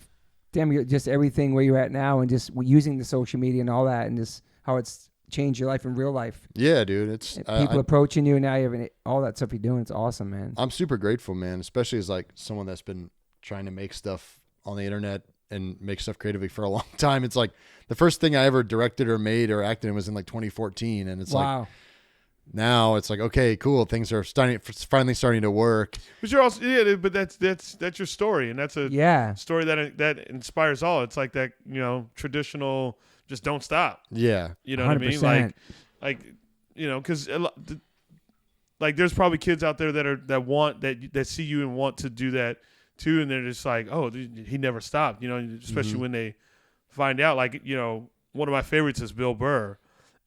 just everything where you're at now, and just using the social media and all that, and just how it's changed your life in real life. Yeah, dude. It's People approaching you, and now you have all that stuff you're doing. It's awesome, man. I'm super grateful, man, especially as like someone that's been trying to make stuff on the internet and make stuff creatively for a long time. It's like the first thing I ever directed or made or acted in was in like 2014. And it's like, Wow. now it's like, okay, cool, things are finally starting to work. But you're also but that's your story, and that's a story that inspires all. It's like that, traditional, just don't stop. Yeah, you know 100%. What I mean, like because like there's probably kids out there that see you and want to do that too, and they're just like, oh, he never stopped, especially when they find out. Like, one of my favorites is Bill Burr,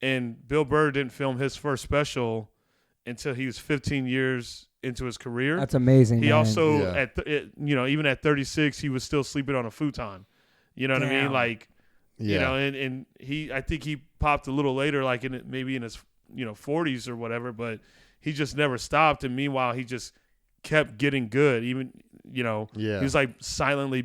and Bill Burr didn't film his first special until he was 15 years into his career. That's amazing. He man. also even at 36, he was still sleeping on a futon. You know what I mean? Like, and I think he popped a little later, like maybe in his 40s or whatever, but he just never stopped. And meanwhile, he just kept getting good. Even he was like silently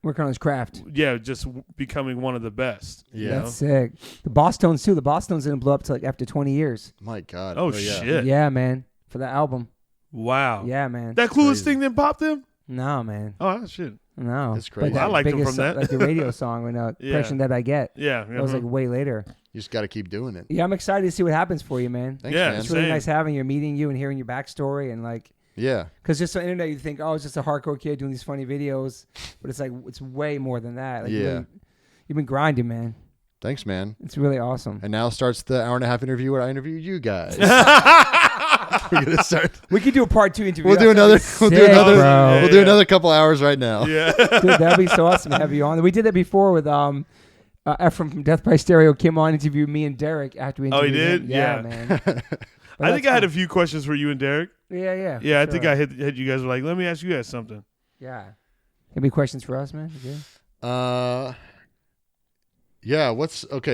working on his craft. Yeah, just becoming one of the best. Yeah, that's sick. The Bosstones too. The Bosstones didn't blow up till like after 20 years. My God. Oh shit. Yeah, man. For that album. Wow. Yeah, man. That Clueless thing didn't pop them? No, man. Oh shit. No, it's crazy. But I liked him from that. Like the radio song, Impression That I Get. Yeah, that was like way later. You just got to keep doing it. Yeah, I'm excited to see what happens for you, man. Thanks, man. It's really nice having you, meeting you, and hearing your backstory, and like. Yeah. Because just on the internet, you think, oh, it's just a hardcore kid doing these funny videos, but it's like it's way more than that. Like, you've been grinding, man. Thanks, man. It's really awesome. And now starts the hour-and-a-half interview where I interview you guys. We're gonna start. We could do a part 2 interview. We'll do another. We'll do another couple hours right now. Yeah, dude, that'd be so awesome to have you on. We did that before with Ephraim from Death by Stereo. Came on, interviewed me and Derek after we interviewed he did? him. Yeah, man. I think I had a few questions for you and Derek. Yeah. Yeah, I think I had you guys were like, let me ask you guys something. Yeah. Any questions for us, man? Yeah.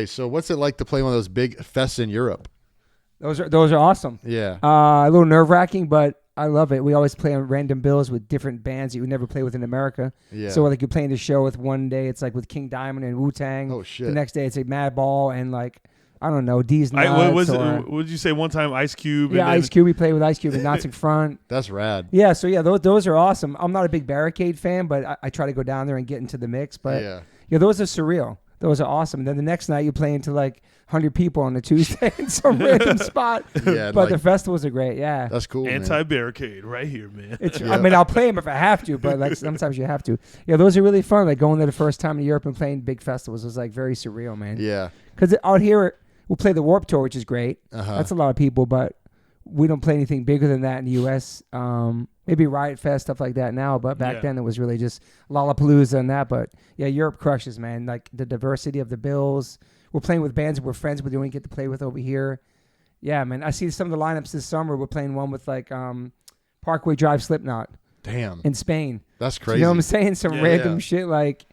So what's it like to play one of those big fests in Europe? Those are awesome. Yeah. A little nerve-wracking, but I love it. We always play on random bills with different bands that you would never play with in America. Yeah. So like you're playing the show with one day, it's like with King Diamond and Wu-Tang. Oh shit. The next day it's like Madball and like I don't know, D's Nuts. What did you say one time? Ice Cube? Yeah, Ice Cube. We played with Ice Cube and Knots in Front. That's rad. Yeah, so those are awesome. I'm not a big Barricade fan, but I try to go down there and get into the mix. But yeah, those are surreal. Those are awesome. And then the next night you play into like 100 people on a Tuesday in some random spot. Yeah, but the festivals are great. Yeah, that's cool. Anti-Barricade right here, man. I mean, I'll play them if I have to, but like sometimes you have to. Yeah, those are really fun. Like going there the first time in Europe and playing big festivals was like very surreal, man. Yeah, because out here we'll play the Warped Tour, which is great. Uh-huh. That's a lot of people, but we don't play anything bigger than that in the U.S. Maybe Riot Fest, stuff like that now, but back then it was really just Lollapalooza and that. But yeah, Europe crushes, man. Like the diversity of the bills. We're playing with bands we're friends with, we don't get to play with over here. Yeah, man. I see some of the lineups this summer. We're playing one with like Parkway Drive Slipknot. Damn. In Spain. That's crazy. You know what I'm saying? Some random shit like.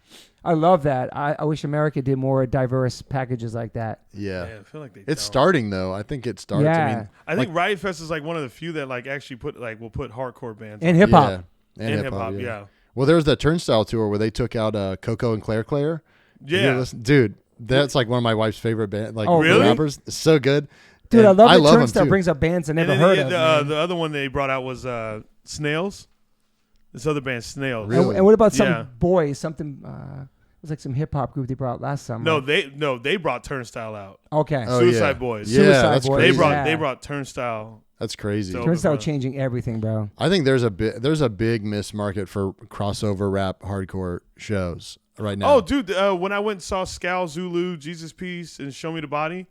I love that. I wish America did more diverse packages like that. Yeah. I feel like it's starting though. I think it starts. Yeah. I think Riot Fest is like one of the few that like actually will put hardcore bands and hip hop. Yeah. And hip hop. Yeah. Well, there was that Turnstile tour where they took out Coco and Claire Claire. Yeah. Dude, that's like one of my wife's favorite bands. Like really? rappers. It's so good. Dude, and I love Turnstile brings up bands I never heard of. The other one they brought out was Snails. This other band, Snails. Really? And what about some boys? Something. It was like some hip hop group they brought last summer. They brought Turnstile out. Okay. Suicide Boys. Yeah, Suicide Boys. crazy. They brought Turnstile. That's crazy. Turnstile changing everything, bro. I think there's a big missed market for crossover rap hardcore shows right now. Oh, dude, when I went and saw Scal, Zulu, Jesus Peace, and Show Me the Body,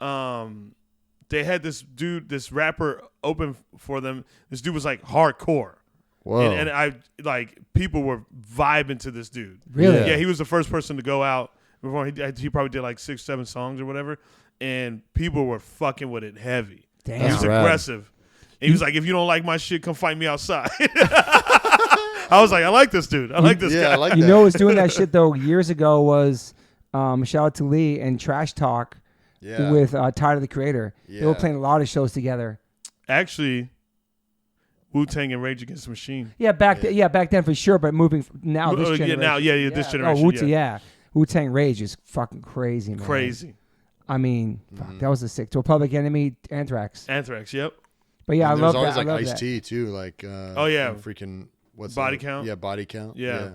they had this rapper open for them. This dude was like hardcore. Whoa. And I people were vibing to this dude. Really? Yeah, he was the first person to go out before he probably did like 6-7 songs or whatever, and people were fucking with it heavy. Damn. He was aggressive. And he was like, if you don't like my shit, come fight me outside. I was like, I like this dude. I like this guy. I like you that. know who was doing that shit though years ago was shout out to Lee and Trash Talk with Tyler the Creator. Yeah. They were playing a lot of shows together. Actually, Wu-Tang and Rage Against the Machine. Yeah, back then for sure, but moving now this generation. This generation. Wu-Tang Rage is fucking crazy, man. Crazy. I mean, fuck, that was a sick tour. Public Enemy, Anthrax. Yep. But yeah, and I love that. There's always like Ice-T too, like freaking what's Body that? Count? Yeah, Body Count. Yeah.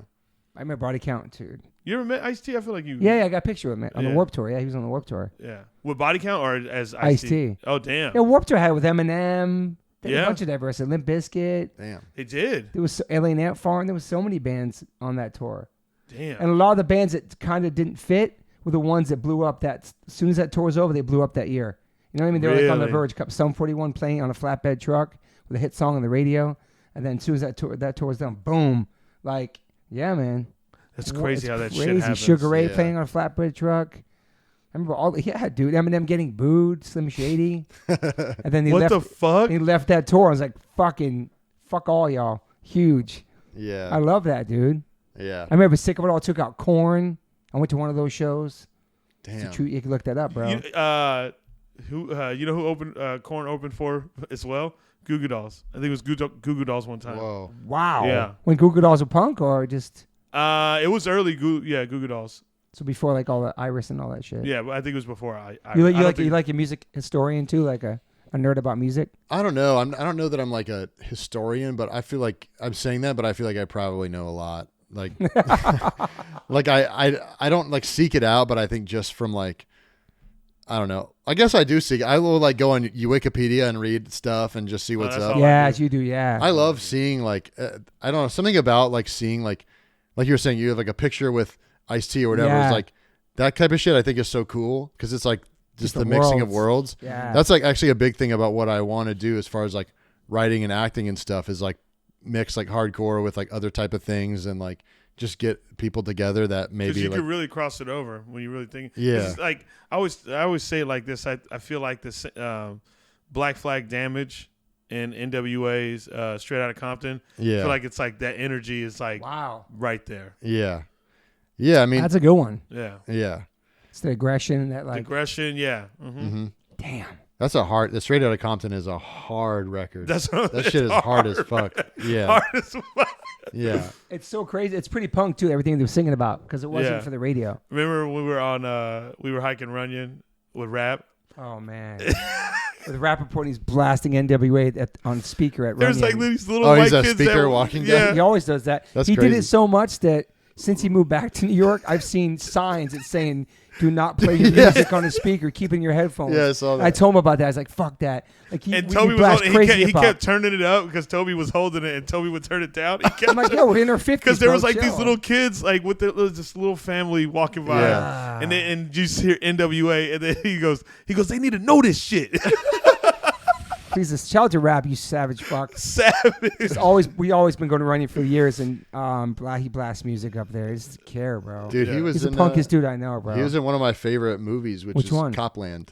I remember Body Count, dude. You ever met Ice-T? I feel like you. Yeah, I got a picture with him on the Warped Tour. Yeah, he was on the Warped Tour. Yeah. With Body Count or as Ice-T? Oh, damn. Yeah, Warped Tour had it with Eminem. They had Yeah. a bunch of diversity. Limp Bizkit. Damn. They did. There was Alien Ant Farm. There was so many bands on that tour. Damn. And a lot of the bands that kind of didn't fit were the ones that blew up. That as soon as that tour was over, they blew up that year. You know what I mean? They were like on the verge. Sum 41 playing on a flatbed truck with a hit song on the radio. And then as soon as that tour was done, boom. Like, yeah, man. That's crazy how that crazy. shit happens. Sugar Ray playing on a flatbed truck. I remember dude. Eminem getting booed, Slim Shady. And then What the fuck? He left that tour. I was like, fuck all y'all. Huge. Yeah. I love that, dude. Yeah. I remember sick of it all. Took out Korn. I went to one of those shows. Damn. You can look that up, bro. You know who opened Korn opened for as well? Goo Goo Dolls. I think it was Goo Goo Dolls one time. Whoa. Wow. Yeah. When Goo Goo Dolls were punk or just It was early Goo Goo Dolls. so before like all the Iris and all that shit. Yeah, but I think it was before You like a music historian too, like a nerd about music. I don't know. I don't know that I'm like a historian, but I feel like I'm saying that, but I feel like I probably know a lot. Like, like I don't like seek it out, but I think just from like, I don't know. I guess I do seek. I will like go on Wikipedia and read stuff and just see what's up. Yeah, you do. Yeah. I love seeing like I don't know, something about like seeing like you were saying, you have like a picture with Ice-T or whatever. Yeah. It's like that type of shit. I think is so cool because it's like just the mixing of worlds. Yeah. That's like actually a big thing about what I want to do as far as like writing and acting and stuff is like mix like hardcore with like other type of things and like just get people together that maybe because you like, could really cross it over when you really think. Yeah. It's like I always say it like this. I feel like this Black Flag Damage and NWA's Straight Outta Compton. Yeah. I feel like it's like that energy is like Wow. right there. Yeah. Yeah. I mean, That's a good one. Yeah. yeah. It's the aggression and that like Aggression. Yeah. Mm-hmm. Mm-hmm. damn. That's the Straight Outta Compton is a hard record. That shit is hard as fuck. Yeah. Hard as fuck. Yeah. It's so crazy. It's pretty punk too. Everything they were singing about because it wasn't Yeah. for the radio. Remember when we were hiking Runyon with Rap? Oh man. With Rappaport, he's blasting NWA on speaker at There's Runyon. like these little white he's a kids speaker that, walking down? yeah. He always does that. That's He did crazy. it so much that since he moved back to New York, I've seen signs that saying, "Do not play your music on a speaker. Keep in your headphones." Yeah, I saw that. I told him about that. I was like, "Fuck that!" Like And we Toby was blast holding, crazy he hip-hop. kept turning it up because Toby was holding it, and Toby would turn it down. He kept I'm like, "Yo, we're in our 50s." because there was bro, like these chill." little kids like with this little family walking by, Yeah. and then you just hear NWA, and then he goes, they need to know this shit. Please, this shelter rap, you savage fuck. Savage. We always been going to Runyon for years, and he blasts music up there. He doesn't care, bro. Dude, Yeah. he was He's the in punkest dude I know, bro. he was in one of my favorite movies, which Which is one? Copland.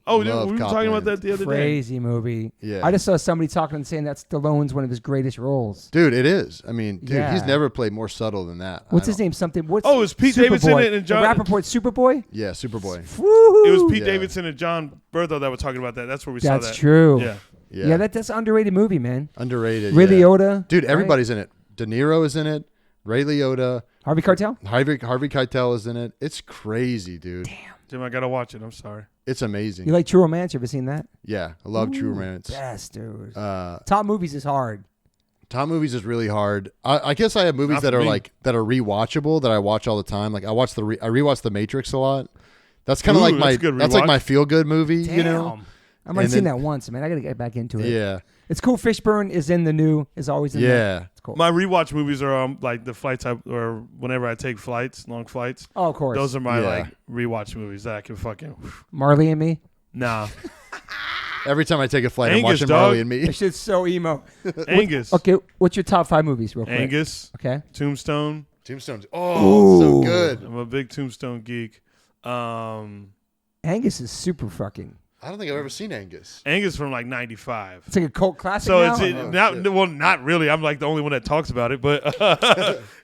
Oh, dude, Love we were talking Copland. about that the other day. Crazy movie. Yeah. I just saw somebody talking and saying that's Stallone's one of his greatest roles. Dude, it is. I mean, dude, Yeah. he's never played more subtle than that. What's I his don't- name? Something. What's Oh, it was Pete Davidson and John- Rappaport Superboy. Yeah, Superboy. Woo-hoo. It was Pete Yeah. Davidson and John Bertho that were talking about that. That's where we saw that. That's true. Yeah. Yeah. That's an underrated movie, man. Underrated. Ray yeah. Liotta. Dude, right? everybody's in it. De Niro is in it. Ray Liotta. Harvey Keitel. Harvey Keitel is in it. It's crazy, dude. Jim, I gotta watch it. I'm sorry. It's amazing. You like True Romance? You ever seen that? Yeah, I love True Romance. Yes, dude. Uh, Top movies is hard. Top movies is really hard. I guess I have movies Not that for are me. like that are rewatchable that I watch all the time. Like I rewatch The Matrix a lot. That's kind of Ooh, like my that's a good that's like rewatch. my feel good movie. Damn. You know? I might have And seen then- that once, man. I gotta get back into it. Yeah. It's cool. Fishburne is in the new. Is always in there. Yeah. It's cool. My rewatch movies are like the flights or whenever I take flights, long flights. Oh, of course. Those are my Yeah. like rewatch movies that I can fucking. Marley and Me. Nah, Every time I take a flight, I'm Angus, watching dog. Marley and Me. That shit's so emo. Angus. Okay, what's your top 5 movies, real quick? Angus. Okay. Tombstone. Tombstone's so Ooh. good. I'm a big Tombstone geek. Angus is super fucking. I don't think I've ever seen Angus. Angus from like '95. It's like a cult classic. So now? it's Oh, not shit. well, not really. I'm like the only one that talks about it, but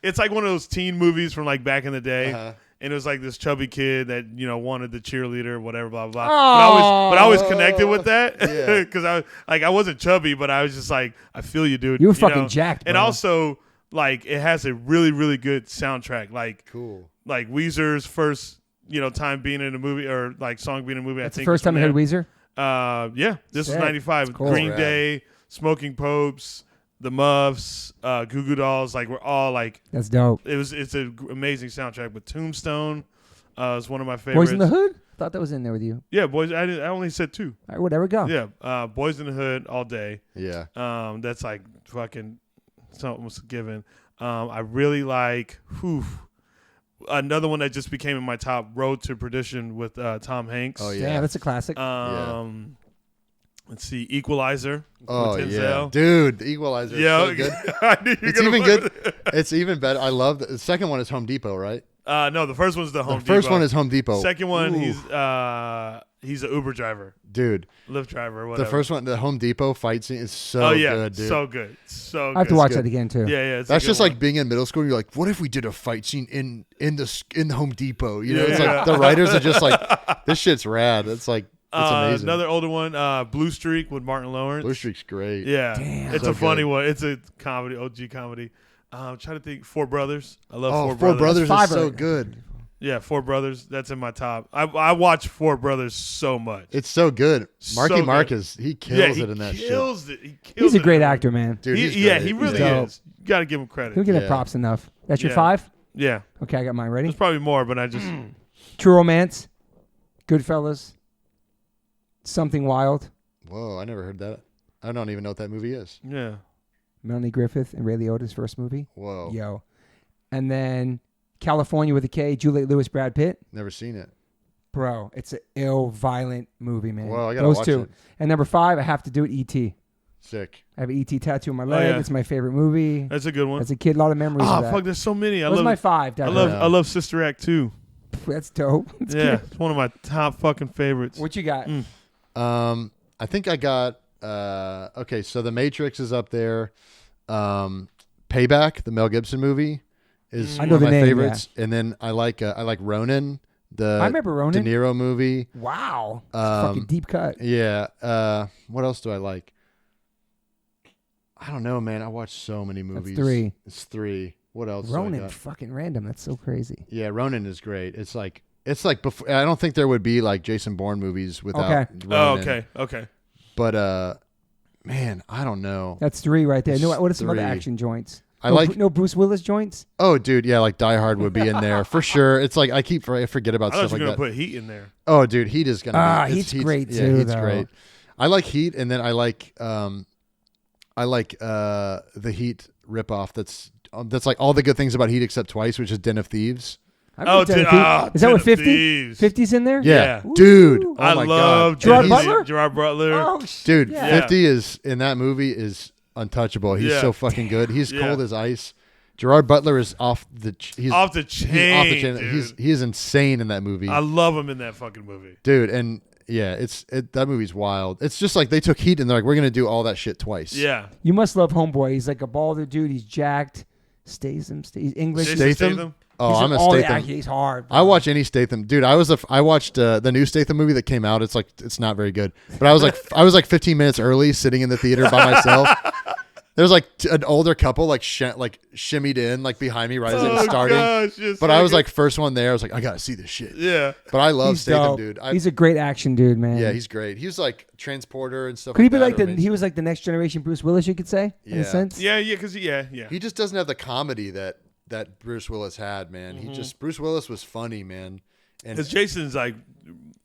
it's like one of those teen movies from like back in the day. Uh-huh. And it was like this chubby kid that wanted the cheerleader, whatever, blah blah. Oh. But I was connected with that Yeah. because I wasn't chubby, but I was just like, I feel you, dude. You were fucking jacked, And bro. also, like, it has a really really good soundtrack. Cool. Like Weezer's first time being in a movie or like song being in a movie. That's I think the first time I heard Weezer. Yeah, this Sick. was '95. That's cool. Green Rad. Day, Smoking Popes. the Muffs, Goo Goo Dolls. Like we're all like. That's dope. It's an amazing soundtrack. But Tombstone is one of my favorites. Boys in the Hood? Thought that was in there with you. Yeah, Boys. I only said 2. All right, whatever, go. Yeah, Boys in the Hood all day. Yeah. That's like fucking almost a given. I really like another one that just became in my top, Road to Perdition with Tom Hanks. Oh Yeah, that's a classic. Let's see, Equalizer. Oh with yeah, Denzel. dude, the Equalizer is so good. I knew you were It's gonna even put good. It's even better. I love the second one is Home Depot, right? No, the first one's the Home Depot. The first one is Home Depot. Second one, Ooh. he's an Uber driver, Dude. Lyft driver, whatever. The first one, the Home Depot fight scene is so good, dude. so good, so good. I have to watch good. that again, too. Yeah. That's just like being in middle school. You're like, what if we did a fight scene in the Home Depot? You know, it's like the writers are just like, this shit's rad. It's like, it's amazing. Another older one, Blue Streak with Martin Lawrence. Blue Streak's great. Yeah, Damn. it's So a funny good. one. It's a comedy, OG comedy. I'm trying to think. Four Brothers. I love Oh, Four Brothers. is Fiverr. so good. Yeah, Four Brothers. That's in my top. I watch Four Brothers so much. It's so good. Marky So Mark good. he kills he it in that shit. kills it. He kills He's a it great in it. actor, man. Dude, he's Yeah, great. he He's really dope. is. You got to give him He'll credit. get Yeah. the props enough. That's your Yeah. 5? Yeah, Okay, I got mine ready. there's probably more, but I just True Romance, Goodfellas, Something Wild, Whoa, I never heard that. I don't even know what that movie is. yeah. Melanie Griffith and Ray Liotta's first movie. Whoa. Yo. And then California with a K, Juliette Lewis, Brad Pitt. Never seen it. Bro, it's an ill, violent movie, man. Whoa, I gotta Those watch two. it. And number 5, I have to do it, E.T. Sick. I have an E.T. tattoo on my leg. yeah. It's my favorite movie. That's a good one. As a kid, a lot of memories Oh of that. fuck, there's so many. That was my 5. I Definitely. love Sister Act 2. That's dope. That's Yeah, good. it's one of my top fucking favorites. What you got? I think I got okay, so The Matrix is up there. Payback, the Mel Gibson movie, is I one know of the my name, favorites. And then I like Ronin, the I remember Ronin. De Niro movie. Wow. Fucking deep cut. Yeah. What else do I like? I don't know, man. I watch so many movies. 3. It's 3. What else? do I Ronin, got? fucking random. That's so crazy. Yeah, Ronin is great. It's like before. I don't think there would be like Jason Bourne movies without Ronin. Oh, okay. But man, I don't know. That's 3 right there. No, It's what are some other 3. action joints? I like. No Bruce Willis joints? Oh, dude, yeah, like Die Hard would be in there for sure. It's like I forget about I thought stuff you like were that. gonna put Heat in there. Oh, dude, Heat is gonna. Be, Heat's great yeah, too, Heat's though. great. I like Heat, and then I like the Heat ripoff. That's like all the good things about Heat except twice, which is Den of Thieves. I've Oh, been dude, to- is that Den what of 50? Thieves. 50's in there? Yeah. Dude. Ooh. Oh I my love God. Gerard Heat. Butler? Gerard Butler. Oh, Dude, Yeah. 50 is in that movie is untouchable. He's Yeah. so fucking good. He's Yeah. cold as ice. Gerard Butler is off the Off the Off the chain, chain. dude. He is insane in that movie, I love him in that fucking movie. dude. And yeah, that movie's wild. It's just like they took Heat and they're like, we're gonna do all that shit twice. Yeah. You must love Homeboy. He's like a balder dude. He's jacked. He's English. Jason Statham? Oh, He's I'm a all the Statham. action. He's hard. I watch any Statham, dude. I watched the new Statham movie that came out. It's not very good, but I was like 15 minutes early, sitting in the theater by myself. There's like an older couple like shimmied in like behind me right as it was starting. Gosh, just But I was like first one there. I was like, I gotta see this shit. yeah. But I love He's Statham, dope. dude. He's a great action dude, man. Yeah, he's great. He was like Transporter and stuff. Could he be that, like or maybe- he was like the next generation Bruce Willis, you could say, in Yeah. a sense? Yeah, because yeah. He just doesn't have the comedy that Bruce Willis had, man. Bruce Willis was funny, man. And Because Jason's like,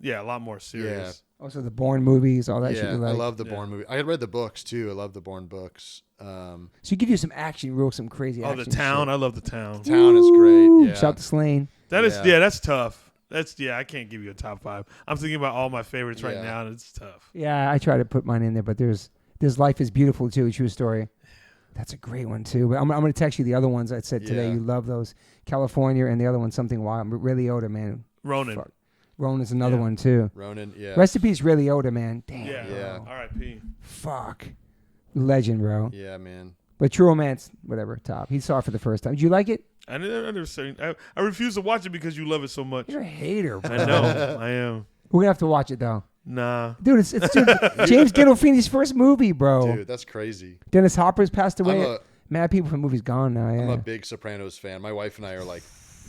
a lot more serious. Also the Bourne movies, all that shit. yeah, You I like. love the Bourne movie. I had read the books too. I love the Bourne books. So he give you some action, some crazy Oh, action. the town. shit. I love the town. Town is great. Yeah. Shout out to Slane. That is, Yeah. that's tough. I can't give you a top 5. I'm thinking about all my favorites right Yeah. now, and it's tough. Yeah, I try to put mine in there, but there's Life is Beautiful too, a true story. That's a great one too. But I'm going to text you the other ones I said today. Yeah. You love those. California and the other one, Something Wild. But Ray Liotta, man. Ronin. Fuck. Ronan's another Yeah. one too. Ronin, yeah. Rest in peace, Ray Liotta, man. Damn. Yeah. Yeah. bro. R.I.P. Fuck. Legend, bro. Yeah, man. But True Romance, whatever, top. He saw it for the first time. Did you like it? I never say. I refuse to watch it because you love it so much. You're a hater, bro. I know. I am. We're going to have to watch it, though. Nah. Dude, it's dude, James Gandolfini's first movie, bro. Dude, that's crazy. Dennis Hopper's passed away. I'm Mad people from the movie's gone now, I'm yeah. a big Sopranos fan. My wife and I are like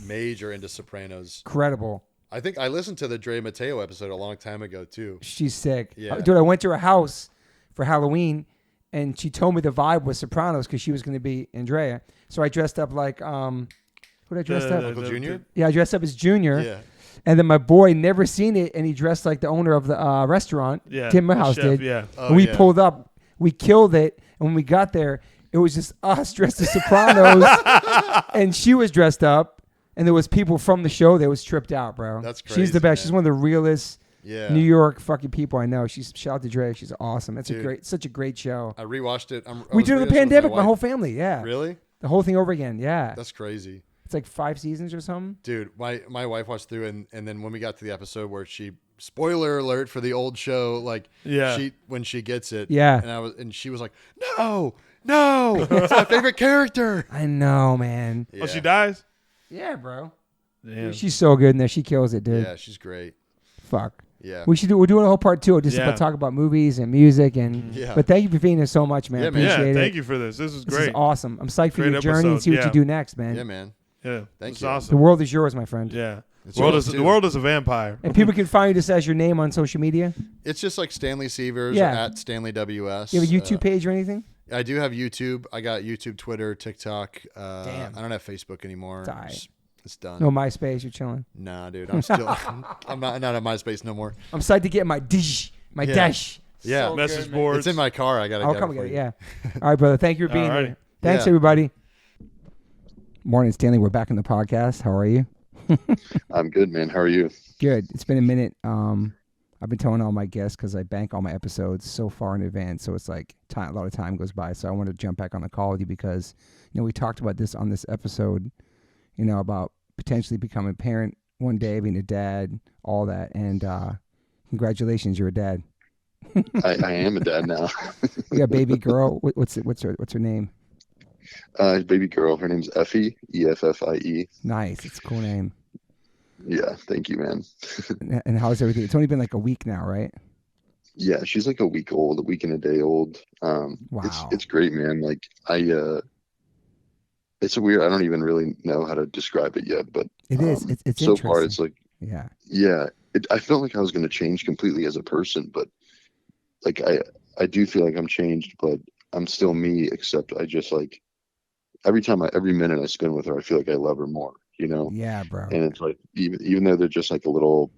major into Sopranos. Incredible. I think I listened to the Dre Mateo episode a long time ago too. She's sick. Yeah. Dude, I went to her house for Halloween, and she told me the vibe was Sopranos because she was going to be Andrea. So I dressed up like who did I dress up? Uncle Junior? Yeah, I dressed up as Junior. Yeah. And then my boy never seen it, and he dressed like the owner of the restaurant. Yeah, Tim the Morehouse chef, did. yeah. Oh, And we yeah. pulled up, we killed it, and when we got there, it was just us dressed as Sopranos, and she was dressed up, and there was people from the show that was tripped out, bro. That's She's the crazy, best. man. She's one of the realest Yeah. New York fucking people I know. Shout out to Dre. She's awesome. It's Dude. such a great show. I rewatched it. We did it in the pandemic, my whole family. Yeah, Really? the whole thing over again. Yeah, That's crazy. it's like 5 seasons or something. Dude, my wife watched through, and then when we got to the episode where she, spoiler alert for the old show, like when she gets it, Yeah. and she was like, no, it's my favorite character. I know, man. Yeah. Oh, she dies? Yeah, bro. Damn. She's so good in there. She kills it, dude. Yeah, she's great. Fuck. Yeah. We're doing a whole part 2 just Yeah. about talk about movies and music and. Yeah. But thank you for being here so much, man. Yeah, man. Appreciate Yeah, it. thank you for this. This is This great. is awesome. I'm psyched for Great your journey and episode, see what yeah. you do next, man. Yeah, man. Yeah, Thank it's you. The awesome. world is yours, my friend. Yeah, It's the world yours, is too. the world is a vampire. And people can find you just as your name on social media. It's just like Stanley Sievers Yeah. at Stanley WS. You have a YouTube page or anything? I do have YouTube. I got YouTube, Twitter, TikTok. Damn. I don't have Facebook anymore. Die. It's done. No MySpace. You're chilling. Nah, dude. I'm still. I'm not at MySpace no more. I'm psyched to get my dish, my Yeah. dash. Yeah. So Message good, man. boards. It's in my car. I gotta. I'll get come it get for it. you. Yeah. All right, brother. Thank you for being All right. here. Thanks, Yeah. everybody. Morning, Stanley. We're back in the podcast. How are you? I'm good, man. How are you? Good. It's been a minute. I've been telling all my guests because I bank all my episodes so far in advance, so it's like a lot of time goes by. So I want to jump back on the call with you because we talked about this on this episode, about potentially becoming a parent one day, being a dad, all that, and congratulations, you're a dad. I am a dad now. You got a baby girl. What's her name? Baby girl. Her name's Effie. Effie. Nice. It's a cool name. Yeah. Thank you, man. And how's everything? It's only been like a week now, right? Yeah, she's like a week and a day old. Wow. It's great, man. Like it's a weird. I don't even really know how to describe it yet, but It is. It's so interesting. far it's like Yeah. I felt like I was going to change completely as a person, but like I do feel like I'm changed, but I'm still me. Except I just like every minute I spend with her, I feel like I love her more. Yeah, bro. And it's like even though they're just like a little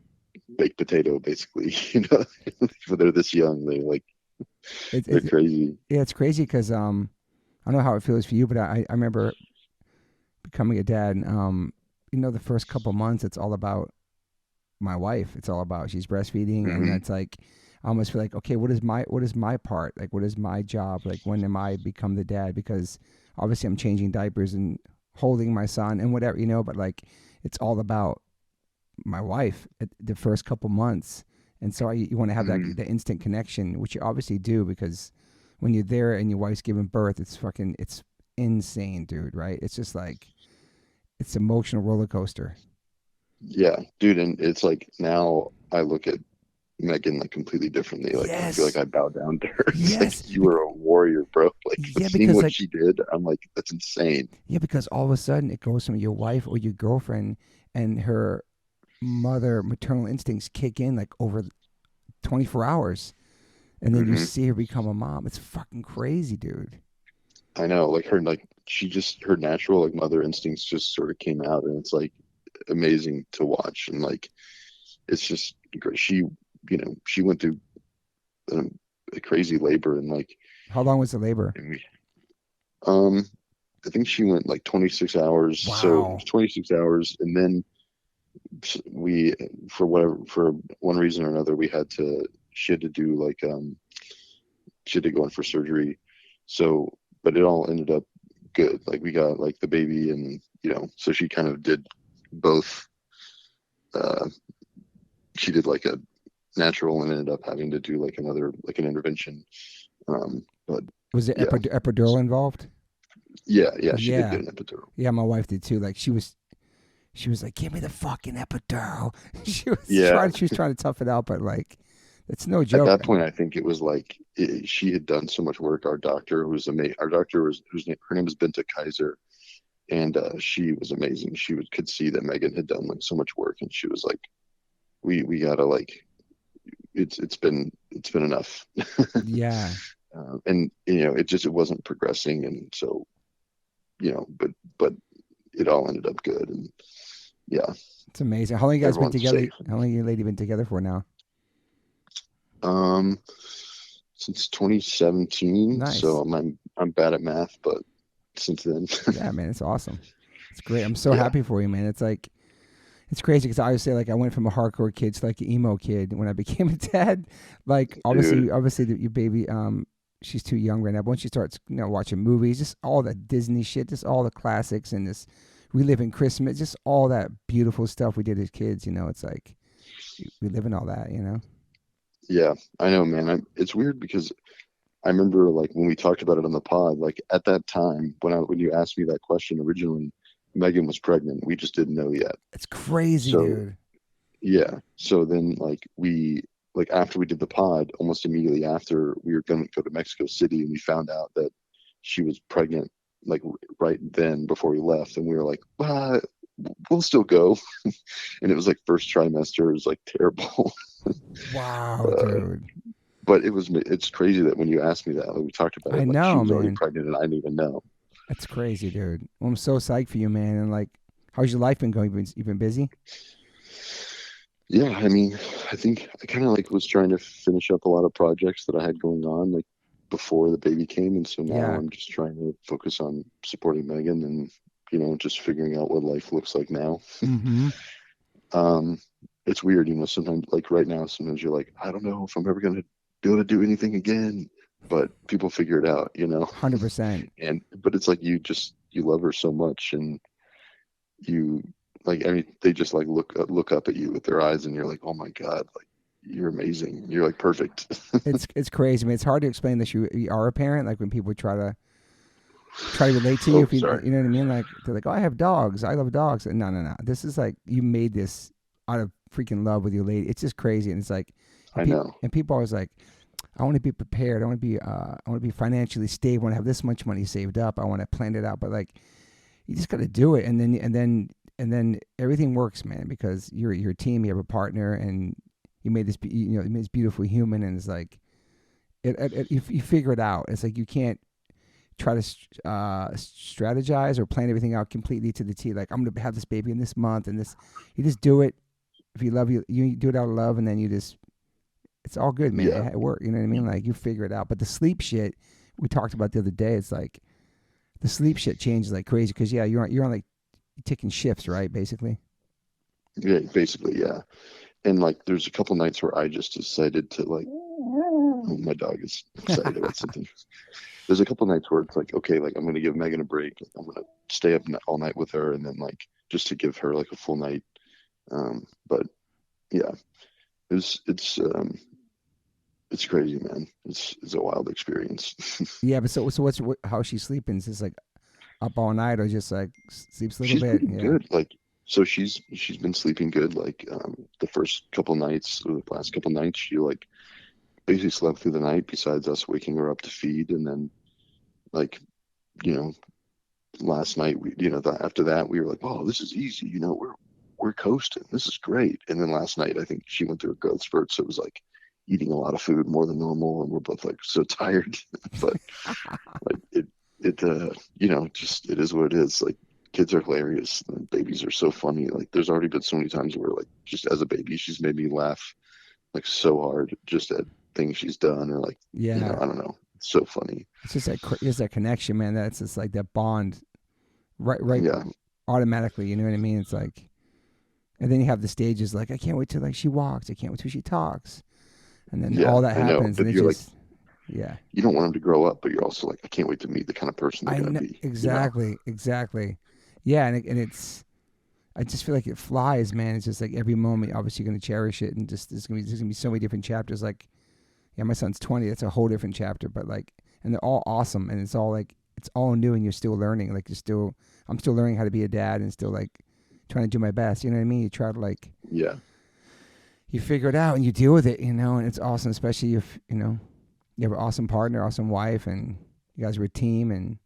baked potato, basically, but they're this young, they're crazy. Yeah, it's crazy because I don't know how it feels for you, but I remember becoming a dad. And, the first couple months, it's all about my wife. It's all about she's breastfeeding, and it's like I almost feel like, okay, what is my part? Like, what is my job? Like, when am I become the dad? Because obviously I'm changing diapers and holding my son and whatever, but like it's all about my wife at the first couple months. And so you want to have that the instant connection, which you obviously do, because when you're there and your wife's giving birth, it's insane, dude, right? It's just like, it's emotional roller coaster. Yeah, dude. And it's like, now I look at Megan like completely differently. Like, I feel like I bow down to her. It's like, you were a warrior, bro. Like, seeing what she did, I'm like, that's insane. Yeah, because all of a sudden it goes from your wife or your girlfriend, and her maternal instincts kick in like over 24 hours, and then you see her become a mom. It's fucking crazy, dude. I know, like her natural like mother instincts just sort of came out, and it's like amazing to watch. And like, it's just great. She went through a crazy labor, and like, how long was the labor? I think she went like 26 hours. Wow. So it was 26 hours, and then we, for one reason or another, she had to do like she had to go in for surgery. So, but it all ended up good. Like, we got like the baby, and so she kind of did both. She did like a natural and ended up having to do like another, like an intervention. But was it epidural involved? Yeah, she did get an epidural. Yeah, my wife did too. Like, she was like, give me the fucking epidural. She was trying to tough it out, but like, it's no joke. At that point, I think it was like she had done so much work. Our doctor was amazing. Her name was Binta Kaiser, and she was amazing. She could see that Megan had done like so much work, and she was like, we gotta like, it's been enough. Yeah. And it wasn't progressing, and so but it all ended up good, and yeah, It's amazing. How long you guys been everyone's together? safe. How long you lady been together for now? Um, since 2017. Nice. So I'm bad at math, but since then. Yeah, man, it's awesome. It's great. I'm so Yeah. happy for you, man. It's like, it's crazy because I always say, like, I went from a hardcore kid to like an emo kid when I became a dad. Like, obviously, your baby, she's too young right now. But once she starts, watching movies, just all that Disney shit, just all the classics and this reliving Christmas, just all that beautiful stuff we did as kids. It's like we live in all that. Yeah, I know, man. It's weird because I remember, like, when we talked about it on the pod, like at that time when you asked me that question originally, Megan was pregnant. We just didn't know yet. It's crazy, So dude. yeah. So then, like after we did the pod, almost immediately after, we were going to go to Mexico City, and we found out that she was pregnant, like right then before we left, and we were like, we'll still go. And it was like first trimester. It was like terrible. Wow, dude. But it's crazy that when you asked me that, like, we talked about it, I like, know, she was already man. pregnant and I didn't even know. That's crazy, dude. Well, I'm so psyched for you, man. And like, how's your life been going? You been busy? Yeah, I mean, I think I kind of like was trying to finish up a lot of projects that I had going on, like, before the baby came, and so now Yeah. I'm just trying to focus on supporting Megan and just figuring out what life looks like now. Mm-hmm. It's weird, sometimes, like right now, sometimes you're like, I don't know if I'm ever gonna be able to do anything again, but people figure it out, 100%. But it's like you love her so much, and you, like, I mean, they just like look up at you with their eyes, and you're like, oh my God, like, you're amazing, you're like perfect. It's crazy. I mean, it's hard to explain that you are a parent. Like when people try to relate to you, if you know what I mean. Like they're like, oh, I have dogs. I love dogs. And no. This is like you made this out of freaking love with your lady. It's just crazy, and it's like, I know. And people always like, I want to be prepared. I want to be financially stable. I want to have this much money saved up. I want to plan it out. But like, you just got to do it, and then everything works, man. Because you're a team. You have a partner, and you made this. You made this beautiful human, and it's like, you figure it out. It's like you can't try to strategize or plan everything out completely to the T. Like, I'm gonna have this baby in this month, and this. You just do it. If you love you do it out of love, and then you just. It's all good, man. Yeah. It worked. You know what I mean? Like, you figure it out. But the sleep shit we talked about the other day, it's like the sleep shit changes like crazy because you're on like taking shifts, right? Basically. Yeah, basically, yeah. And like, there's a couple nights where I just decided to, like, oh, my dog is excited about something. There's a couple nights where it's like, okay, like, I'm gonna give Megan a break. I'm gonna stay up all night with her, and then, like, just to give her like a full night. But yeah, it's crazy, man. It's a wild experience. Yeah, but so how's she sleeping? Is this like up all night or just like sleeps a little She's bit? pretty good. Like, so she's been sleeping good. Like, the first couple nights, or the last couple nights, she like basically slept through the night. Besides us waking her up to feed, and then, like, last night after that we were like, oh, this is easy. We're coasting. This is great. And then last night I think she went through a growth spurt, so it was like eating a lot of food more than normal, and we're both like so tired. But like just, it is what it is. Like, kids are hilarious, and babies are so funny. Like, there's already been so many times where, like, just as a baby, she's made me laugh like so hard just at things she's done, or like, Yeah. I don't know. It's so funny. It's just that connection, man. That's just like that bond, right. Yeah. Automatically, you know what I mean? It's like, and then you have the stages like, I can't wait till like she walks. I can't wait till she talks, and then all that happens, and it's just. Yeah. You don't want them to grow up, but you're also like, I can't wait to meet the kind of person they're going to be. Exactly. Yeah, and it's. I just feel like it flies, man. It's just like every moment, obviously, you're going to cherish it, and just there's going to be so many different chapters. Like, yeah, my son's 20. That's a whole different chapter, but like, and they're all awesome, and it's all like, it's all new, and you're still learning. Like, I'm still learning how to be a dad, and still like trying to do my best. You know what I mean? You try to like. Yeah. You figure it out, and you deal with it, and it's awesome, especially if you have an awesome partner, awesome wife, and you guys are a team, and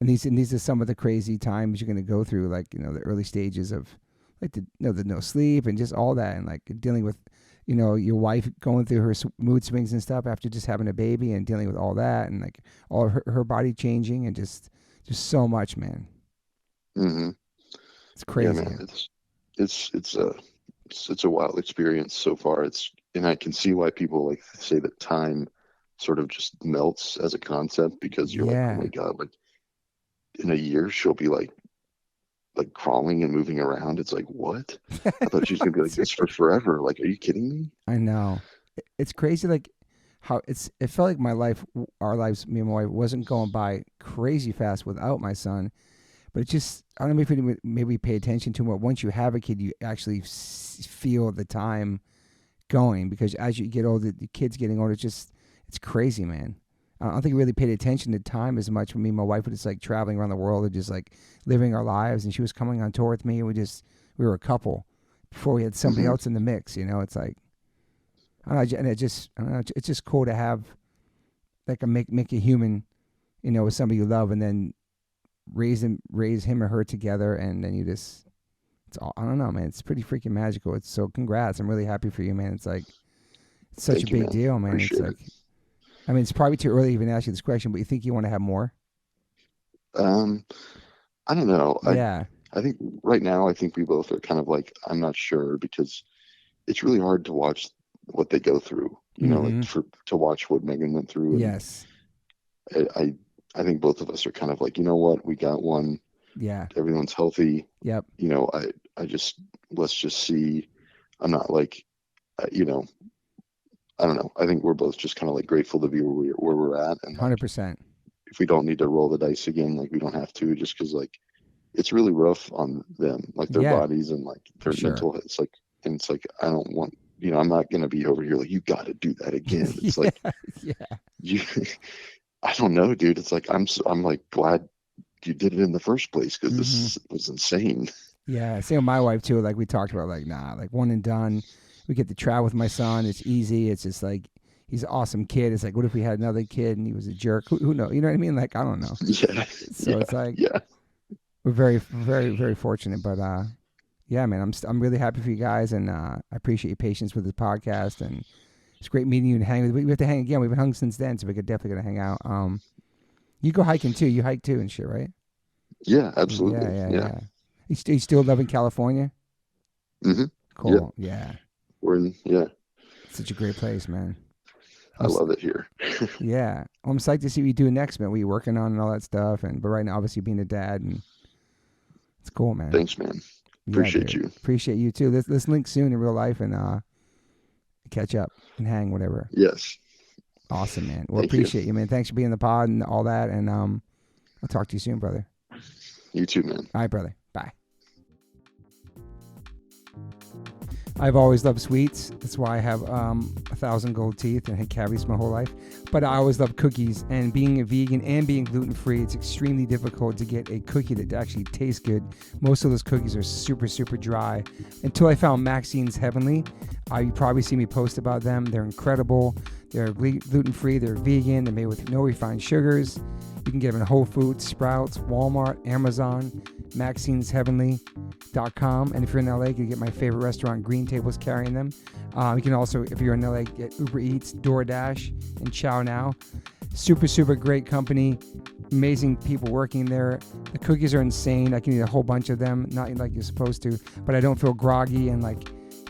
these are some of the crazy times you're going to go through, like, the early stages of like the no sleep and just all that, and like dealing with your wife going through her mood swings and stuff after just having a baby and dealing with all that, and like all her body changing, and just so much, man. Mm-hmm. It's crazy. Yeah, man. It's a wild experience so far. And I can see why people like say that time sort of just melts as a concept, because you're like, oh my God, like in a year she'll be like crawling and moving around. It's like, what? I thought she was gonna be like this for forever. Like, are you kidding me? I know. It's crazy, like how it felt like our lives, me and my wife, wasn't going by crazy fast without my son. But it just, I don't know if we maybe pay attention to it. Once you have a kid, you actually feel the time going, because as you get older, the kid's getting older, it's crazy, man. I don't think we really paid attention to time as much. Me and my wife were just like traveling around the world and just like living our lives, and she was coming on tour with me, and we were a couple before we had somebody else in the mix. It's like, I don't know, and it's just cool to have like make a human, with somebody you love, and then raise him or her together, and then it's all, I don't know, man. It's pretty freaking magical. It's so congrats. I'm really happy for you, man. It's like such a big deal, man. Appreciate it's like it. I mean, it's probably too early to even ask you this question, but you think you want to have more? I don't know. Yeah. I think right now, I think we both are kind of like, I'm not sure, because it's really hard to watch what they go through, like to watch what Megan went through. And yes. I think both of us are kind of like, you know what, we got one. Yeah. Everyone's healthy. Yep. Let's just see. I'm not like, I don't know. I think we're both just kind of like grateful to be where we're at. And 100%. If we don't need to roll the dice again, like we don't have to, just because like it's really rough on them, like their bodies and like their mental. It's like I don't want, I'm not gonna be over here like, you got to do that again. It's like, I don't know, dude. It's like I'm like glad you did it in the first place, because this was insane. Yeah, same with my wife too. Like we talked about, like like one and done. We get to travel with my son. It's easy. It's just like, he's an awesome kid. It's like, what if we had another kid and he was a jerk? Who knows? You know what I mean? Like, I don't know. Yeah. So it's like, we're very, very, very fortunate. But yeah, man, I'm really happy for you guys, and I appreciate your patience with this podcast. And it's great meeting you and hanging. We have to hang again. We haven't hung since then, so we could definitely gonna hang out. You go hiking too. You hike too and shit, right? Yeah, absolutely. Yeah. You still loving California? Mm-hmm. Cool. Yeah. We're in, such a great place, man. I love it here. Yeah. Well, I'm psyched to see what you do next, man. What you working on and all that stuff. But right now, obviously, being a dad, and it's cool, man. Thanks, man. Appreciate you. Appreciate you too. Let's link soon in real life and catch up and hang, whatever. Yes. Awesome, man. Well, appreciate you, man. Thanks for being in the pod and all that. And I'll talk to you soon, brother. You too, man. All right, brother. Bye. I've always loved sweets. That's why I have 1,000 gold teeth and had cavities my whole life. But I always loved cookies. And being a vegan and being gluten-free, it's extremely difficult to get a cookie that actually tastes good. Most of those cookies are super, super dry. Until I found Maxine's Heavenly. You probably see me post about them. They're incredible. They're gluten-free. They're vegan. They're made with no refined sugars. You can get them in Whole Foods, Sprouts, Walmart, Amazon, Maxine'sHeavenly.com. And if you're in LA, you can get my favorite restaurant, Green Table's carrying them. You can also, if you're in LA, get Uber Eats, DoorDash, and Chow Now. Super, super great company. Amazing people working there. The cookies are insane. I can eat a whole bunch of them, not like you're supposed to, but I don't feel groggy and like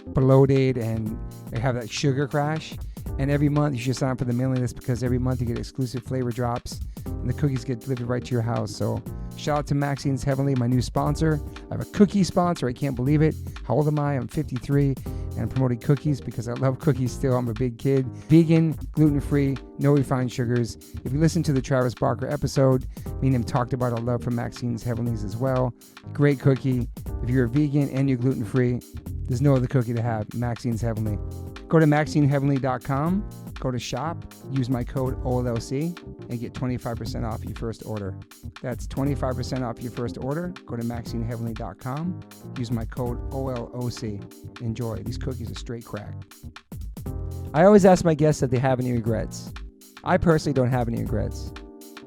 bloated and I have that sugar crash. And every month you should sign up for the mailing list, because every month you get exclusive flavor drops and the cookies get delivered right to your house. So shout out to Maxine's Heavenly, my new sponsor. I have a cookie sponsor. I can't believe it. How old am I? I'm 53 and I'm promoting cookies because I love cookies still. I'm a big kid. Vegan, gluten-free, no refined sugars. If you listen to the Travis Barker episode, me and him talked about our love for Maxine's Heavenlies as well. Great cookie. If you're a vegan and you're gluten-free, there's no other cookie to have. Maxine's Heavenly. Go to MaxineHeavenly.com, go to shop, use my code OLLC, and get 25% off your first order. That's 25% off your first order. Go to MaxineHeavenly.com, use my code OLOC. Enjoy. These cookies are straight crack. I always ask my guests if they have any regrets. I personally don't have any regrets.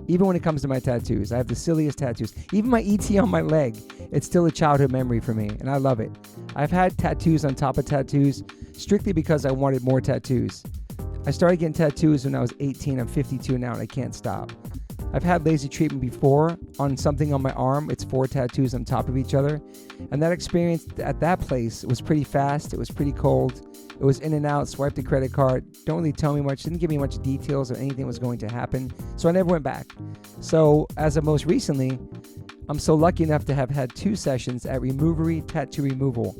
Even when it comes to my tattoos, I have the silliest tattoos. Even my ET on my leg, it's still a childhood memory for me, and I love it. I've had tattoos on top of tattoos, strictly because I wanted more tattoos. I started getting tattoos when I was 18. I'm 52 now and I can't stop. I've had laser treatment before on something on my arm. It's 4 tattoos on top of each other. And that experience at that place was pretty fast. It was pretty cold. It was in and out, swiped a credit card. Don't really tell me much, didn't give me much details of anything was going to happen. So I never went back. So as of most recently, I'm so lucky enough to have had 2 sessions at Removery Tattoo Removal.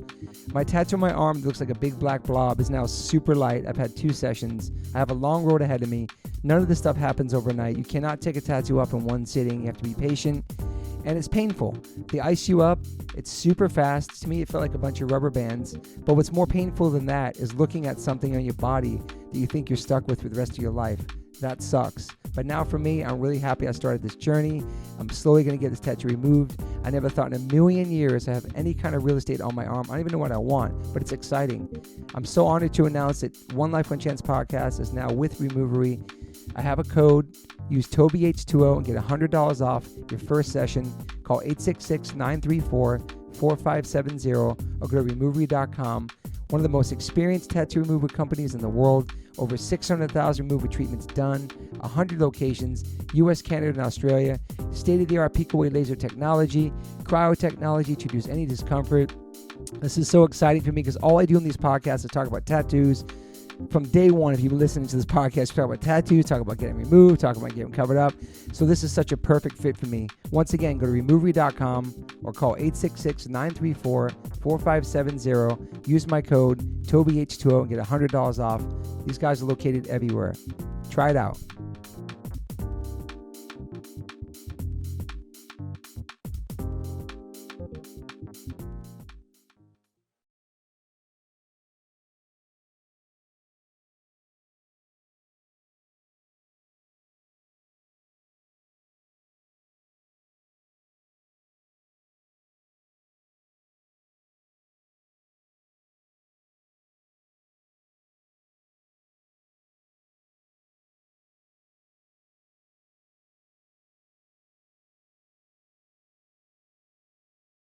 My tattoo on my arm that looks like a big black blob is now super light. I've had 2 sessions. I have a long road ahead of me. None of this stuff happens overnight. You cannot take a tattoo up in one sitting. You have to be patient. And it's painful. They ice you up. It's super fast. To me, it felt like a bunch of rubber bands. But what's more painful than that is looking at something on your body that you think you're stuck with for the rest of your life. That sucks. But now for me, I'm really happy I started this journey. I'm slowly going to get this tattoo removed. I never thought in a million years I have any kind of real estate on my arm. I don't even know what I want, but it's exciting. I'm so honored to announce that One Life, One Chance podcast is now with Removery. I have a code. Use TobyH20 and get $100 off your first session. Call 866-934-4570 or go to removery.com. One of the most experienced tattoo removal companies in the world. Over 600,000 removal treatments done, 100 locations, US, Canada, and Australia. State-of-the-art Pico-Way laser technology, cryo-technology to reduce any discomfort. This is so exciting for me because all I do in these podcasts is talk about tattoos. From day one, if you've been listening to this podcast, talk about tattoos, talk about getting removed, talk about getting covered up. So this is such a perfect fit for me. Once again, go to removery.com or call 866-934-4570. Use my code TobyH20 and get $100 off. These guys are located everywhere. Try it out.